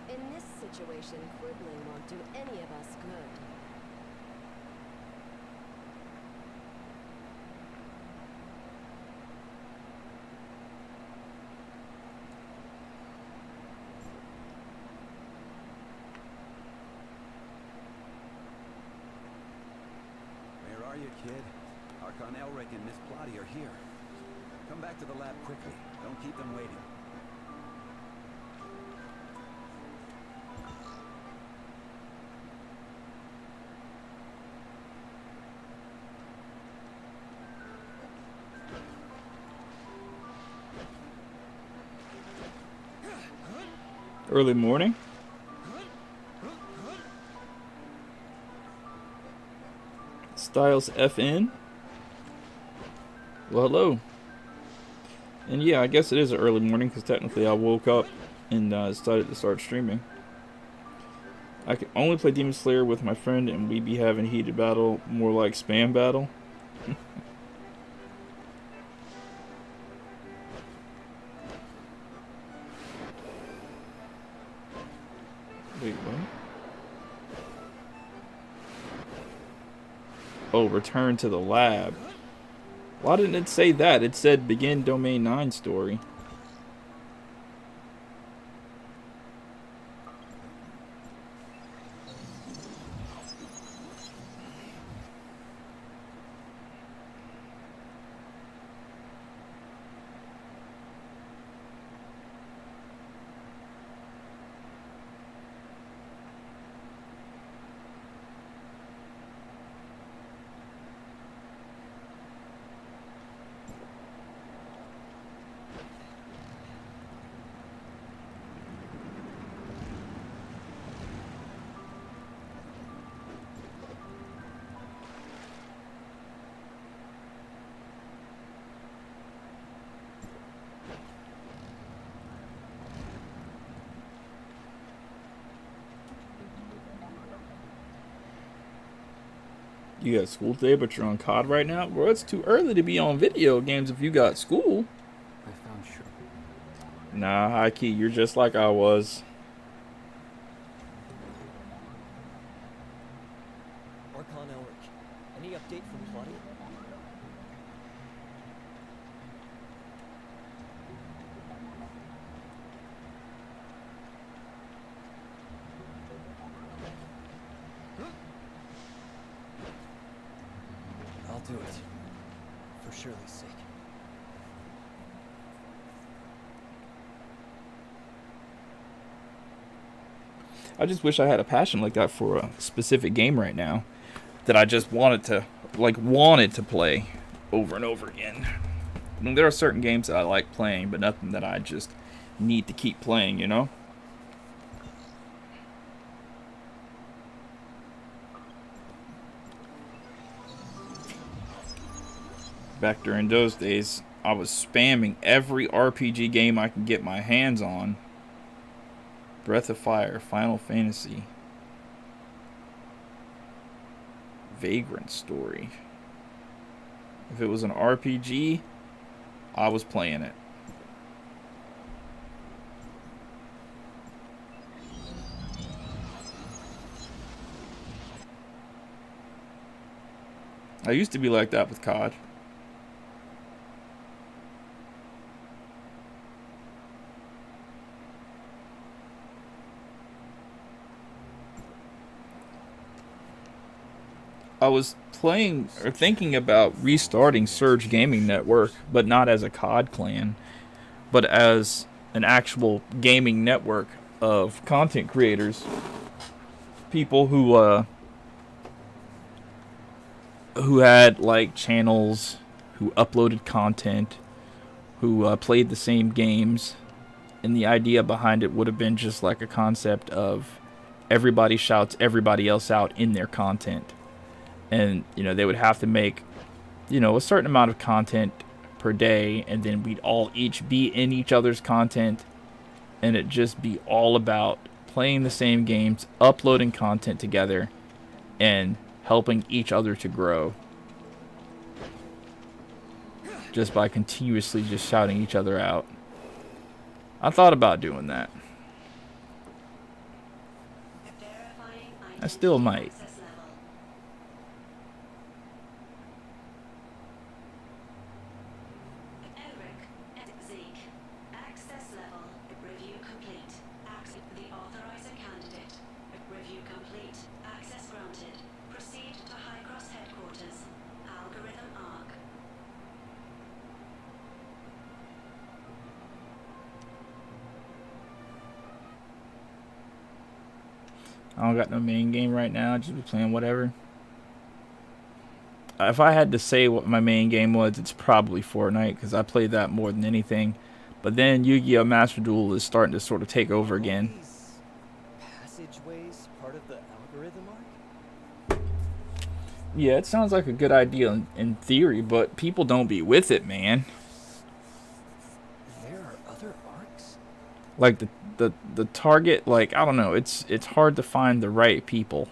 Speaker 4: In this situation, quibbling won't do any of us good.
Speaker 8: Where are you, kid? Archon Elric and Miss Plotty are here. Come back to the lab quickly. Don't keep them waiting.
Speaker 1: Early morning? Styles FN? Well, hello. And yeah, I guess it is an early morning because technically I woke up and decided to start streaming. I can only play Demon Slayer with my friend and we be having heated battle, more like spam battle. Wait, what? Oh, return to the lab. Why didn't it say that? It said begin domain 9 story. You got school today, but you're on COD right now? Bro, it's too early to be on video games if you got school.
Speaker 6: I found Shirley.
Speaker 1: Nah, high key, you're just like I was.
Speaker 2: Archon Elric, any update from Claudia? I'll do it. For Shirley's sake.
Speaker 1: I just wish I had a passion like that for a specific game right now that I just wanted to play over and over again. I mean, there are certain games that I like playing, but nothing that I just need to keep playing, you know? Back during those days, I was spamming every RPG game I could get my hands on. Breath of Fire, Final Fantasy, Vagrant Story. If it was an RPG, I was playing it. I used to be like that with COD. I was playing or thinking about restarting Surge Gaming Network, but not as a COD clan, but as an actual gaming network of content creators, people who had like channels, who uploaded content, who played the same games, and the idea behind it would have been just like a concept of everybody shouts everybody else out in their content. And, you know, they would have to make, you know, a certain amount of content per day, and then we'd all each be in each other's content, and it'd just be all about playing the same games, uploading content together, and helping each other to grow. Just by continuously just shouting each other out. I thought about doing that. I still might. I don't got no main game right now. Just be playing whatever. If I had to say what my main game was, it's probably Fortnite, because I play that more than anything. But then Yu-Gi-Oh! Master Duel is starting to sort of take over again.
Speaker 2: These passageways part of the algorithm arc?
Speaker 1: Yeah, it sounds like a good idea in theory, but people don't be with it, man.
Speaker 2: There are other arcs?
Speaker 1: Like the target, like, I don't know, it's hard to find the right people.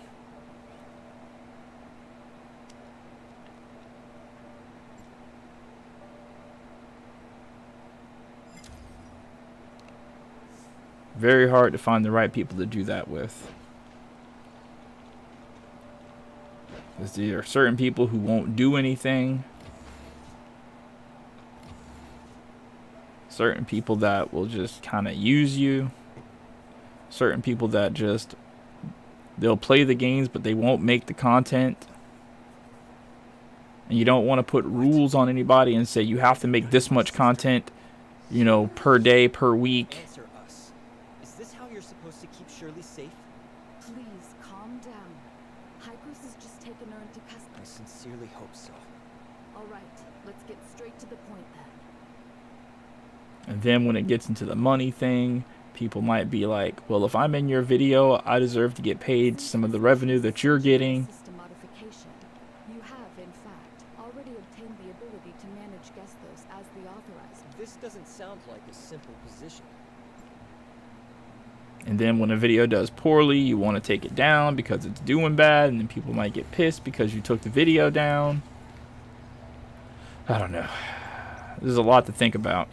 Speaker 1: Very hard to find the right people to do that with. Because there are certain people who won't do anything. Certain people that will just kind of use you. Certain people that just, they'll play the games, but they won't make the content. And you don't want to put rules on anybody and say you have to make this much content, you know, per day, per week.
Speaker 2: Answer us. Is this how you're supposed to keep Shirley safe?
Speaker 4: Please, calm down. Hypers has just taken her into custody.
Speaker 2: I sincerely hope so.
Speaker 4: All right, let's get straight to the point then.
Speaker 1: And then when it gets into the money thing, people might be like, well, if I'm in your video, I deserve to get paid some of the revenue that you're getting.
Speaker 4: System modification. You have, in fact, already obtained the ability to manage guest lists as the authorizer.
Speaker 2: This doesn't sound like a simple position.
Speaker 1: And then when a video does poorly, you want to take it down because it's doing bad, and then people might get pissed because you took the video down. I don't know. There's a lot to think about.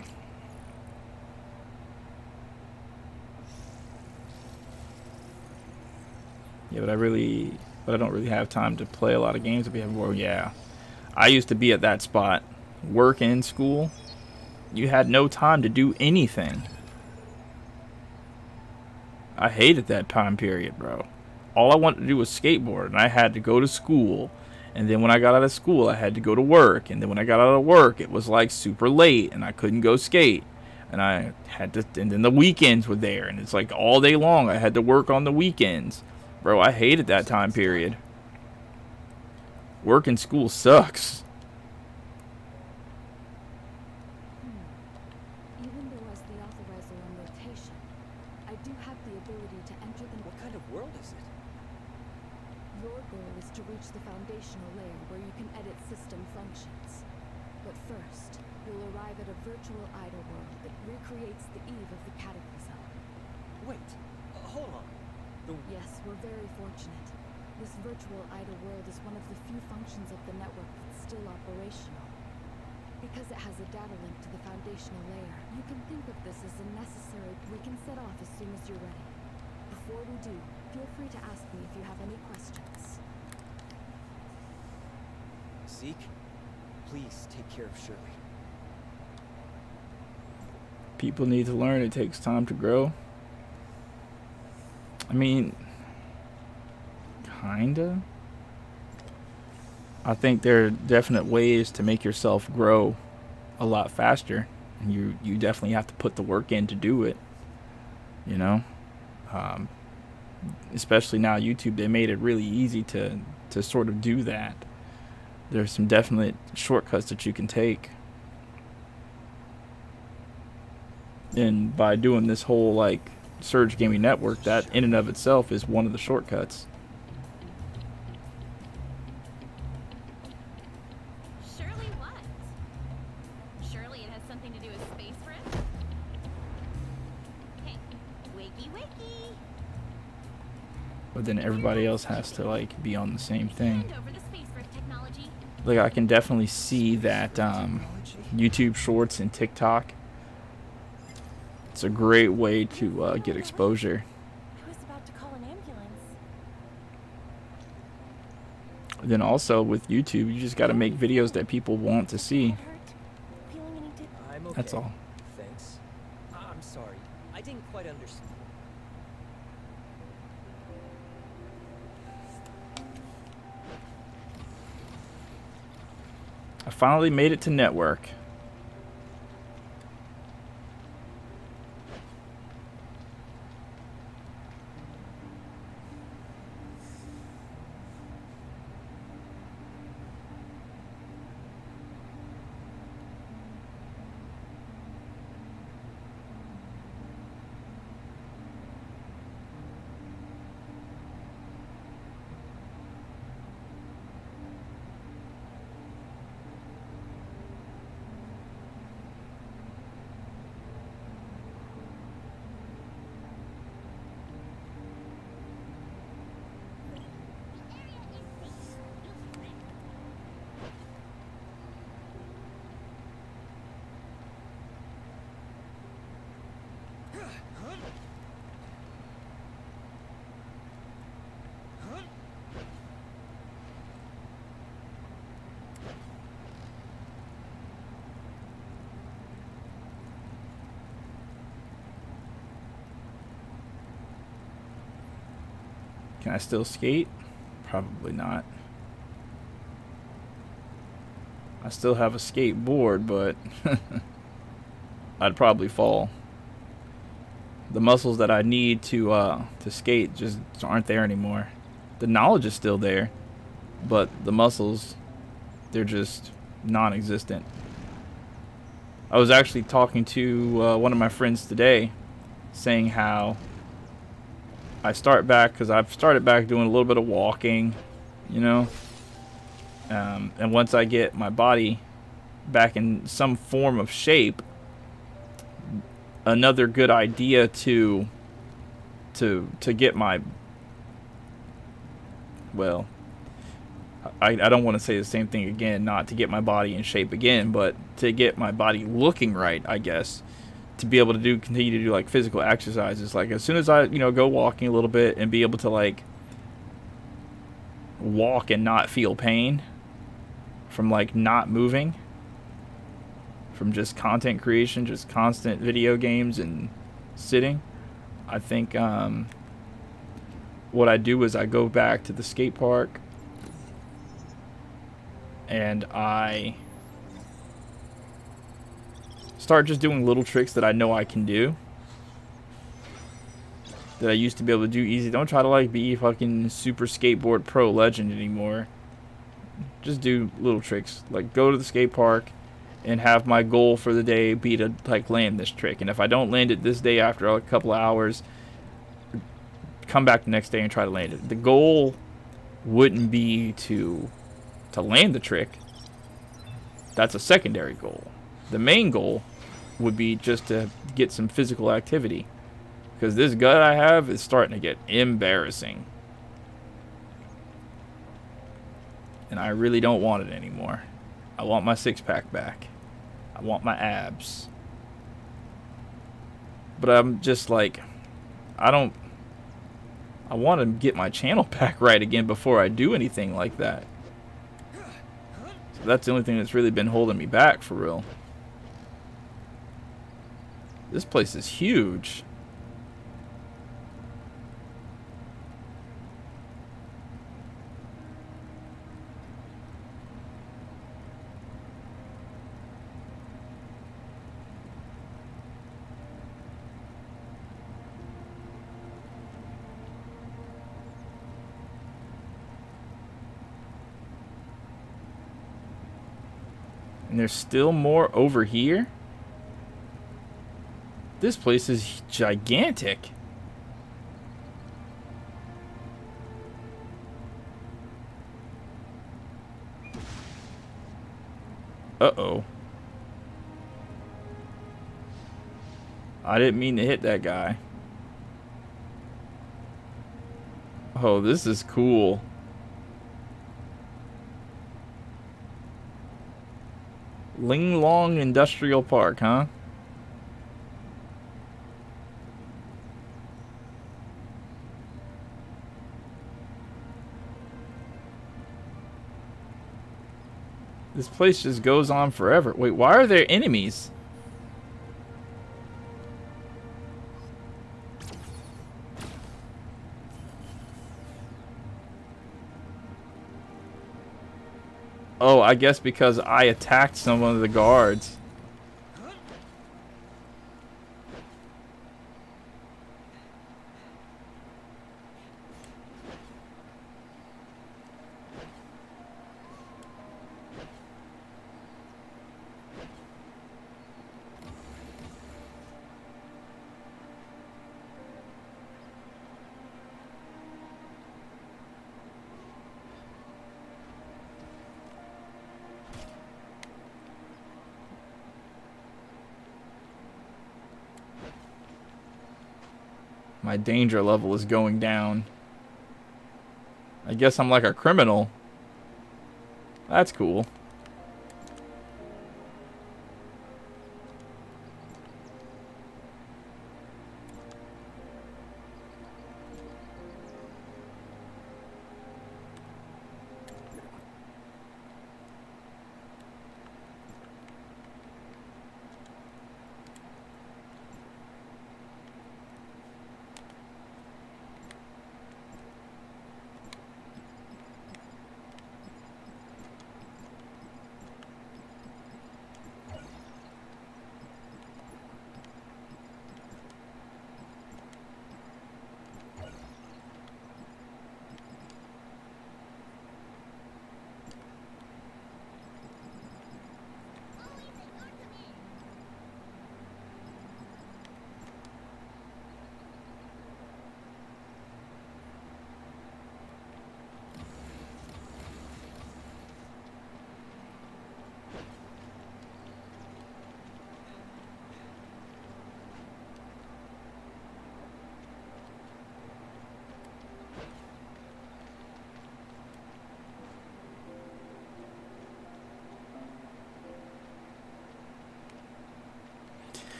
Speaker 1: Yeah, but I don't really have time to play a lot of games. Well, yeah. I used to be at that spot. Work and school. You had no time to do anything. I hated that time period, bro. All I wanted to do was skateboard, and I had to go to school. And then when I got out of school, I had to go to work. And then when I got out of work, it was like super late, and I couldn't go skate. And I had to, and then the weekends were there, and it's like all day long I had to work on the weekends. Bro, I hated that time period. Work and school sucks.
Speaker 4: Even though as the authorizer on rotation, I do have the ability to enter the...
Speaker 2: What kind of world is it?
Speaker 4: Your goal is to reach the foundational layer where you can edit system functions. But first, you'll arrive at a virtual idle world that recreates the eve of the Cataclysm.
Speaker 2: Wait, hold on.
Speaker 4: Yes, we're very fortunate. This virtual idle world is one of the few functions of the network that's still operational. Because it has a data link to the foundational layer, you can think of this as a necessary... We can set off as soon as you're ready. Before we do, feel free to ask me if you have any questions.
Speaker 2: Zeke, please take care of Shirley.
Speaker 1: People need to learn it takes time to grow. I mean, kinda. I think there are definite ways to make yourself grow a lot faster, and you definitely have to put the work in to do it. You know, especially now YouTube, they made it really easy to sort of do that. There's some definite shortcuts that you can take, and by doing this whole like Surge Gaming Network, that in and of itself is one of the shortcuts.
Speaker 3: Surely what? Surely it has something to do with space rift? Hey, wakey wakey!
Speaker 1: But then everybody else has to like be on the same thing.
Speaker 3: Hand over the space rift technology.
Speaker 1: Like I can definitely see that YouTube Shorts and TikTok. It's a great way to get exposure.
Speaker 3: I was about to call an ambulance.
Speaker 1: Then also with YouTube, you just got to make videos that people want to see.
Speaker 3: Feeling any
Speaker 2: I'm okay.
Speaker 1: That's all.
Speaker 2: Thanks. I'm sorry. I didn't quite understand.
Speaker 1: I finally made it to network. Can I still skate? Probably not. I still have a skateboard, but I'd probably fall. The muscles that I need to skate just aren't there anymore. The knowledge is still there, but the muscles, they're just non-existent. I was actually talking to one of my friends today, saying how I start back, because I've started back doing a little bit of walking, you know, and once I get my body back in some form of shape, another good idea to to get my, well, I don't want to say the same thing again, not to get my body in shape again, but to get my body looking right, I guess, to be able to continue to do like physical exercises. Like as soon as I, go walking a little bit and be able to like walk and not feel pain from like not moving, from just content creation, just constant video games and sitting, I think what I do is I go back to the skate park and I start just doing little tricks that I know I can do, that I used to be able to do easy. Don't try to like be fucking super skateboard pro legend anymore. Just do little tricks. Like go to the skate park and have my goal for the day be to like land this trick. And if I don't land it this day after a couple of hours, come back the next day and try to land it. The goal wouldn't be to land the trick. That's a secondary goal. The main goal would be just to get some physical activity, because this gut I have is starting to get embarrassing, and I really don't want it anymore. I want my six-pack back. I want my abs. But I'm just like, I want to get my channel back right again before I do anything like that. So that's the only thing that's really been holding me back for real. This place is huge. And there's still more over here? This place is gigantic. Uh-oh. I didn't mean to hit that guy. Oh, this is cool. Linglong Industrial Park, huh? This place just goes on forever. Wait, why are there enemies? Oh, I guess because I attacked some of the guards. My danger level is going down. I guess I'm like a criminal. That's cool.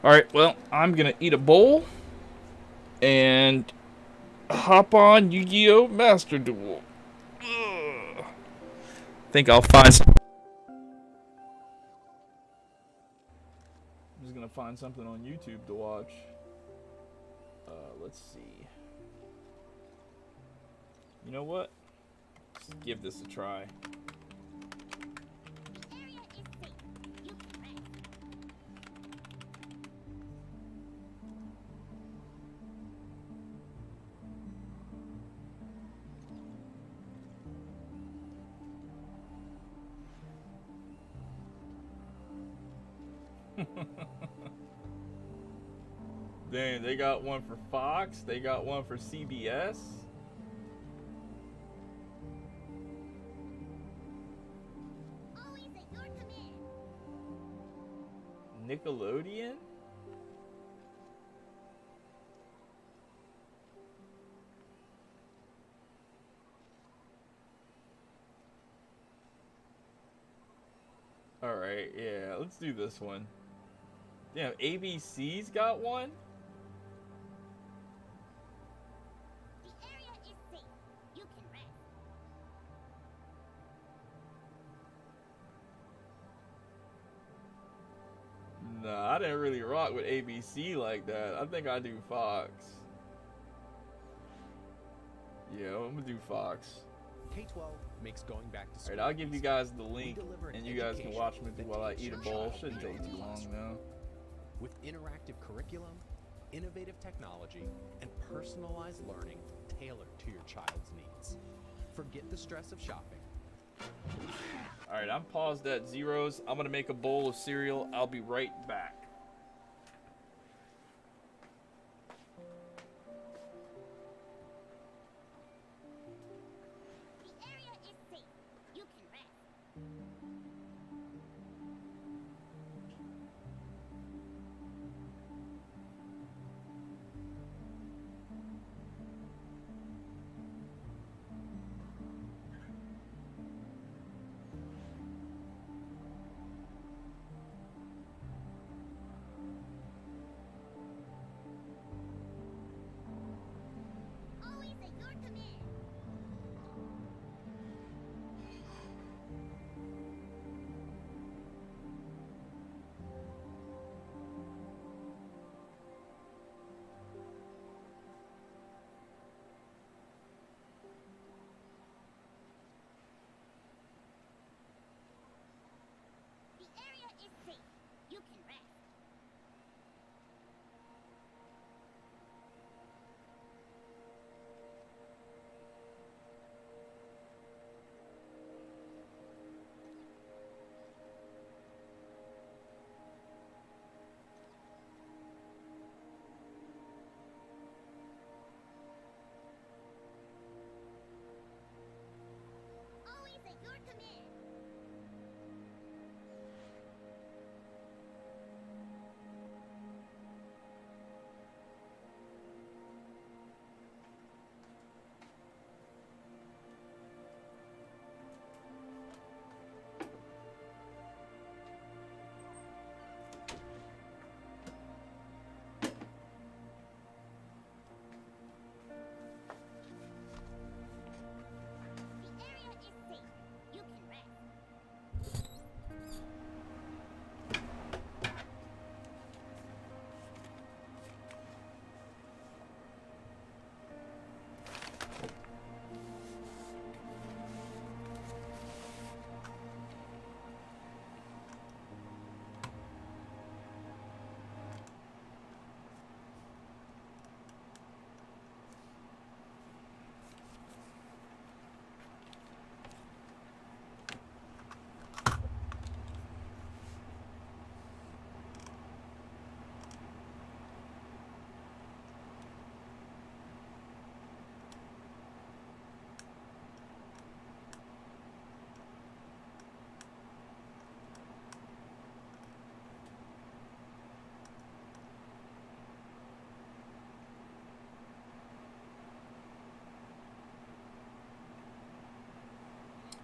Speaker 1: Alright, well, I'm gonna eat a bowl and hop on Yu-Gi-Oh! Master Duel. Ugh. Think I'll find some. I'm just gonna find something on YouTube to watch. Let's see. You know what? Let's give this a try. Dang, they got one for Fox, they got one for CBS. Nickelodeon? Alright, yeah, let's do this one. Damn, ABC's got one?
Speaker 3: The area is safe. You can rest.
Speaker 1: Nah, I didn't really rock with ABC like that. I think I do Fox. Yeah, I'm gonna do Fox.
Speaker 9: K-12 makes going back to school.
Speaker 1: Alright, I'll give you guys the link,
Speaker 9: deliver an
Speaker 1: and you guys can
Speaker 9: education
Speaker 1: watch me
Speaker 9: that
Speaker 1: while I
Speaker 9: takes
Speaker 1: eat a
Speaker 9: your
Speaker 1: bowl.
Speaker 9: child
Speaker 1: Shouldn't take
Speaker 9: beyond
Speaker 1: too
Speaker 9: the
Speaker 1: long,
Speaker 9: classroom.
Speaker 1: though.
Speaker 9: With interactive curriculum, innovative technology, and personalized learning tailored to your child's needs. Forget the stress of shopping.
Speaker 1: Alright, I'm paused at zeros. I'm gonna make a bowl of cereal. I'll be right back.
Speaker 3: The area is safe. You can rest. Always at your command. The area is safe. You can rest. Always at your command. The area is safe. You can rest.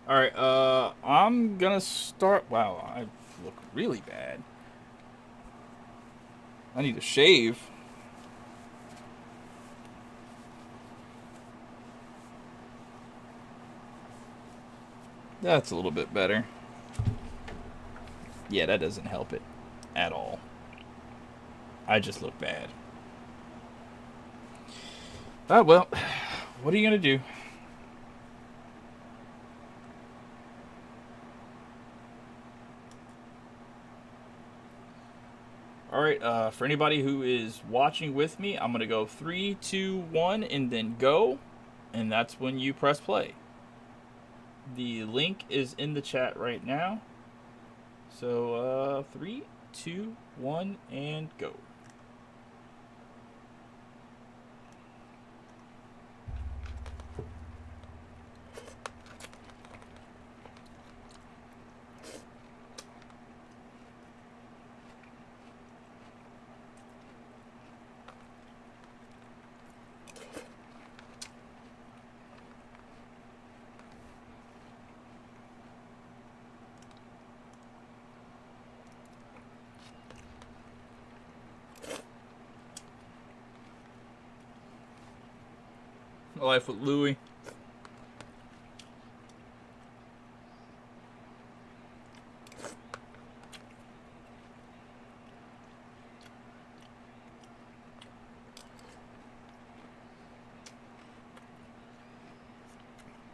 Speaker 1: Alright, I'm gonna start. Wow, I look really bad. I need to shave. That's a little bit better. Yeah, that doesn't help it at all. I just look bad. Oh, well, what are you going to do? Alright, for anybody who is watching with me, I'm going to go 3, 2, 1, and then go. And that's when you press play. The link is in the chat right now. So, 3, 2, 1, and go. Life with Louie.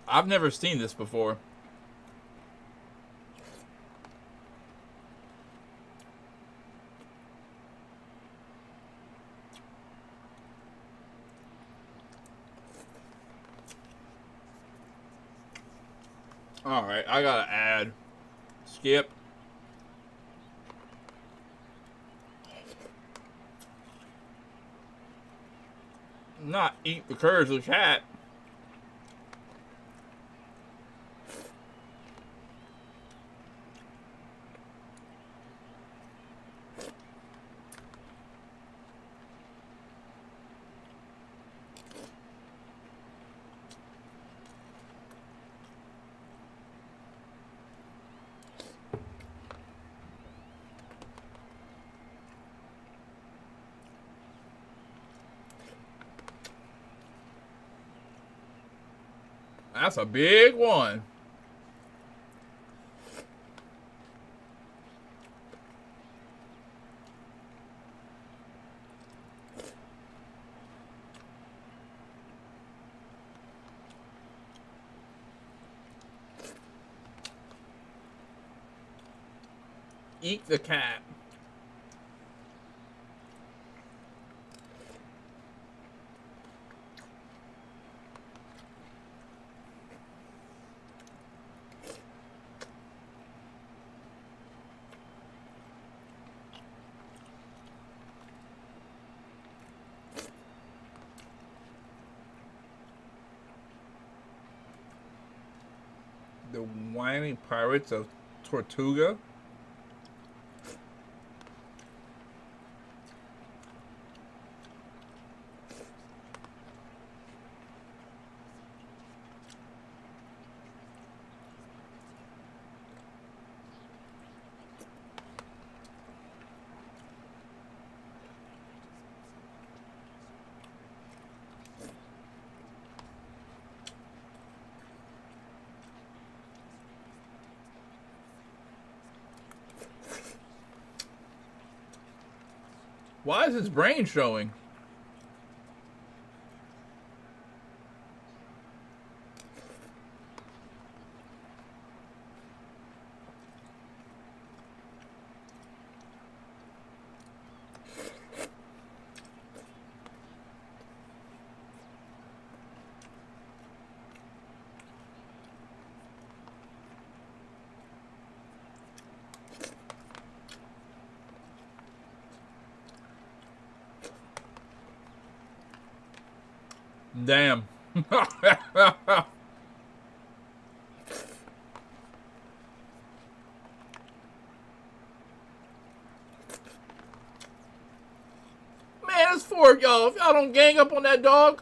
Speaker 1: I've never seen this before. Alright, I gotta add. Skip. Not eat the curves of the chat. That's a big one. Eat the cat. The Whining Pirates of Tortuga. Why is his brain showing? Damn. Man, it's four of y'all. If y'all don't gang up on that dog.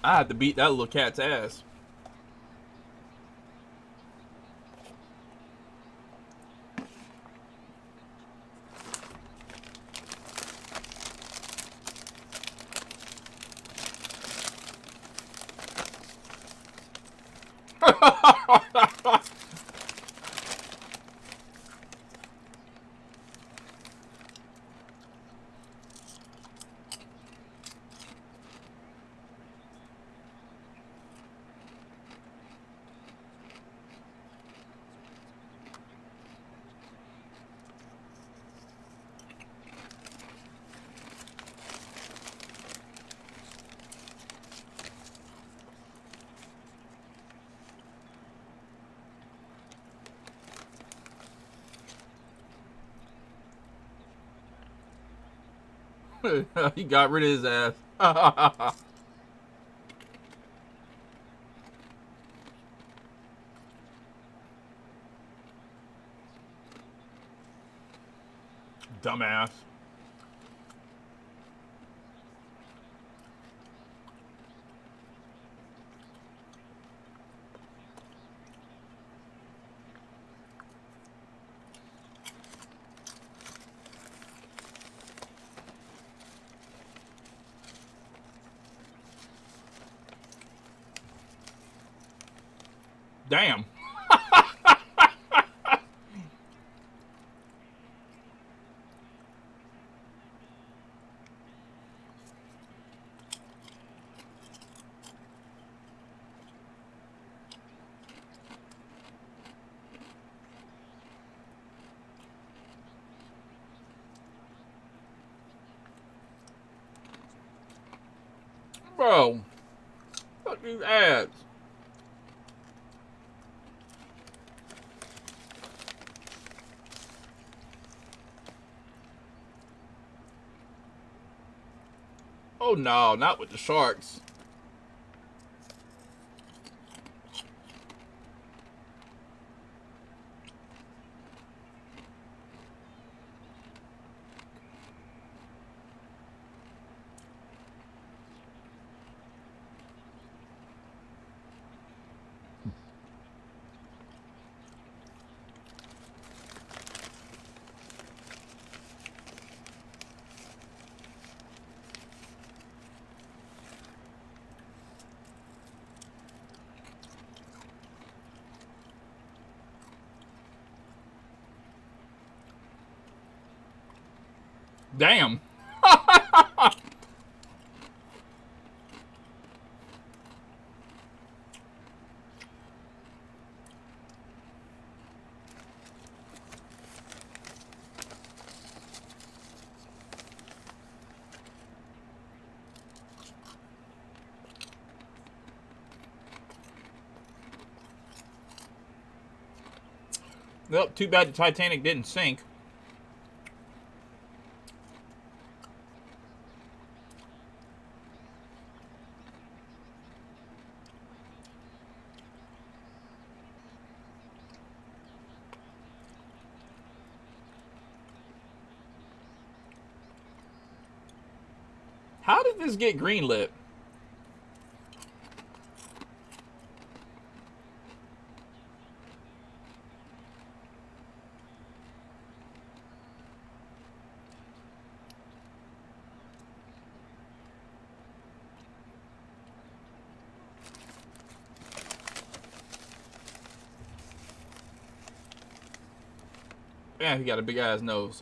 Speaker 1: I have to beat that little cat's ass. He got rid of his ass. Dumbass. Damn. Bro, fuck these ads. Oh no, not with the sharks. Damn. Nope, too bad the Titanic didn't sink. How did this get greenlit? Yeah, he got a big ass nose.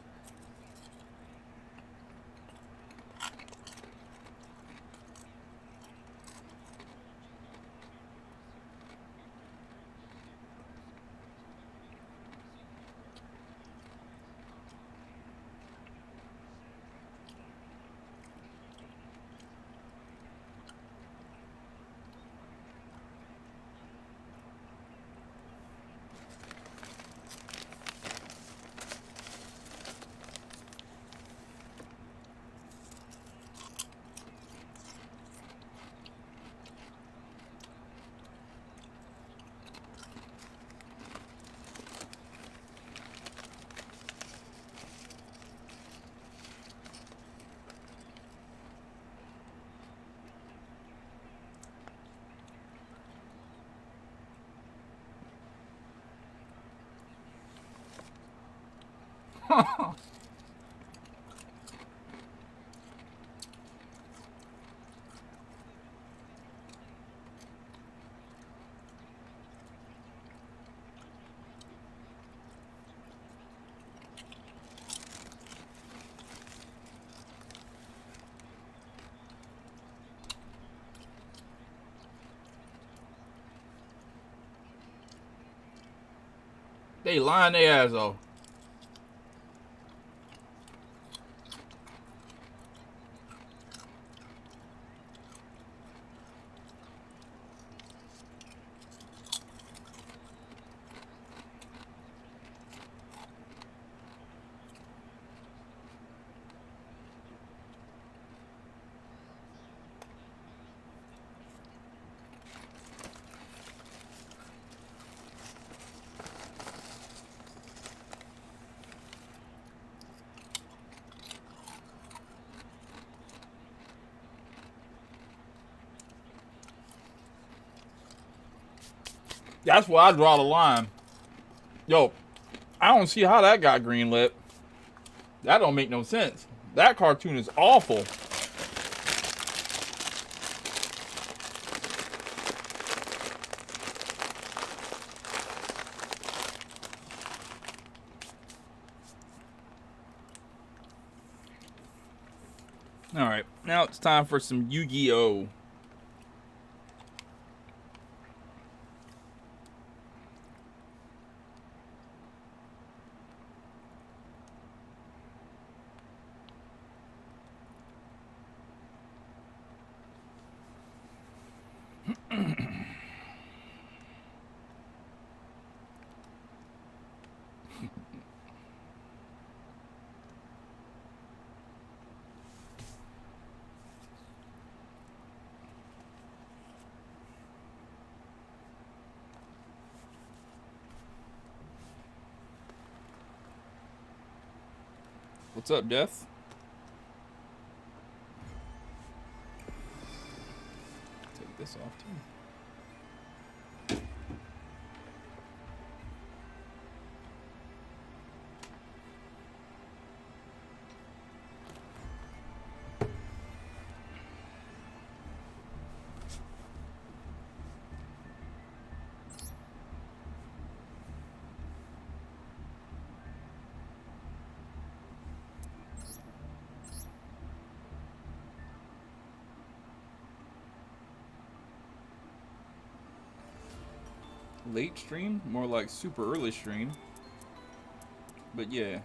Speaker 1: They lying their ass off. That's where I draw the line. Yo, I don't see how that got greenlit. That don't make no sense. That cartoon is awful. Alright, now it's time for some Yu-Gi-Oh! What's up, Death? Take this off too. Late stream? More like super early stream. But yeah.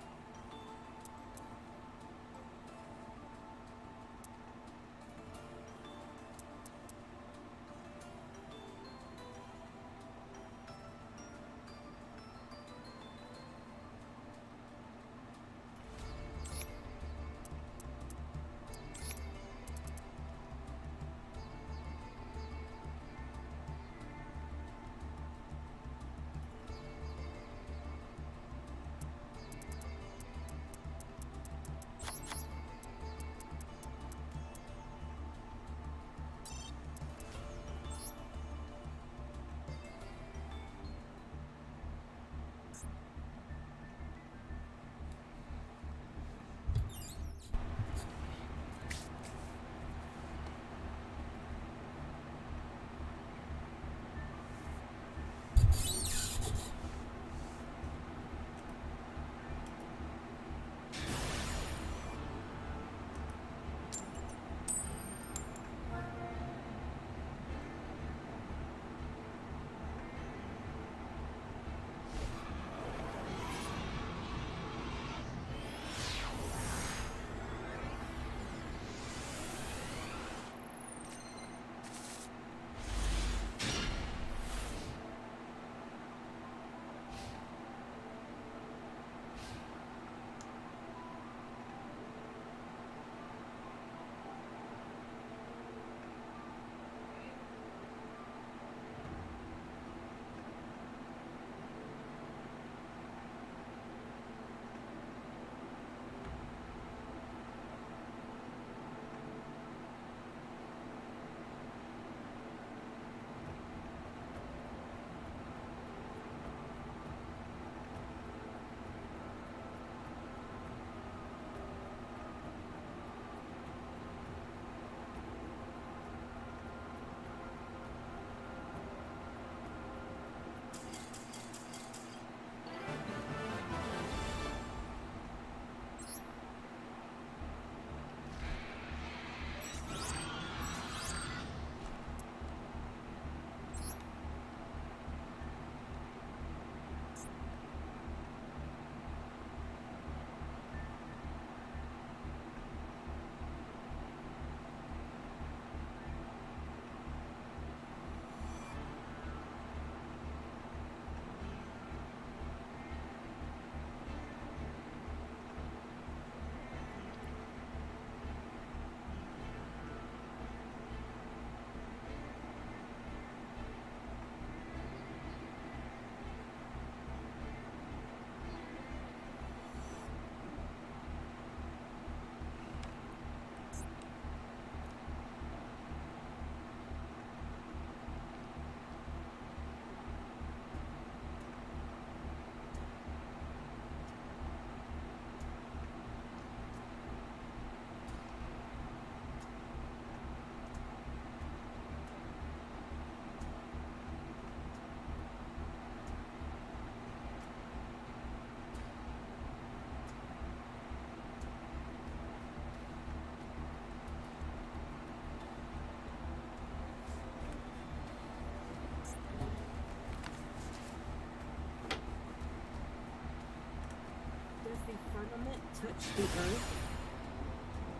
Speaker 10: touch the Earth?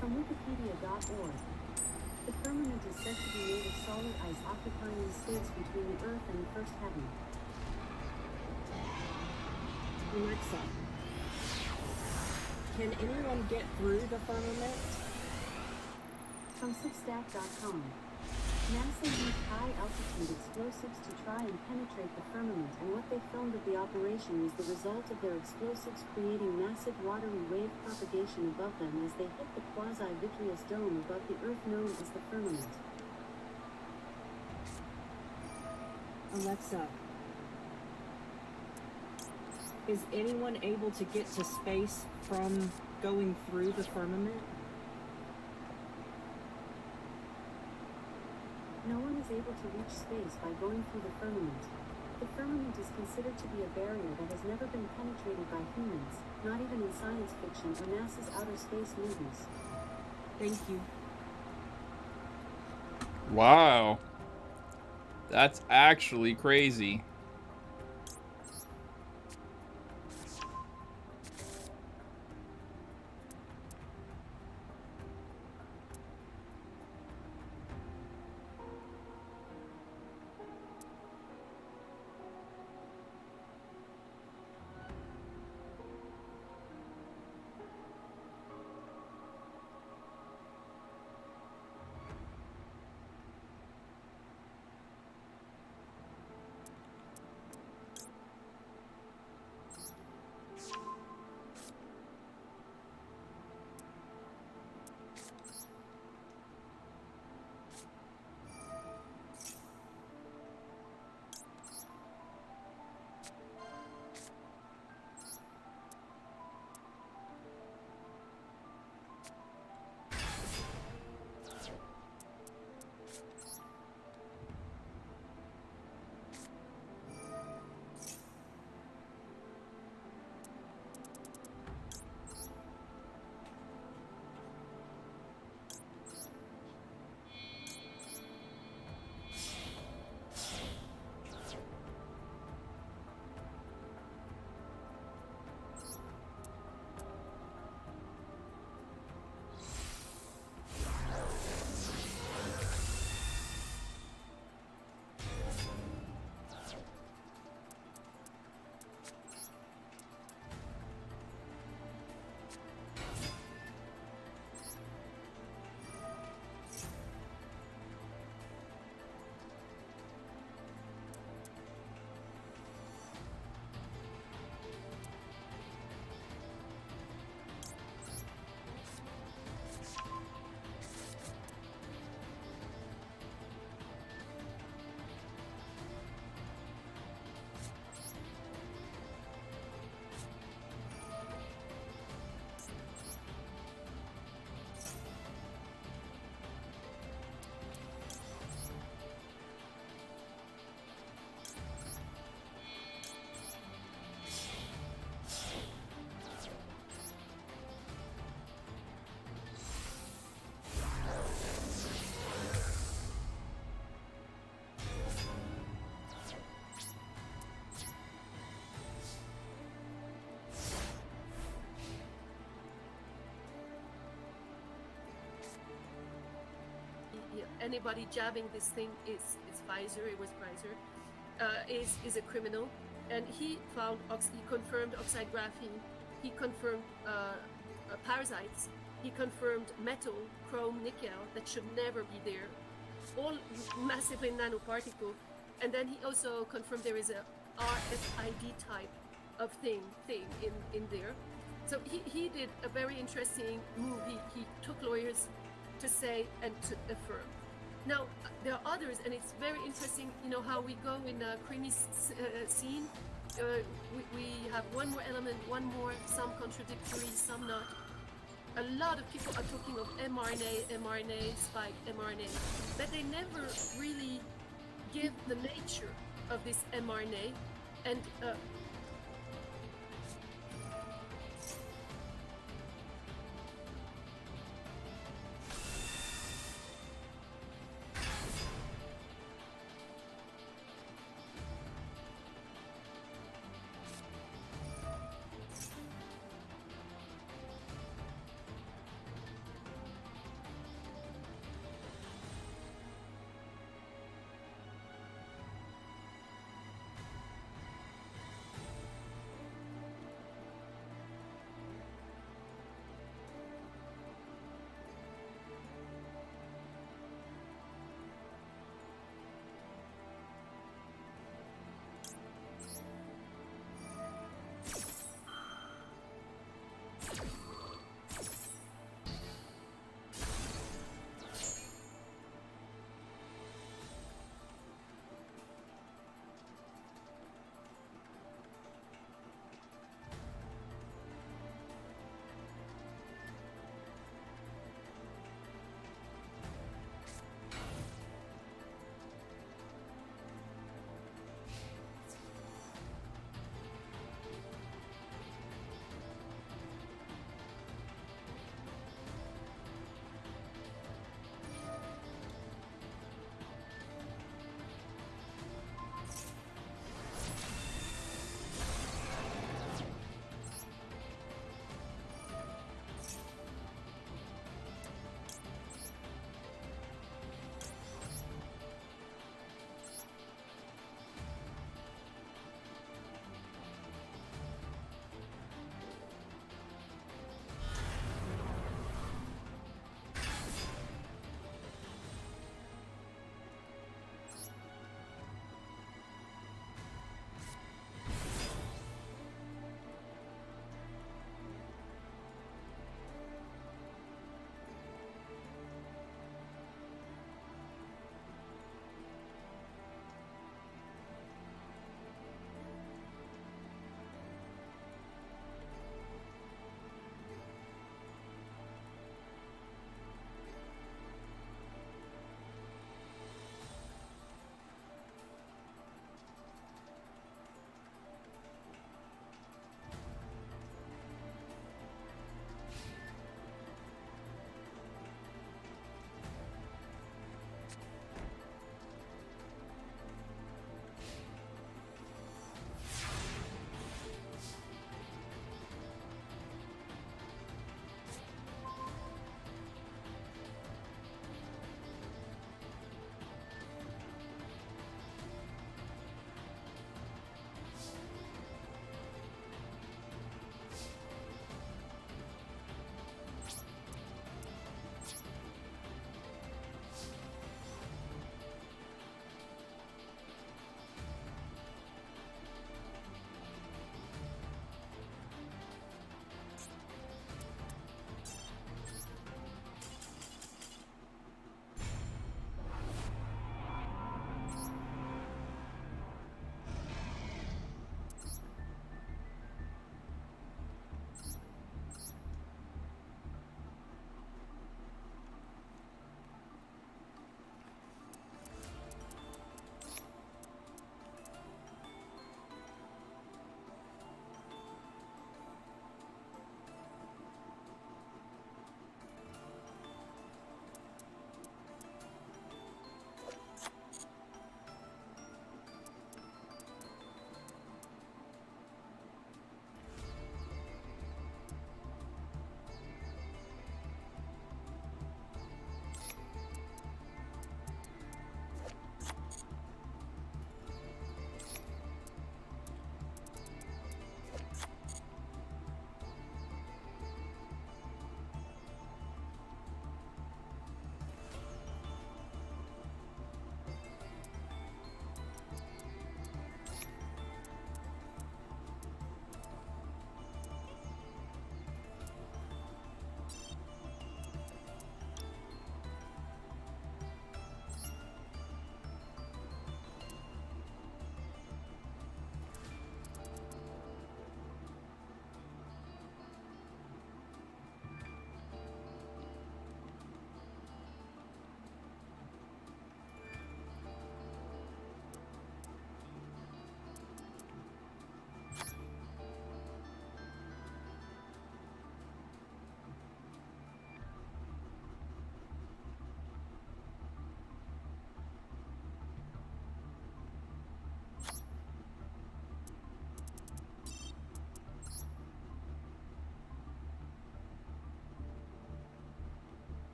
Speaker 10: From Wikipedia.org. The firmament is said to be made of solid ice occupying the space between the Earth and the first heaven.
Speaker 11: Alexa, can anyone get through the firmament?
Speaker 10: From SixStack.com. NASA used high-altitude explosives to try and penetrate the firmament, and what they filmed of the operation was the result of their explosives creating massive watery wave propagation above them as they hit the quasi-vitreous dome above the Earth known as the firmament.
Speaker 11: Alexa, is anyone able to get to space from going through the firmament?
Speaker 10: No one is able to reach space by going through the firmament. The firmament is considered to be a barrier that has never been penetrated by humans, not even in science fiction or NASA's outer space movies.
Speaker 11: Thank you.
Speaker 1: Wow. That's actually crazy.
Speaker 12: Anybody jabbing this thing is Pfizer. It was Pfizer. Is a criminal, and he found he confirmed oxide graphene. He confirmed parasites. He confirmed metal, chrome, nickel that should never be there, all massively nanoparticle. And then he also confirmed there is a RFID type of thing in there. So he did a very interesting move. He took lawyers to say and to affirm. Now, there are others, and it's very interesting, you know, how we go in a creamy scene. We have one more element, one more, some contradictory, some not. A lot of people are talking of mRNA, spike mRNA, but they never really give the nature of this mRNA. And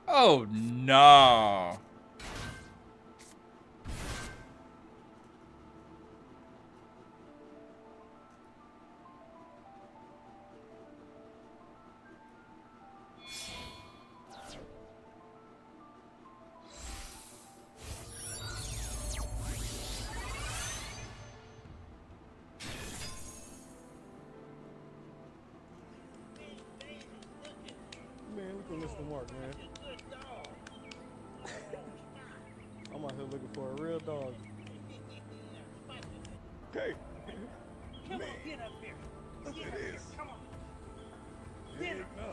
Speaker 1: Oh no.
Speaker 13: Man, look at Mr. Mark, man. I'm out here looking for a real dog. Hey!
Speaker 14: Come on, get up here.
Speaker 13: Look
Speaker 14: Get
Speaker 13: at
Speaker 14: up here.
Speaker 13: this.
Speaker 14: Come on.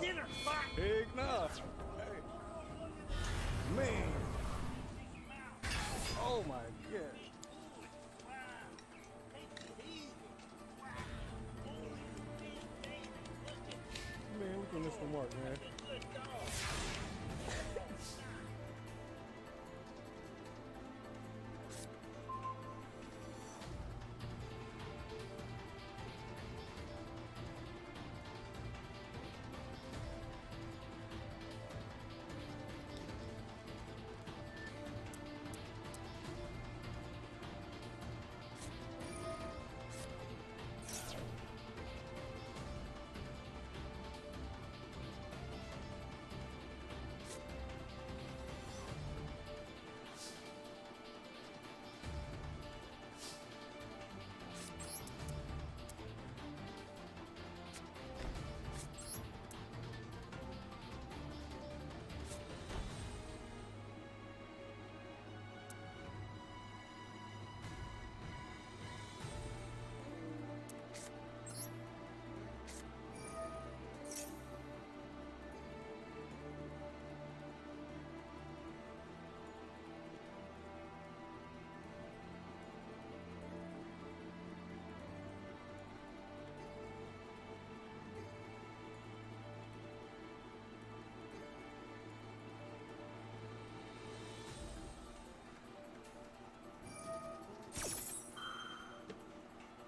Speaker 14: Dinner, Fox.
Speaker 13: Big nah. Hey. Man. Oh my god. Man, look at Mr. Mark, man.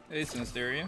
Speaker 1: Hey, Sinisteria.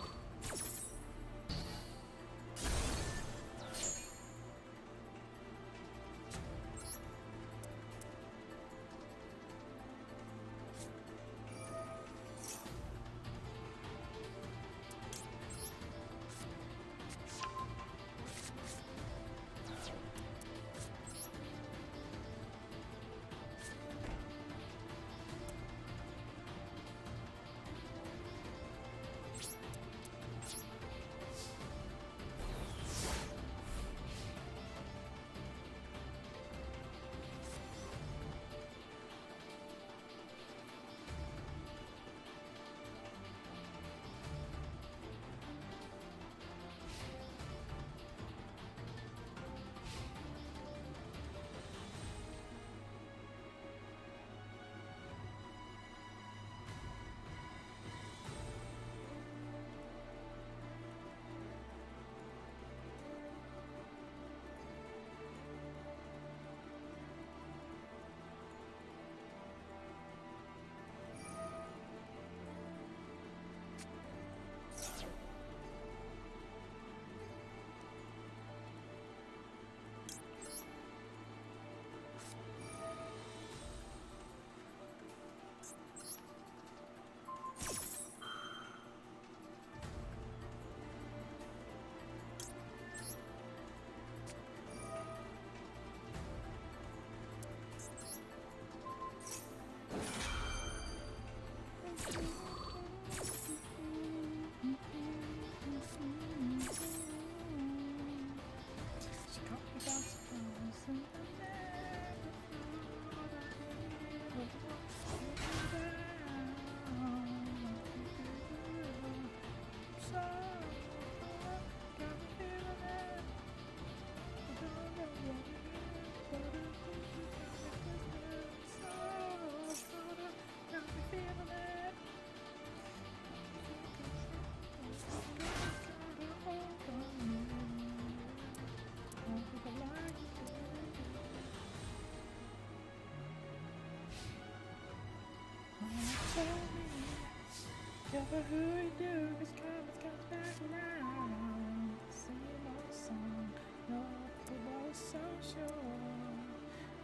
Speaker 15: Whatever who you do, this comes back around. Same old song, no football so sure.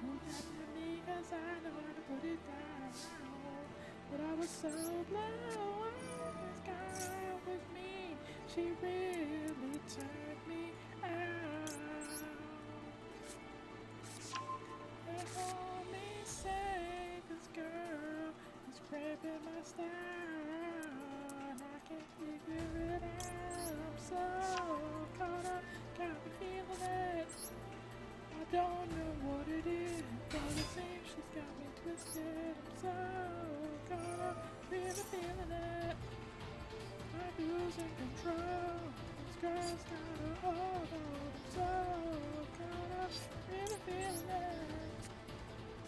Speaker 15: Don't happen to me 'cause I know how to put it down. But I was so blown. This girl with me, she really turned me out. They hold me say this girl is cramping my style, and I can't figure it out. I'm so caught up, got me feeling it. I don't know what it is, but it seems she's got me twisted. I'm so caught up, really feeling it. I'm losing control. This girl's got a hold on. I'm so caught up, really feeling it.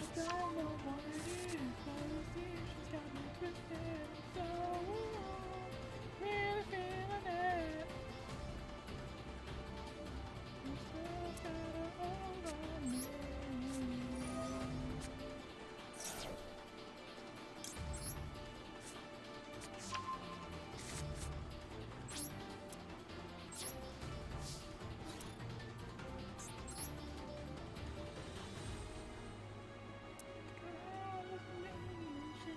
Speaker 15: I don't know what it is, but it seems she's got me twisted. I'm so really feeling it. This girl's got a hold on me. Girl with me, she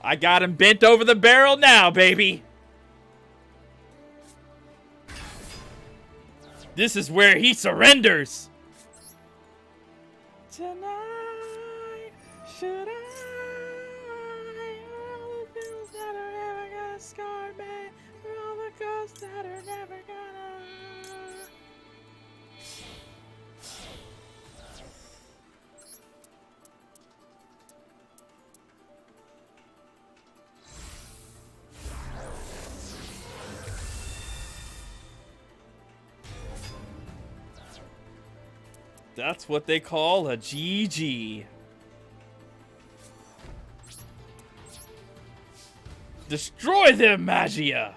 Speaker 1: I got him bent over the barrel now, baby. This is where he surrenders.
Speaker 15: Tonight, should I? All the things that are never gonna scar me, for all the ghosts that are never gonna.
Speaker 1: That's what they call a GG. Destroy them, Magia!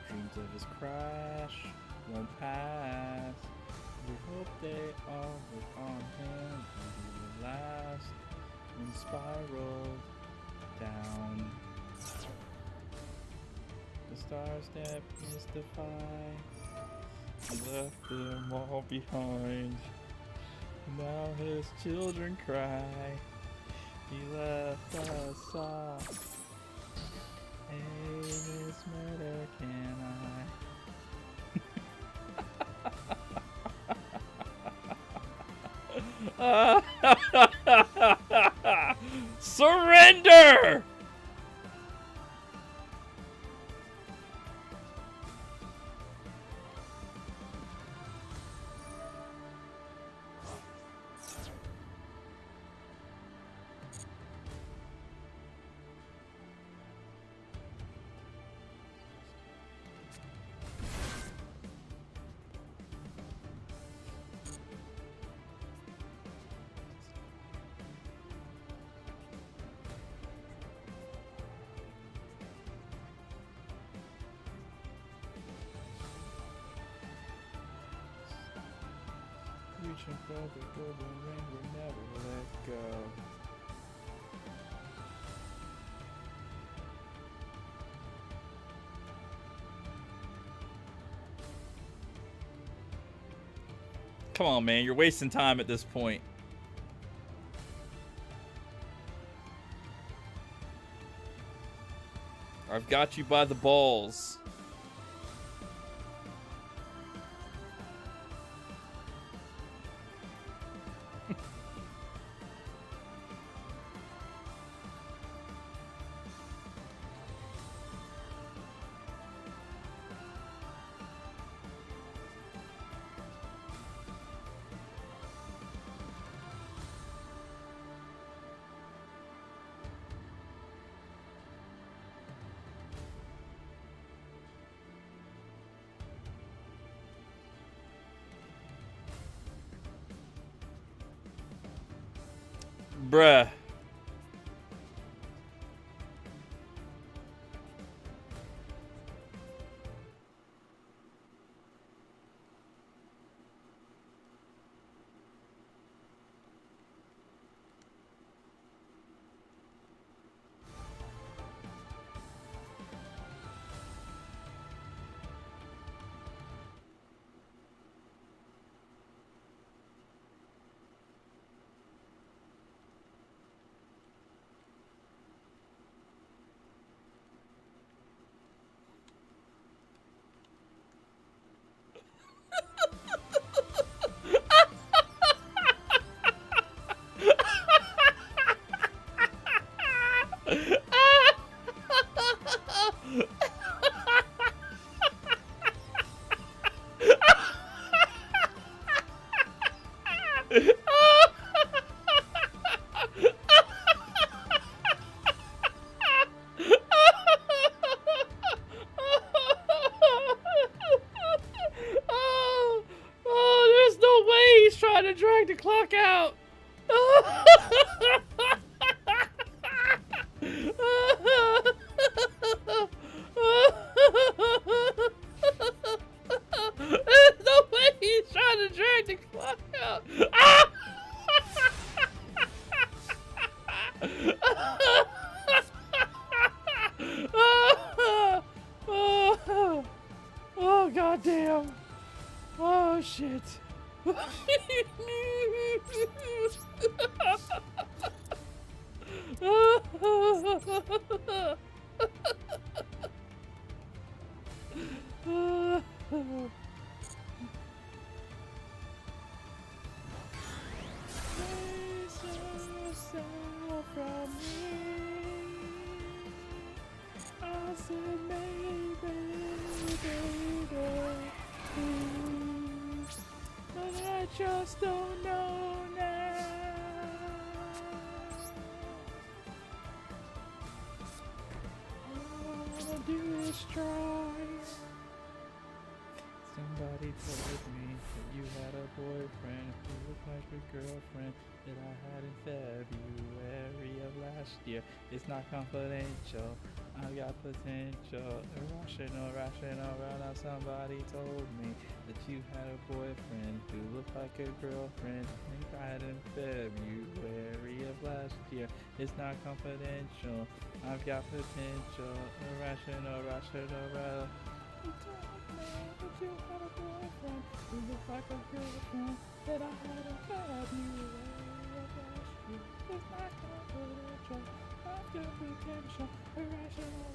Speaker 1: Dreams of his crash won't pass. We hope they all look on him and he will last and spiraled down. The stars that mystify, he left them all behind. Now his children cry, he left us all. Hey, Miss Murder, can I? Surrender! Reaching for the golden ring, we'll never let go. Come on, man, you're wasting time at this point. I've got you by the balls. Bruh. Oh, goddamn. Oh, shit. From me, I said maybe, please, but I just don't know now. All I wanna do is try. Somebody told me that you had a boyfriend who looked like a girlfriend that I had in February of last year. It's not confidential, I've got potential. Irrational, right now somebody told me that you had a boyfriend who looked like a girlfriend that I had in February of last year. It's not confidential, I've got potential. Irrational, right. You told me that you had a boyfriend who looked like a girlfriend that I had in February of last year. It's not confidential, I've got potential. Irrational.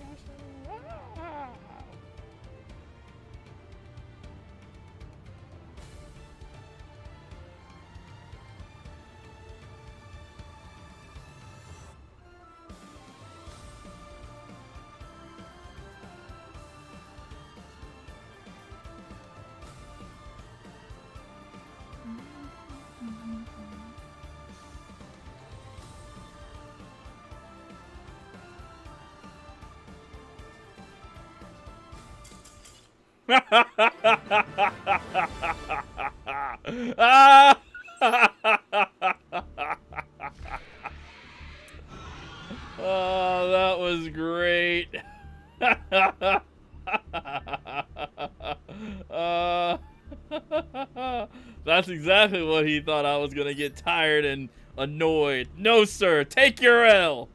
Speaker 1: Oh, that was great. That's exactly what he thought. I was gonna get tired and annoyed. No, sir. Take your L.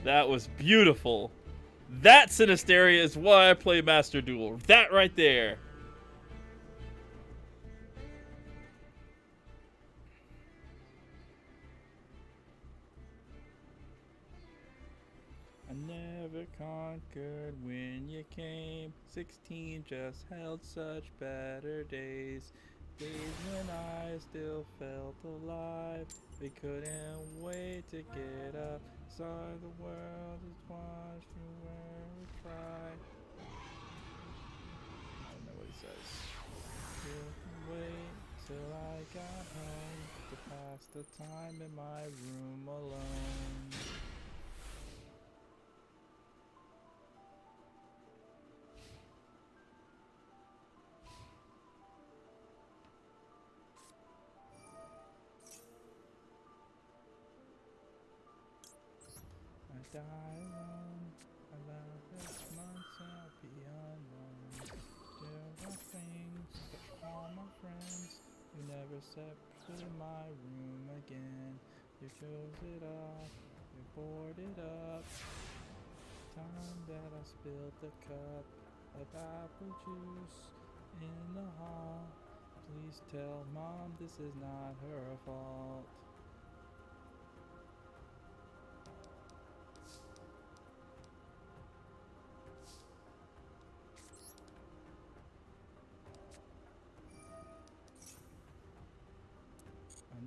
Speaker 1: That was beautiful. That Sinisteria is why I play Master Duel. That right there. I never conquered when you came. 16 just held such better days. Days when I still felt alive. We couldn't wait to get up. Saw the world just watched you where we try. I don't know what he says. Couldn't wait till I got home to pass the time in my room alone. Die alone, I love this months I'll be alone. There are things that all my friends who never stepped to my room again. You chose it off, you poured it up. Time that I spilled the cup of apple juice in the hall. Please tell Mom this is not her fault.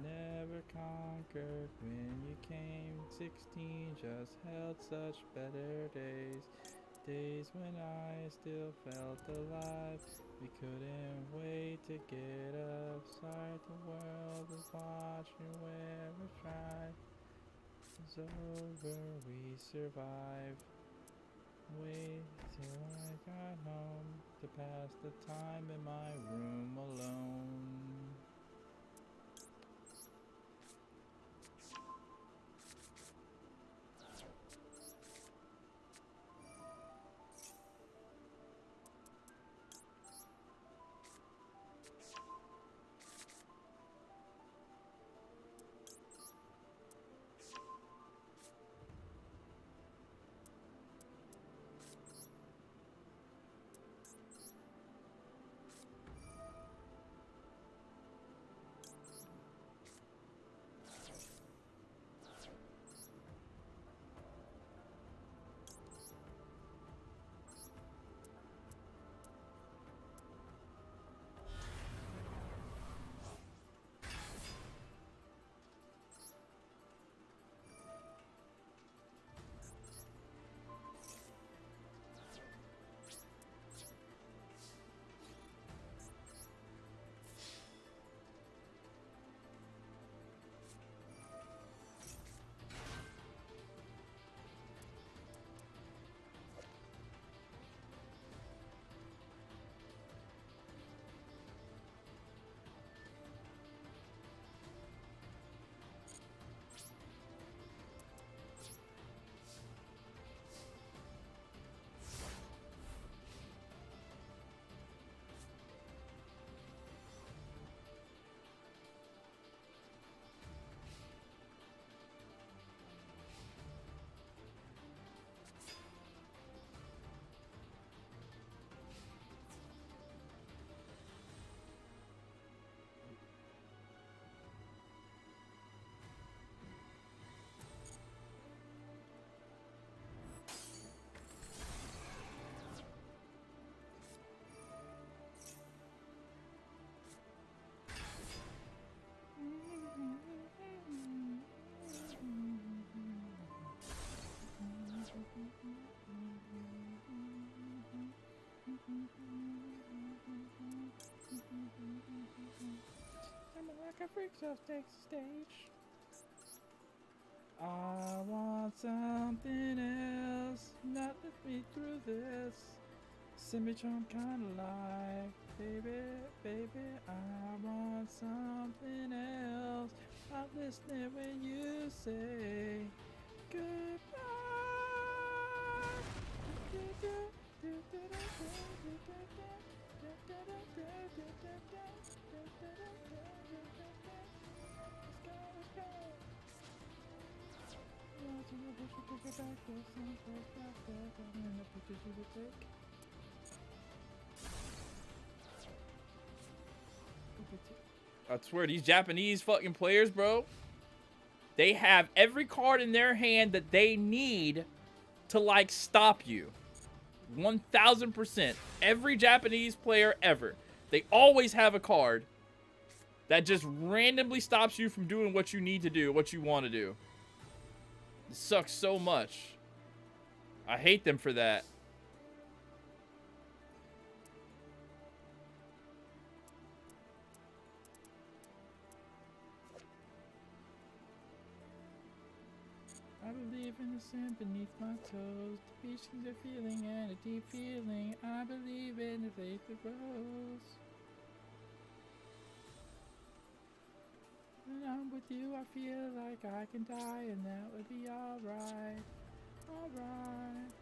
Speaker 1: Never conquered when you came. 16 just held such better days. Days when I still felt alive. We couldn't wait to get up. Sight the world was watching where we tried. It's over, we survived. Wait till I got home to pass the time in my room alone.
Speaker 15: A freak show takes the stage. I want something else, not let me through this. Symmetron kind of life, baby, baby. I want something else, not listening when you say goodbye.
Speaker 1: I swear, these Japanese fucking players, bro, they have every card in their hand that they need to, like, stop you. 1000%. Every Japanese player ever. They always have a card that just randomly stops you from doing what you need to do, what you want to do. It sucks so much. I hate them for that.
Speaker 15: I believe in the sand beneath my toes. The beach is a feeling and a deep feeling. I believe in the faith that grows. When I'm with you, I feel like I can die, and that would be alright. Alright.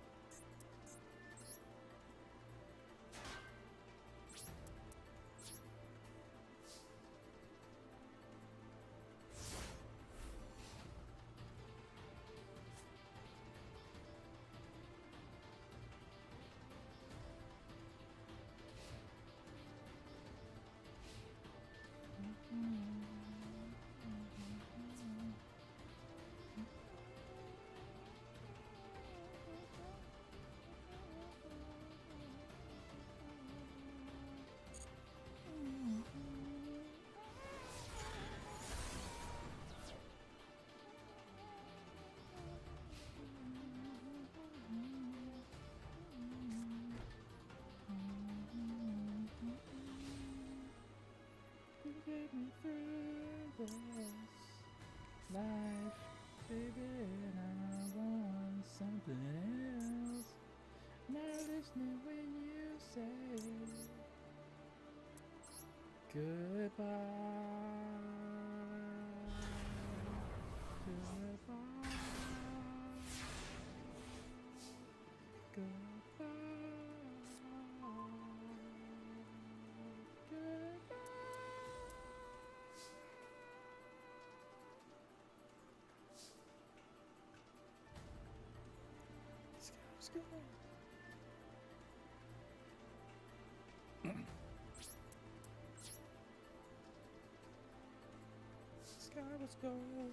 Speaker 15: Get me through this life, baby, and I want something else. Not listening when you say goodbye. Goodbye. Goodbye. Let's go. Sky was gold.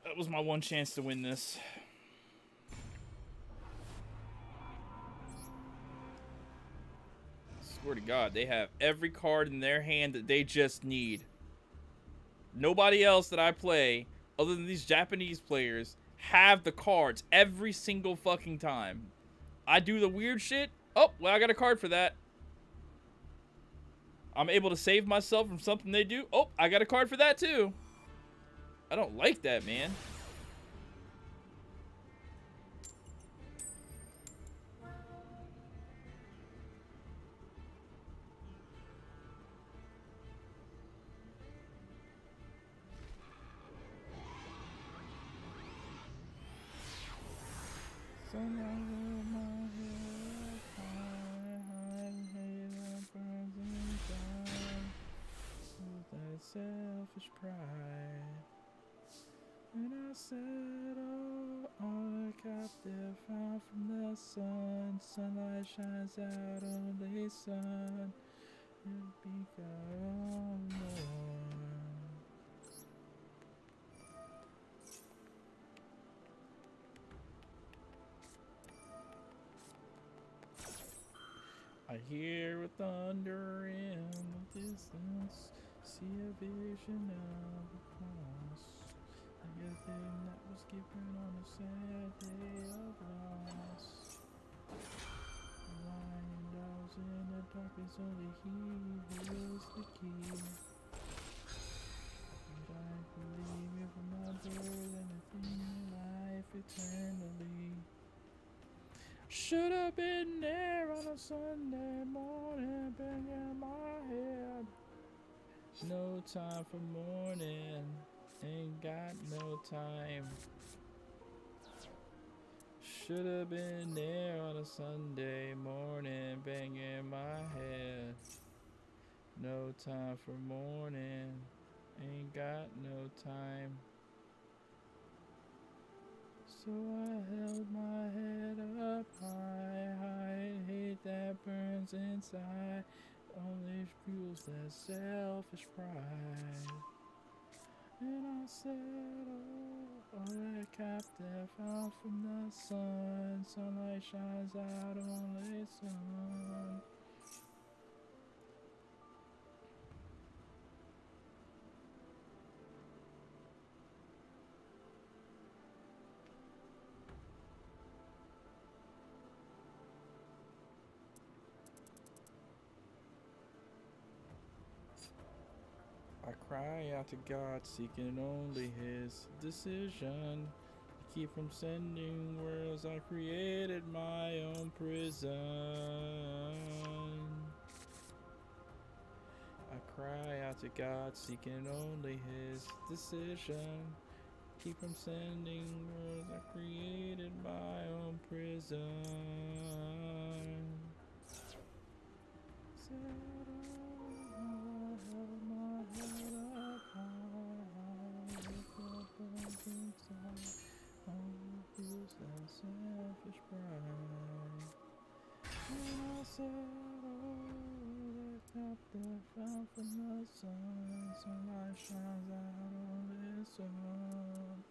Speaker 1: That was my one chance to win this. Swear to God, they have every card in their hand that they just need. Nobody else that I play, other than these Japanese players, have the cards every single fucking time. I do the weird shit. Oh, well, I got a card for that. I'm able to save myself from something they do. Oh, I got a card for that too. I don't like that, man. Selfish pride. When I settle on a captive found from the sun, sunlight shines out on the sun. It'll be gone more. I hear a thunder in the distance, see a vision of the cross, like a thing that was given on a sad day of loss. Lying dogs in the darkness, only he holds the key. And I believe if I'm not birth anything in life eternally. Should have been there on a Sunday morning, banging my head. No time for mourning. Ain't got no time. Should've been there on a Sunday morning, banging my head. No time for mourning. Ain't got no time. So I held my head up high, high, hate that burns inside. Only fuels that selfish pride. And I said, oh, that captive out from the sun. Sunlight shines out only sun. I cry out to God, seeking only His decision to keep from sending worlds. I created my own prison. I cry out to God, seeking only His decision. Keep from sending worlds. I created my own prison. Selfish pride. And I said, oh, that captive fell from the sun. Sunlight shines out on this sun.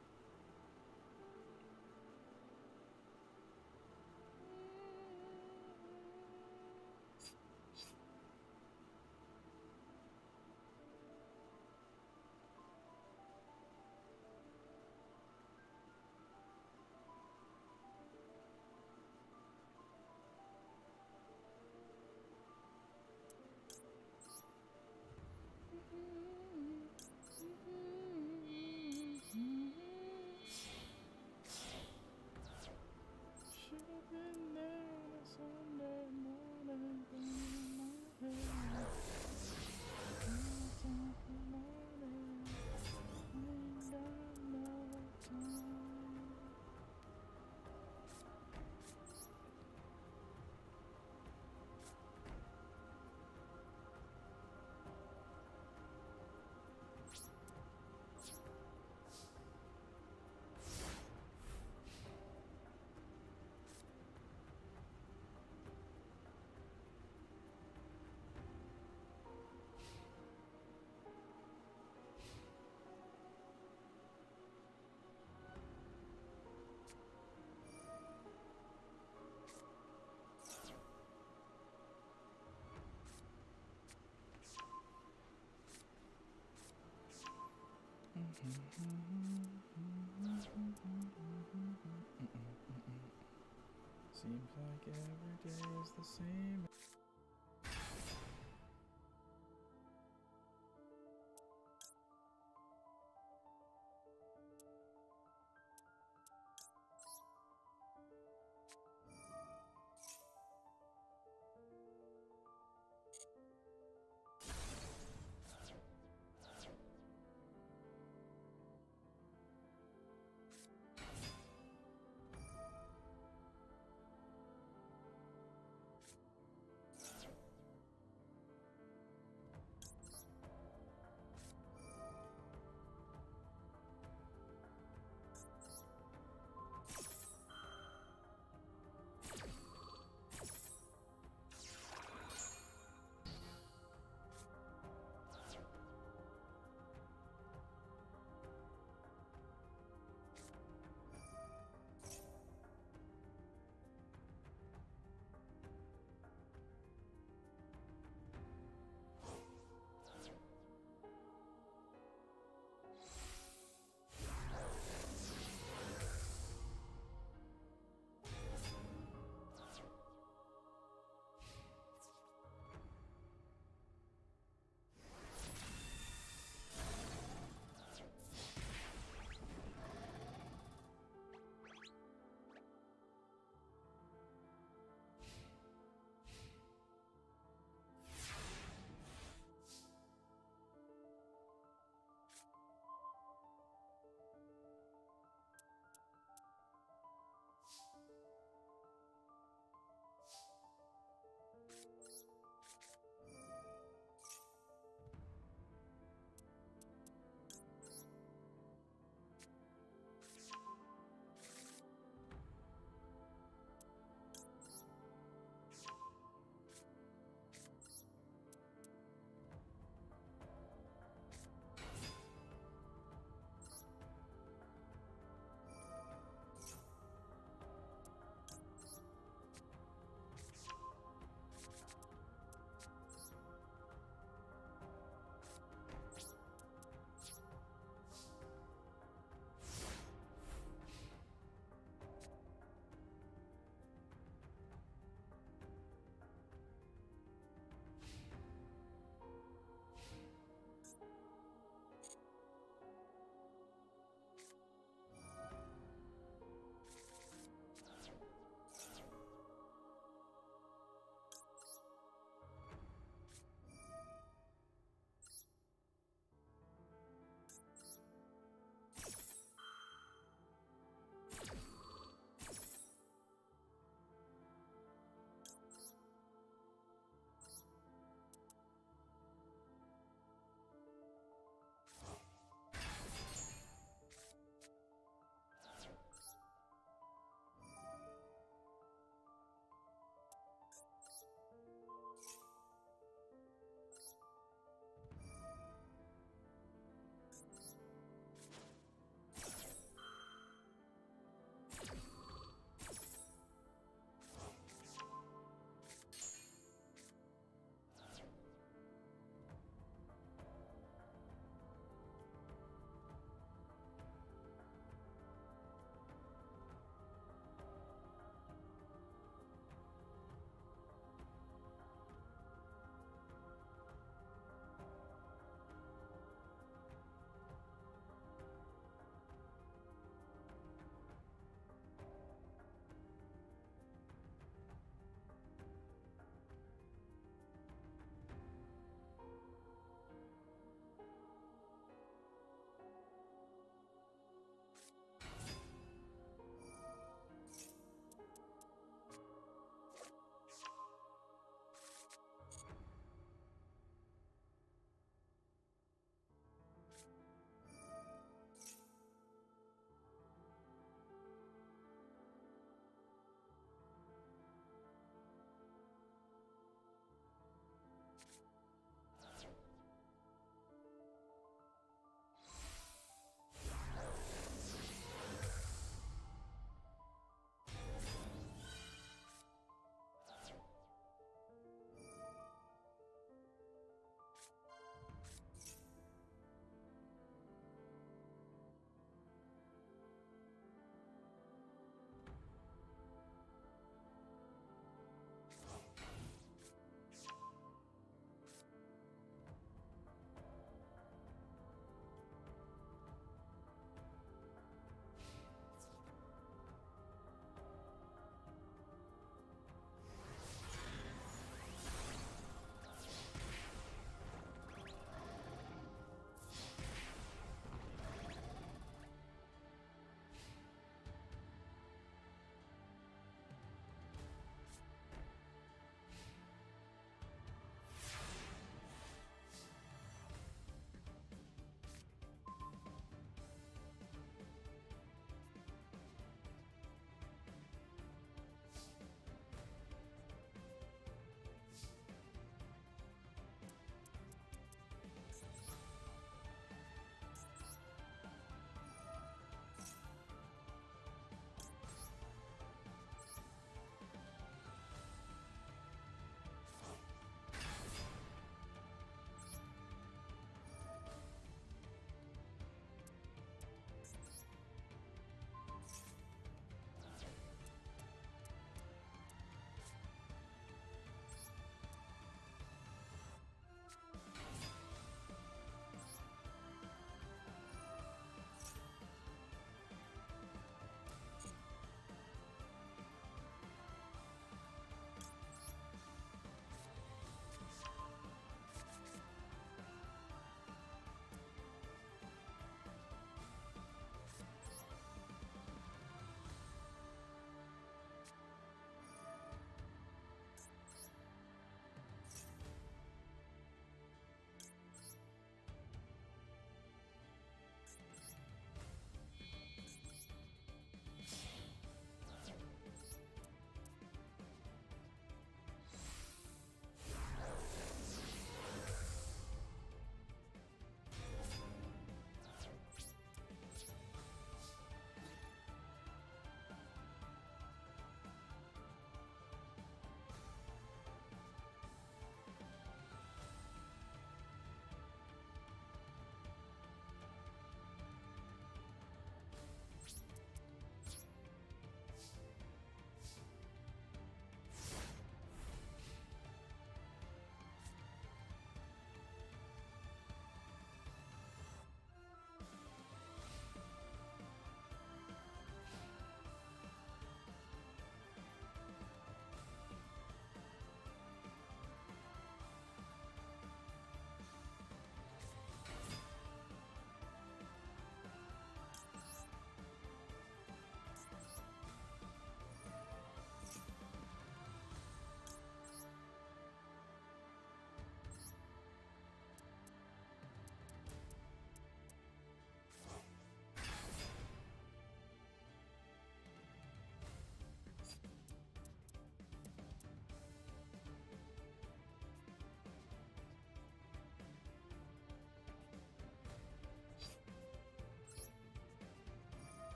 Speaker 1: Should've been there on a Sunday morning, burning my head. No time for mourning, ain't got no time. Seems like every day is the same.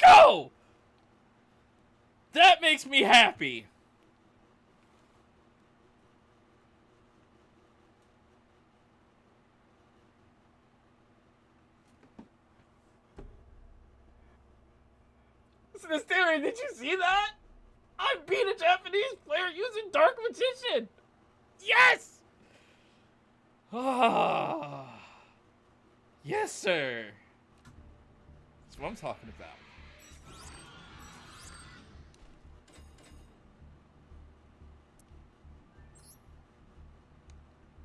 Speaker 1: go! That makes me happy. Mysteria, did you see that? I beat a Japanese player using Dark Magician. Yes! Ah. Yes, sir. That's what I'm talking about.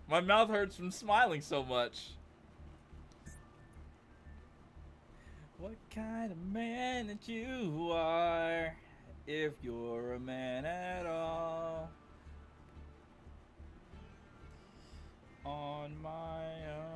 Speaker 1: My mouth hurts from smiling so much. What kind of man that you are, if you're a man at all. On my own.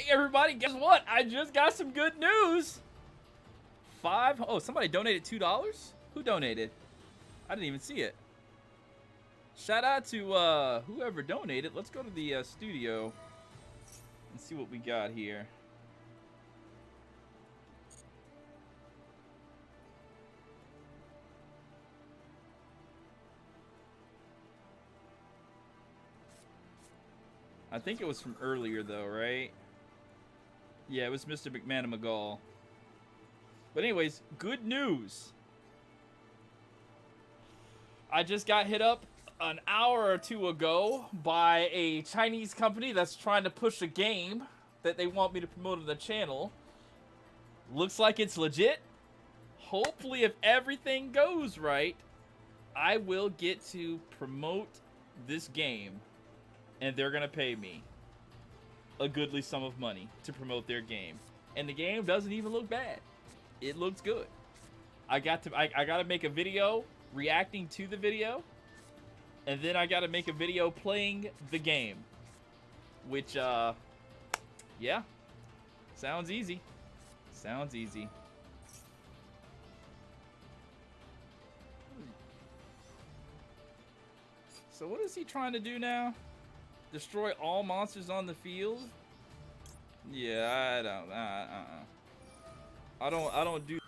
Speaker 16: everybody, guess what? I just got some good news. Oh, somebody donated $2? Who donated? I didn't even see it. Shout out to whoever donated. Let's go to the studio and see what we got here. I think it was from earlier though, right? Yeah, it was Mr. McManamagall. But anyways, good news. I just got hit up an hour or two ago by a Chinese company that's trying to push a game that they want me to promote on the channel. Looks like it's legit. Hopefully, if everything goes right, I will get to promote this game, and they're gonna pay me a goodly sum of money to promote their game. And the game doesn't even look bad. It looks good. I gotta make a video reacting to the video, and then I gotta make a video playing the game, which yeah, sounds easy. Sounds easy. So what is he trying to do now? Destroy all monsters on the field? Yeah, I don't do.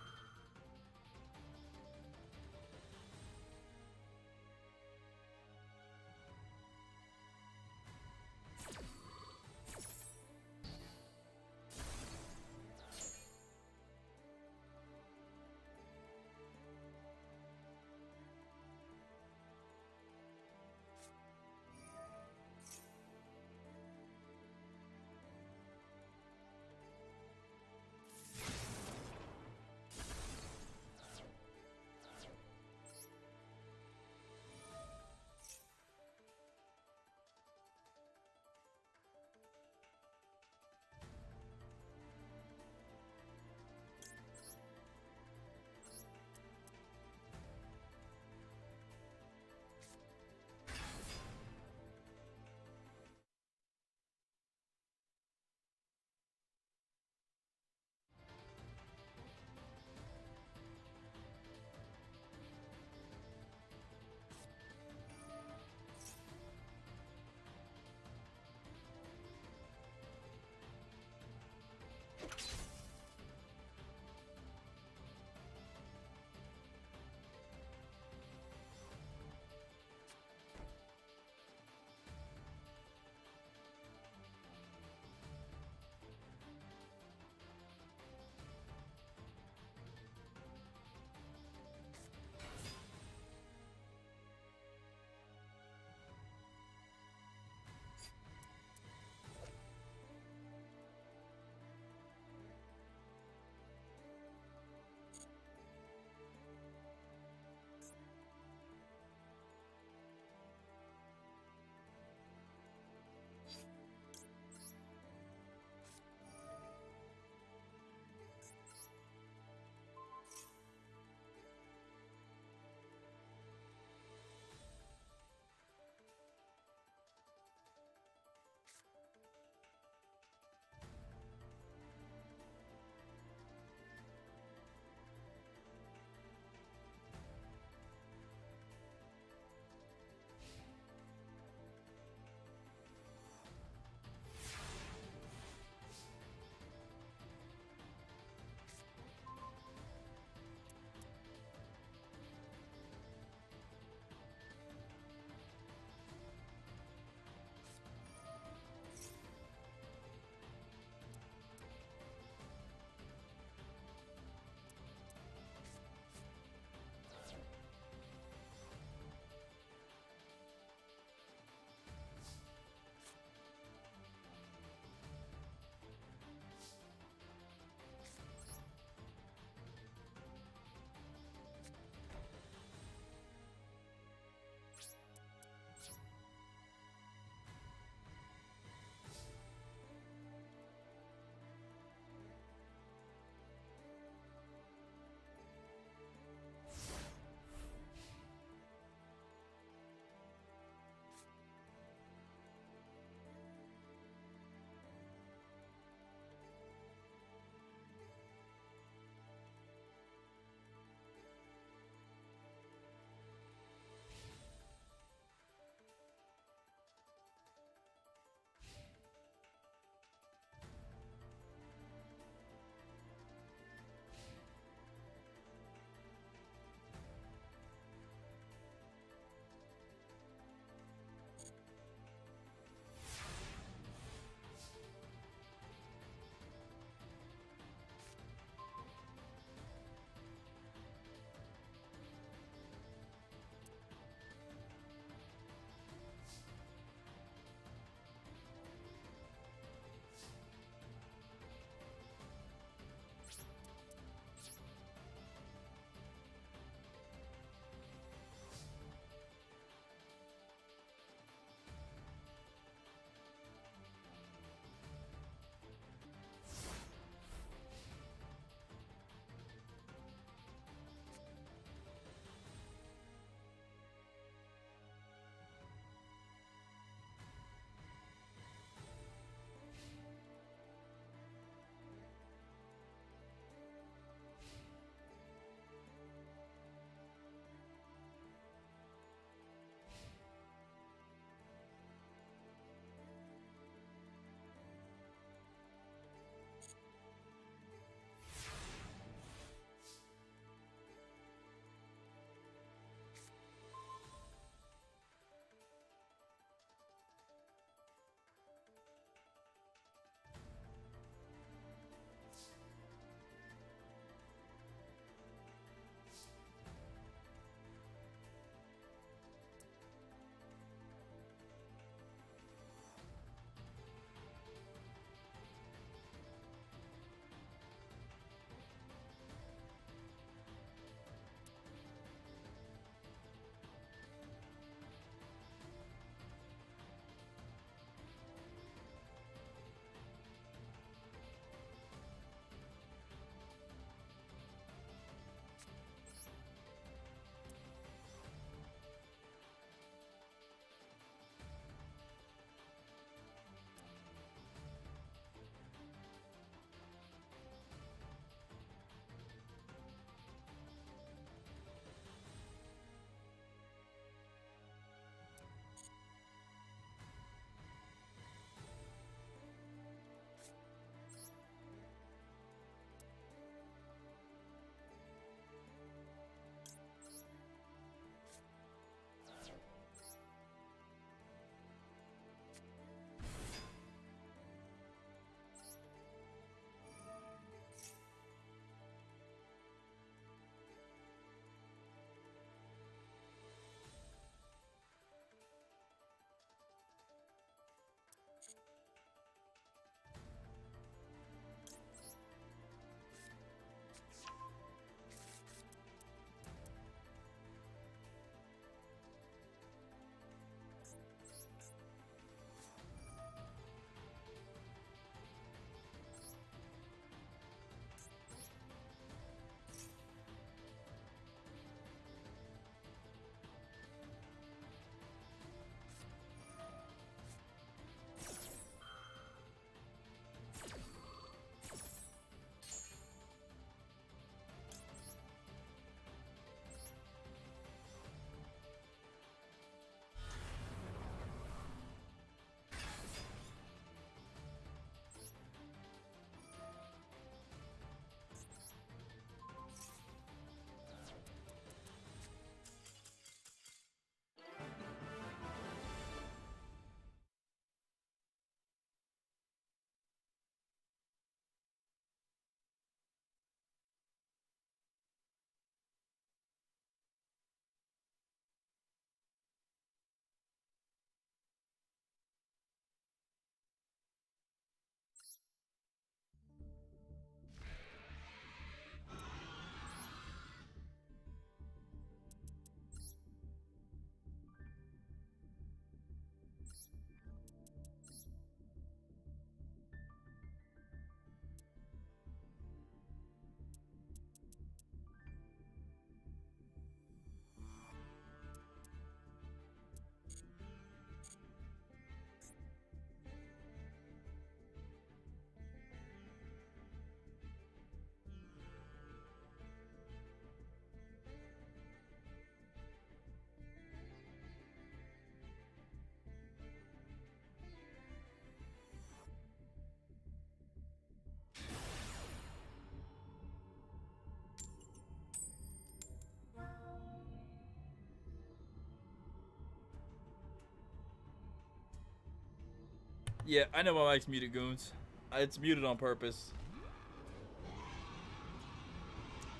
Speaker 16: Yeah, I know my mic's muted, goons. It's muted on purpose.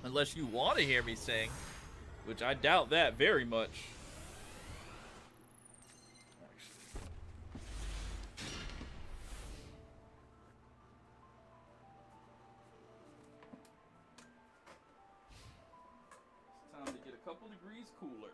Speaker 16: Unless you want to hear me sing, which I doubt that very much. It's time to get a couple degrees cooler.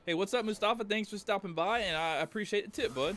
Speaker 16: Hey, what's up, Mustafa? Thanks for stopping by, and I appreciate the tip, bud.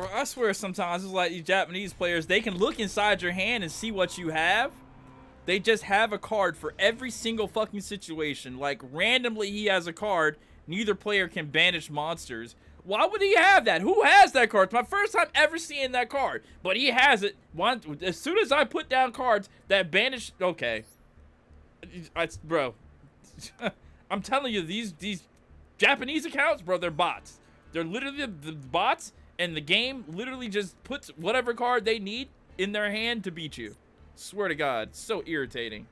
Speaker 16: Bro, I swear sometimes it's like these Japanese players, they can look inside your hand and see what you have. They just have a card for every single fucking situation. Like, randomly he has a card. Neither player can banish monsters. Why would he have that? Who has that card? It's my first time ever seeing that card. But he has it. As soon as I put down cards that banish... Okay. Bro. I'm telling you, these Japanese accounts, bro, they're bots. They're literally the bots, and the game literally just puts whatever card they need in their hand to beat you. Swear to God, it's so irritating.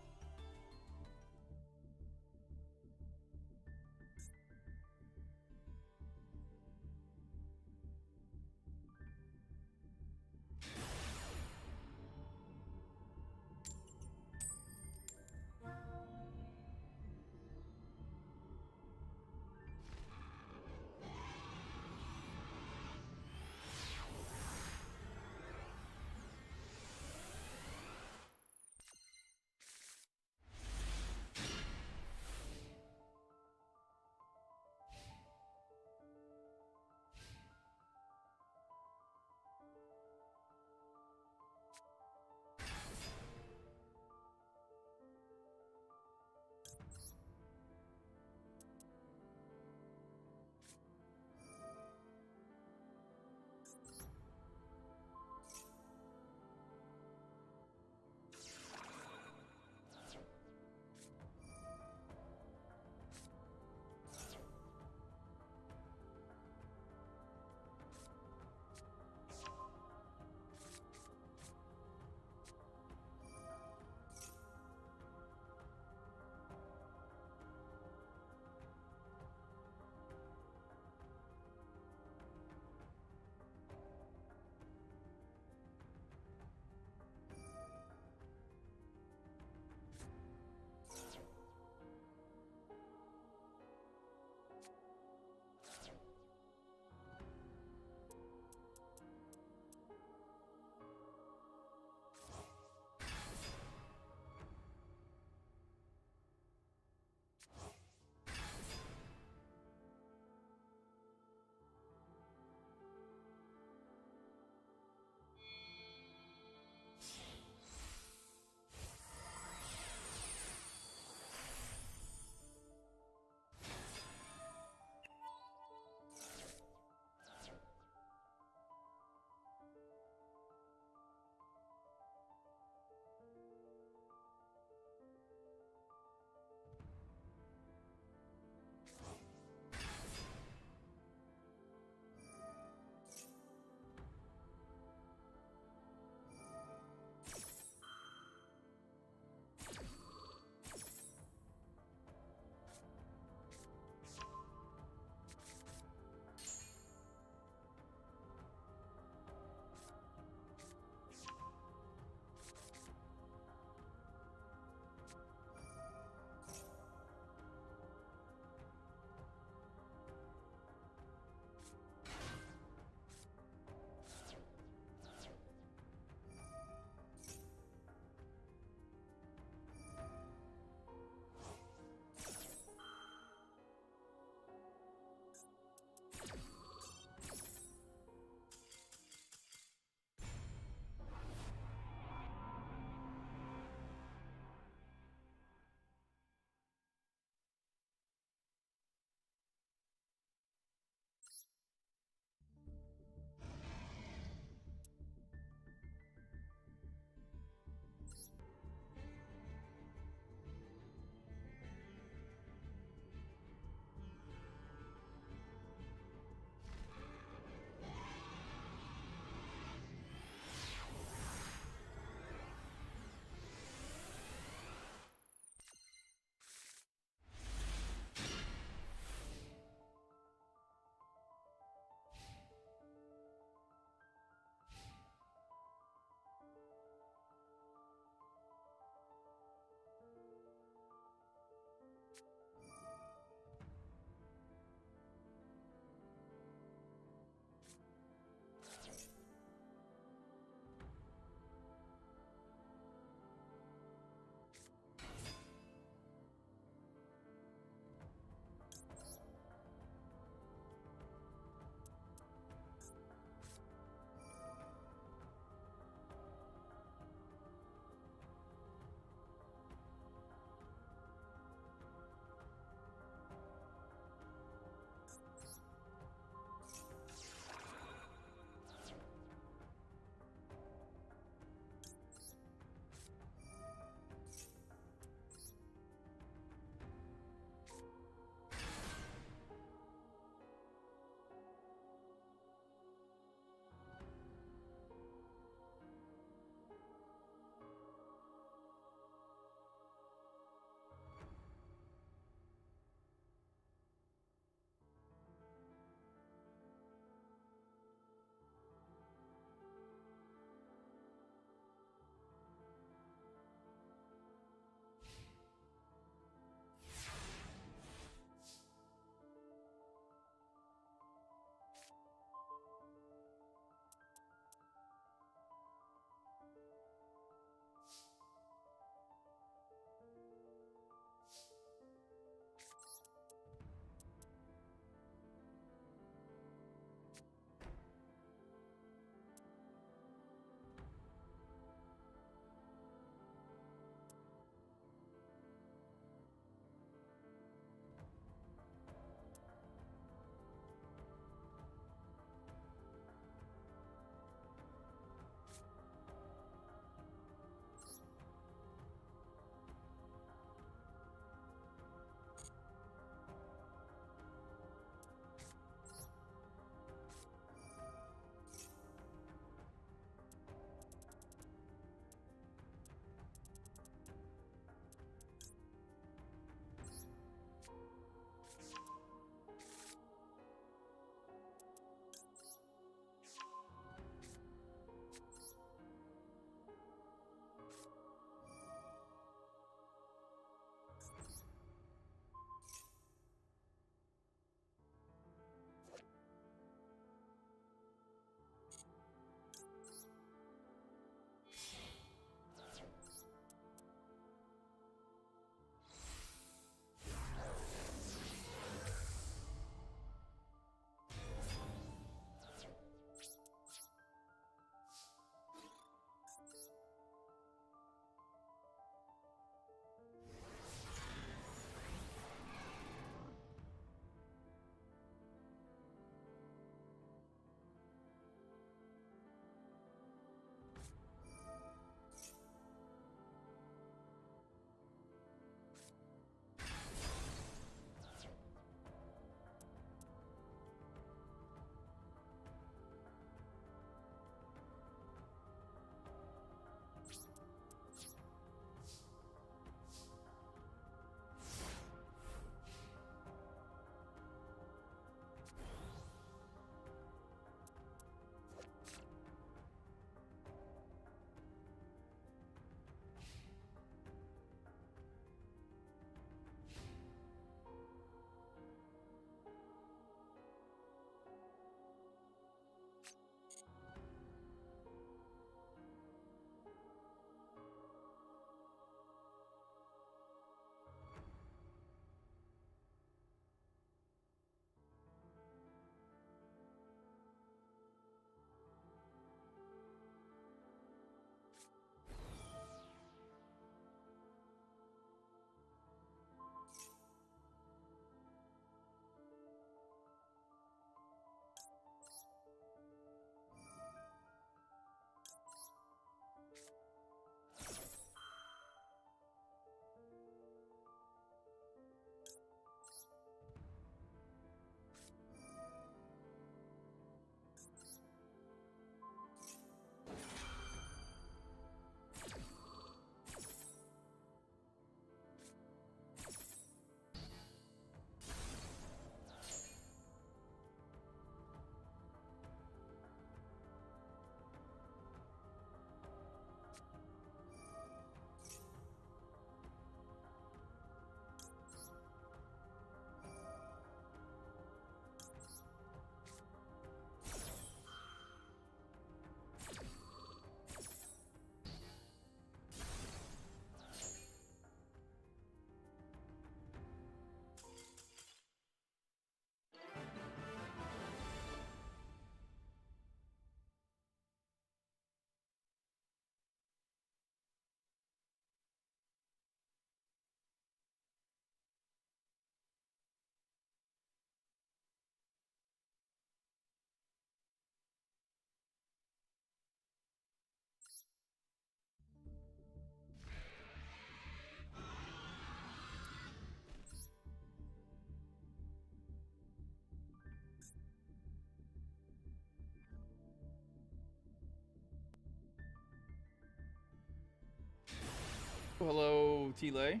Speaker 1: Hello, T-Lay.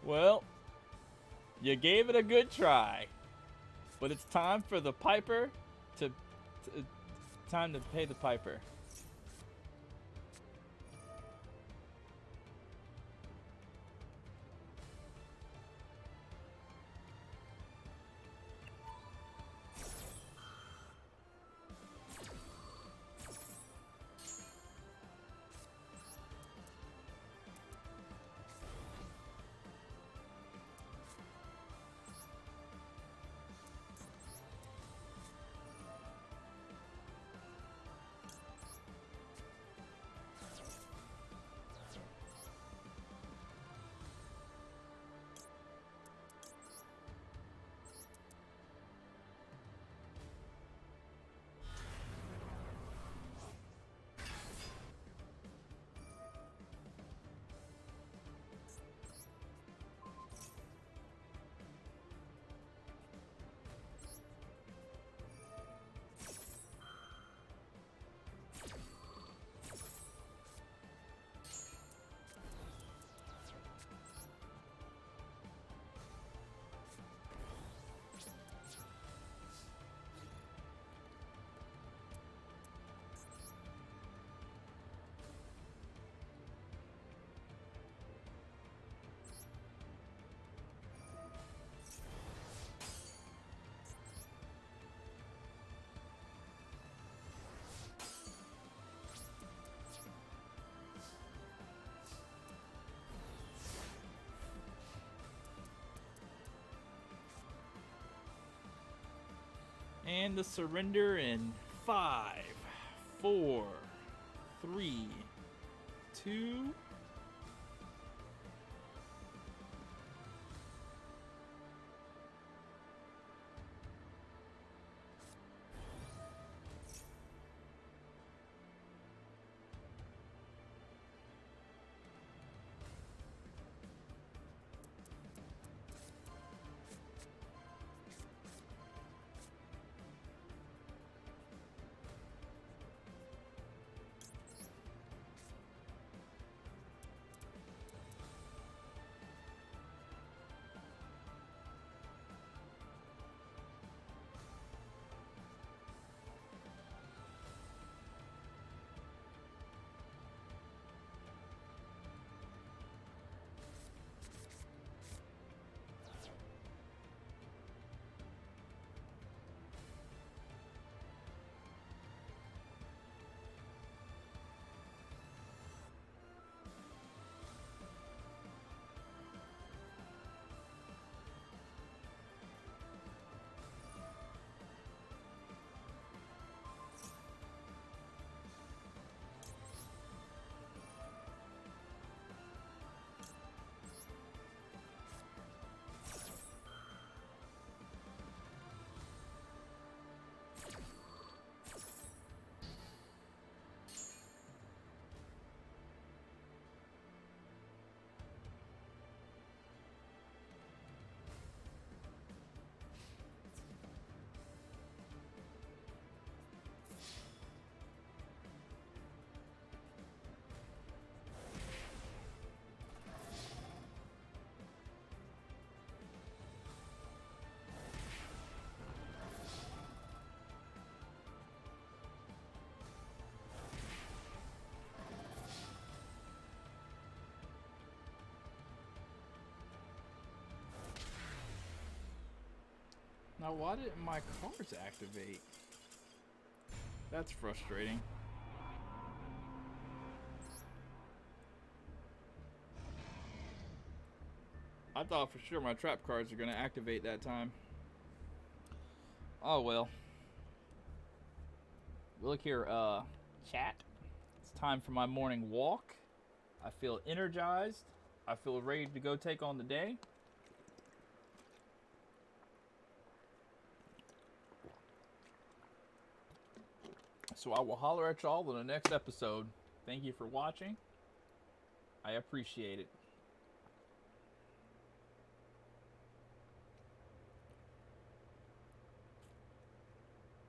Speaker 16: Well, you gave it a good try, but it's time for the piper time to pay the piper. And the surrender in 5, 4, 3, 2. Now, why didn't my cards activate? That's frustrating. I thought for sure my trap cards are going to activate that time. Oh well. Look here, chat. It's time for my morning walk. I feel energized. I feel ready to go take on the day. So I will holler at y'all in the next episode. Thank you for watching. I appreciate it.